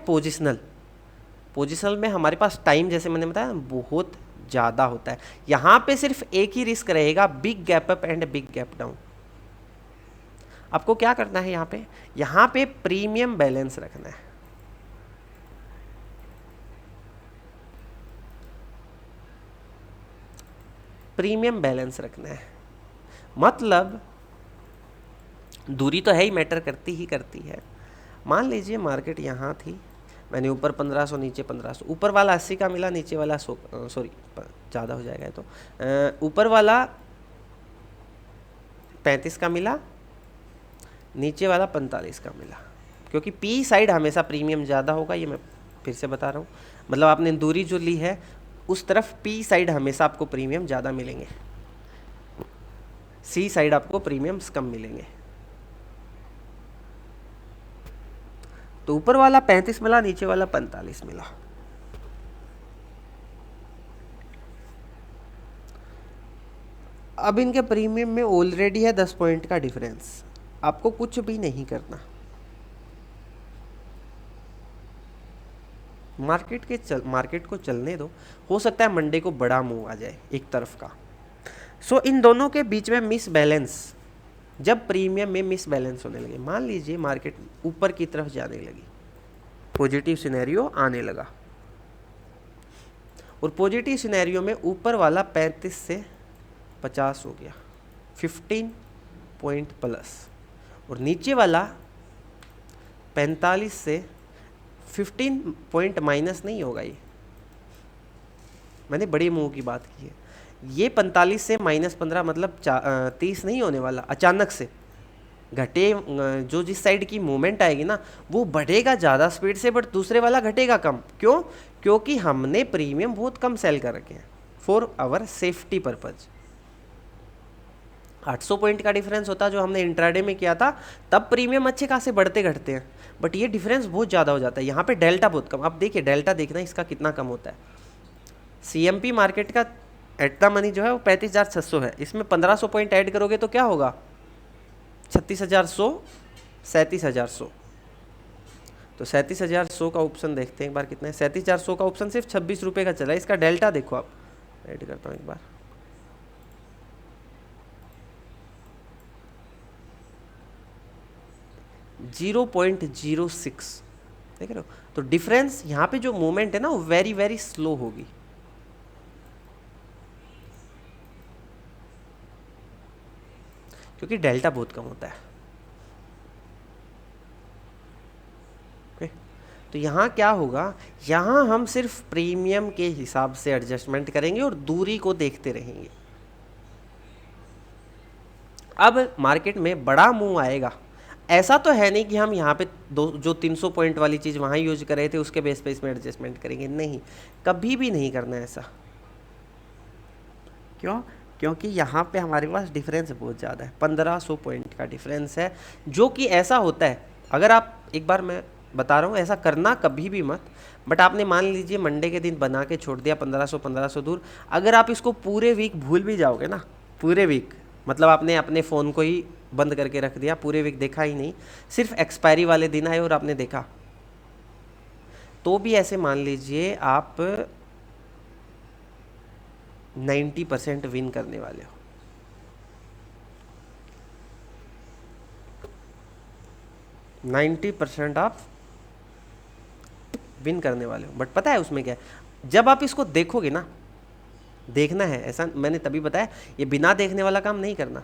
पोजिशनल में हमारे पास टाइम, जैसे मैंने बताया, बहुत ज़्यादा होता है। यहाँ पे सिर्फ एक ही रिस्क रहेगा, big gap up and big gap down. आपको क्या करना है यहाँ पे प्रीमियम बैलेंस रखना है। प्रीमियम बैलेंस रखना है मतलब दूरी तो है ही, मैटर करती है। मान लीजिए मार्केट यहाँ थी, मैंने ऊपर 1500 नीचे 1500, ऊपर वाला 80 का मिला, नीचे वाला सॉरी ज़्यादा हो जाएगा तो ऊपर वाला 35 का मिला, नीचे वाला 45 का मिला, क्योंकि पी साइड हमेशा प्रीमियम ज़्यादा होगा। ये मैं फिर से बता रहा हूँ, मतलब आपने दूरी जो ली है उस तरफ पी साइड हमेशा आपको प्रीमियम ज़्यादा मिलेंगे, सी साइड आपको प्रीमियम्स कम मिलेंगे। तो ऊपर वाला 35 मिला, नीचे वाला 45 मिला। अब इनके प्रीमियम में ऑलरेडी है 10 पॉइंट का डिफरेंस, आपको कुछ भी नहीं करना, मार्केट को चलने दो। हो सकता है मंडे को बड़ा मूव आ जाए एक तरफ का। सो इन दोनों के बीच में मिस बैलेंस, जब प्रीमियम में मिस बैलेंस होने लगे, मान लीजिए मार्केट ऊपर की तरफ जाने लगी, पॉजिटिव सिनेरियो आने लगा, और पॉजिटिव सिनेरियो में ऊपर वाला 35 से 50 हो गया, 15 पॉइंट प्लस, और नीचे वाला 45 से 15 पॉइंट माइनस नहीं होगा। ये मैंने बड़े मूव की बात की है, ये 45 से -15 मतलब 30 नहीं होने वाला। अचानक से घटे, जो जिस साइड की मूवमेंट आएगी ना वो बढ़ेगा ज़्यादा स्पीड से, बट दूसरे वाला घटेगा कम। क्यों? क्योंकि हमने प्रीमियम बहुत कम सेल कर रखे हैं for our safety purpose. 800 point का डिफरेंस होता जो हमने इंट्राडे में किया था, तब प्रीमियम अच्छे खासे बढ़ते घटते हैं, बट ये डिफरेंस बहुत ज़्यादा हो जाता है। यहाँ पे डेल्टा बहुत कम। अब देखिए डेल्टा देखना इसका कितना कम होता है। CMP मार्केट का एट द मनी जो है वो 35,600 है, इसमें 1500 पॉइंट ऐड करोगे तो क्या होगा, 36,100, 37,100। तो 37,100 का ऑप्शन देखते हैं एक बार कितना है। 37,400 का ऑप्शन सिर्फ 26 रुपये का चला है। इसका डेल्टा देखो आप, ऐड करता हूँ एक बार, .06 देख रहे हो। तो डिफरेंस यहाँ पे जो मूवमेंट है ना वो वेरी वेरी स्लो होगी। क्योंकि डेल्टा बहुत कम होता है। ओके, तो यहाँ क्या होगा, यहाँ हम सिर्फ प्रीमियम के हिसाब से एडजस्टमेंट करेंगे और दूरी को देखते रहेंगे। अब मार्केट में बड़ा मूव आएगा, ऐसा तो है नहीं कि हम यहाँ पे जो 300 पॉइंट वाली चीज़ वहाँ यूज कर रहे थे उसके बेस पे इसमें एडजस्टमेंट करेंगे, नहीं, कभी भी नहीं करना है ऐसा। क्यों? क्योंकि यहाँ पे हमारे पास डिफरेंस बहुत ज़्यादा है, 1500 पॉइंट का डिफरेंस है, जो कि ऐसा होता है। अगर आप, एक बार मैं बता रहा हूँ, ऐसा करना कभी भी मत, बट आपने मान लीजिए मंडे के दिन बना के छोड़ दिया 1500 दूर, अगर आप इसको पूरे वीक भूल भी जाओगे ना, पूरे वीक मतलब आपने अपने फ़ोन को ही बंद करके रख दिया, पूरे वीक देखा ही नहीं, सिर्फ एक्सपायरी वाले दिन आए और आपने देखा, तो भी ऐसे मान लीजिए आप 90% विन करने वाले हो। आप विन करने वाले हो। बट पता है उसमें क्या है, जब आप इसको देखोगे ना, देखना है, ऐसा मैंने तभी बताया, ये बिना देखने वाला काम नहीं करना,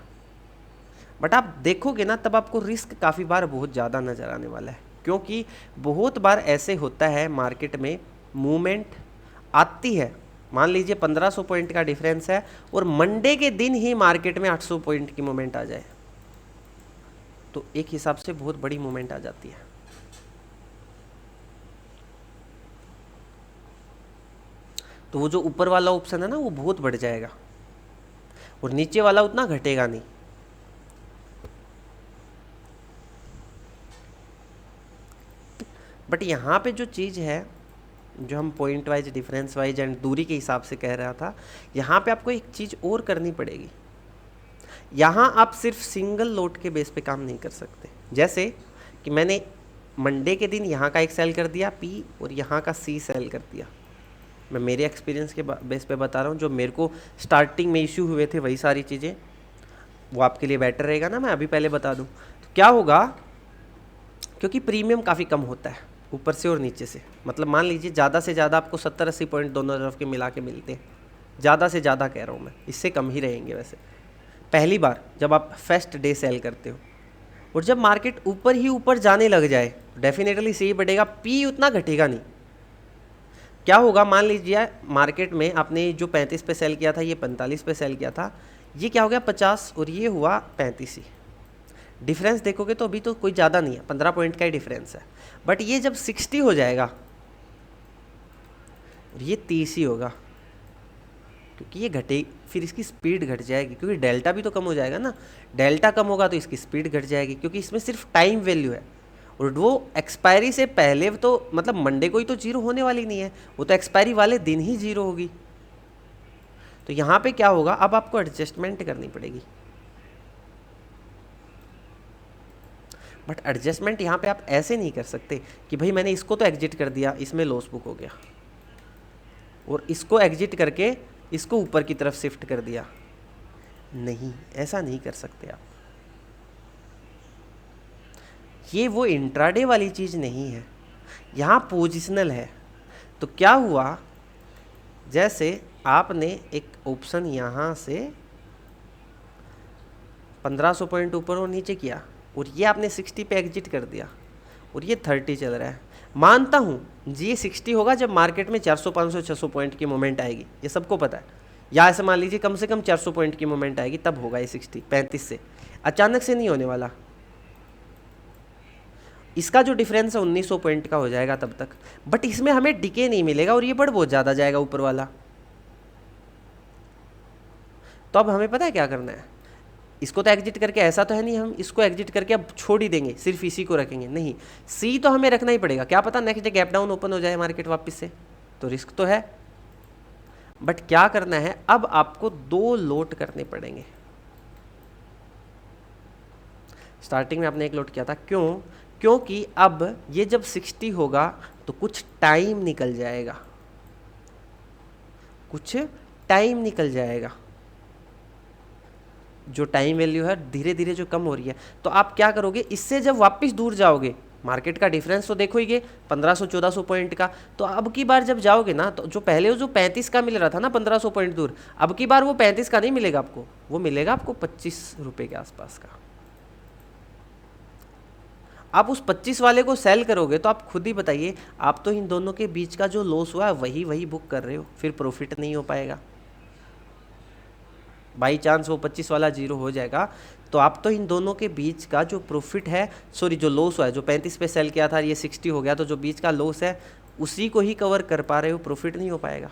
बट आप देखोगे ना तब आपको रिस्क काफ़ी बार बहुत ज़्यादा नज़र आने वाला है। क्योंकि बहुत बार ऐसे होता है मार्केट में मूवमेंट आती है, मान लीजिए 1500 पॉइंट का डिफरेंस है और मंडे के दिन ही मार्केट में 800 पॉइंट की मूवमेंट आ जाए, तो एक हिसाब से बहुत बड़ी मूवमेंट आ जाती है। तो वो जो ऊपर वाला ऑप्शन है ना वो बहुत बढ़ जाएगा और नीचे वाला उतना घटेगा नहीं। बट यहाँ पे जो चीज़ है, जो हम point wise, difference wise and दूरी के हिसाब से कह रहा था, यहाँ पे आपको एक चीज़ और करनी पड़ेगी। यहाँ आप सिर्फ सिंगल लोट के बेस पे काम नहीं कर सकते। जैसे कि मैंने मंडे के दिन यहाँ का एक सेल कर दिया P और यहाँ का C सेल कर दिया। मैं मेरे एक्सपीरियंस के बेस पे बता रहा हूँ, जो मेरे को स्टार्टिंग में इश्यू हुए थे वही सारी चीज़ें, वो आपके लिए बेटर रहेगा ना मैं अभी पहले बता दूँ। तो क्या होगा, क्योंकि प्रीमियम काफ़ी कम होता है ऊपर से और नीचे से, मतलब मान लीजिए ज़्यादा से ज़्यादा आपको 70-80 पॉइंट दोनों तरफ के मिला के मिलते हैं, ज़्यादा से ज़्यादा कह रहा हूँ मैं, इससे कम ही रहेंगे वैसे। पहली बार जब आप फर्स्ट डे सेल करते हो और जब मार्केट ऊपर ही ऊपर जाने लग जाए, डेफिनेटली सही बढ़ेगा, P उतना घटेगा नहीं। क्या होगा, मान लीजिए मार्केट में आपने जो 35 पे सेल किया था, ये 45 पे सेल किया था, ये क्या हो गया 50 और ये हुआ 35 ही। डिफरेंस देखोगे तो अभी तो कोई ज़्यादा नहीं है, 15 पॉइंट का ही डिफरेंस है। बट ये जब 60 हो जाएगा और ये 30 ही होगा, क्योंकि ये घटे, फिर इसकी स्पीड घट जाएगी, क्योंकि डेल्टा भी तो कम हो जाएगा ना। डेल्टा कम होगा तो इसकी स्पीड घट जाएगी, क्योंकि इसमें सिर्फ टाइम वैल्यू है और वो एक्सपायरी से पहले तो मतलब मंडे को ही तो जीरो होने वाली नहीं है, वो तो एक्सपायरी वाले दिन ही जीरो होगी। तो यहाँ पे क्या होगा, अब आपको एडजस्टमेंट करनी पड़ेगी। बट एडजस्टमेंट यहाँ पे आप ऐसे नहीं कर सकते कि भाई मैंने इसको तो एग्जिट कर दिया, इसमें लॉस बुक हो गया, और इसको एग्जिट करके इसको ऊपर की तरफ शिफ्ट कर दिया। नहीं, ऐसा नहीं कर सकते आप। ये वो इंट्राडे वाली चीज़ नहीं है, यहाँ पोजिशनल है। तो क्या हुआ, जैसे आपने एक ऑप्शन यहाँ से 1500 पॉइंट ऊपर और नीचे किया और ये आपने 60 पे एग्जिट कर दिया और ये 30 चल रहा है। मानता हूँ जी ये 60 होगा जब मार्केट में 400, 500, 600 पॉइंट की मूवमेंट आएगी, ये सबको पता है। या ऐसे मान लीजिए कम से कम 400 पॉइंट की मूवमेंट आएगी, तब होगा ये 60। 35 से अचानक से नहीं होने वाला। इसका जो डिफरेंस है 1900 पॉइंट का हो जाएगा तब तक, बट इसमें हमें डिके नहीं मिलेगा और ये बढ़ बहुत ज़्यादा जाएगा ऊपर वाला। तो अब हमें पता है क्या करना है, इसको तो एग्जिट करके, ऐसा तो है नहीं हम इसको एग्जिट करके अब छोड़ ही देंगे, सिर्फ इसी को रखेंगे, नहीं, सी तो हमें रखना ही पड़ेगा। क्या पता next day gap down open हो जाए मार्केट वापस से, तो रिस्क तो है। बट क्या करना है, अब आपको 2 लोट करने पड़ेंगे। स्टार्टिंग में आपने एक लोट किया था, क्यों? क्योंकि अब ये जब 60 होगा तो कुछ टाइम निकल जाएगा, कुछ टाइम निकल जाएगा, जो टाइम वैल्यू है धीरे धीरे जो कम हो रही है। तो आप क्या करोगे, इससे जब वापस दूर जाओगे, मार्केट का डिफरेंस तो देखो ही, 1500-1400 पॉइंट का, तो अब की बार जब जाओगे ना, तो जो पहले जो 35 का मिल रहा था ना 1500 पॉइंट दूर, अब की बार वो 35 का नहीं मिलेगा आपको, वो मिलेगा आपको 25 रुपये के आसपास का। आप उस 25 वाले को सेल करोगे तो आप खुद ही बताइए, आप तो इन दोनों के बीच का जो लॉस हुआ है वही बुक कर रहे हो, फिर प्रॉफिट नहीं हो पाएगा। बाई चांस वो 25 वाला जीरो हो जाएगा तो आप तो इन दोनों के बीच का जो प्रॉफिट है, सॉरी जो लॉस हुआ है, जो 35 पे सेल किया था ये 60 हो गया, तो जो बीच का लॉस है उसी को ही कवर कर पा रहे हो, प्रॉफिट नहीं हो पाएगा।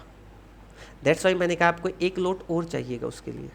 दैट्स वाई मैंने कहा आपको एक लोट और चाहिएगा उसके लिए।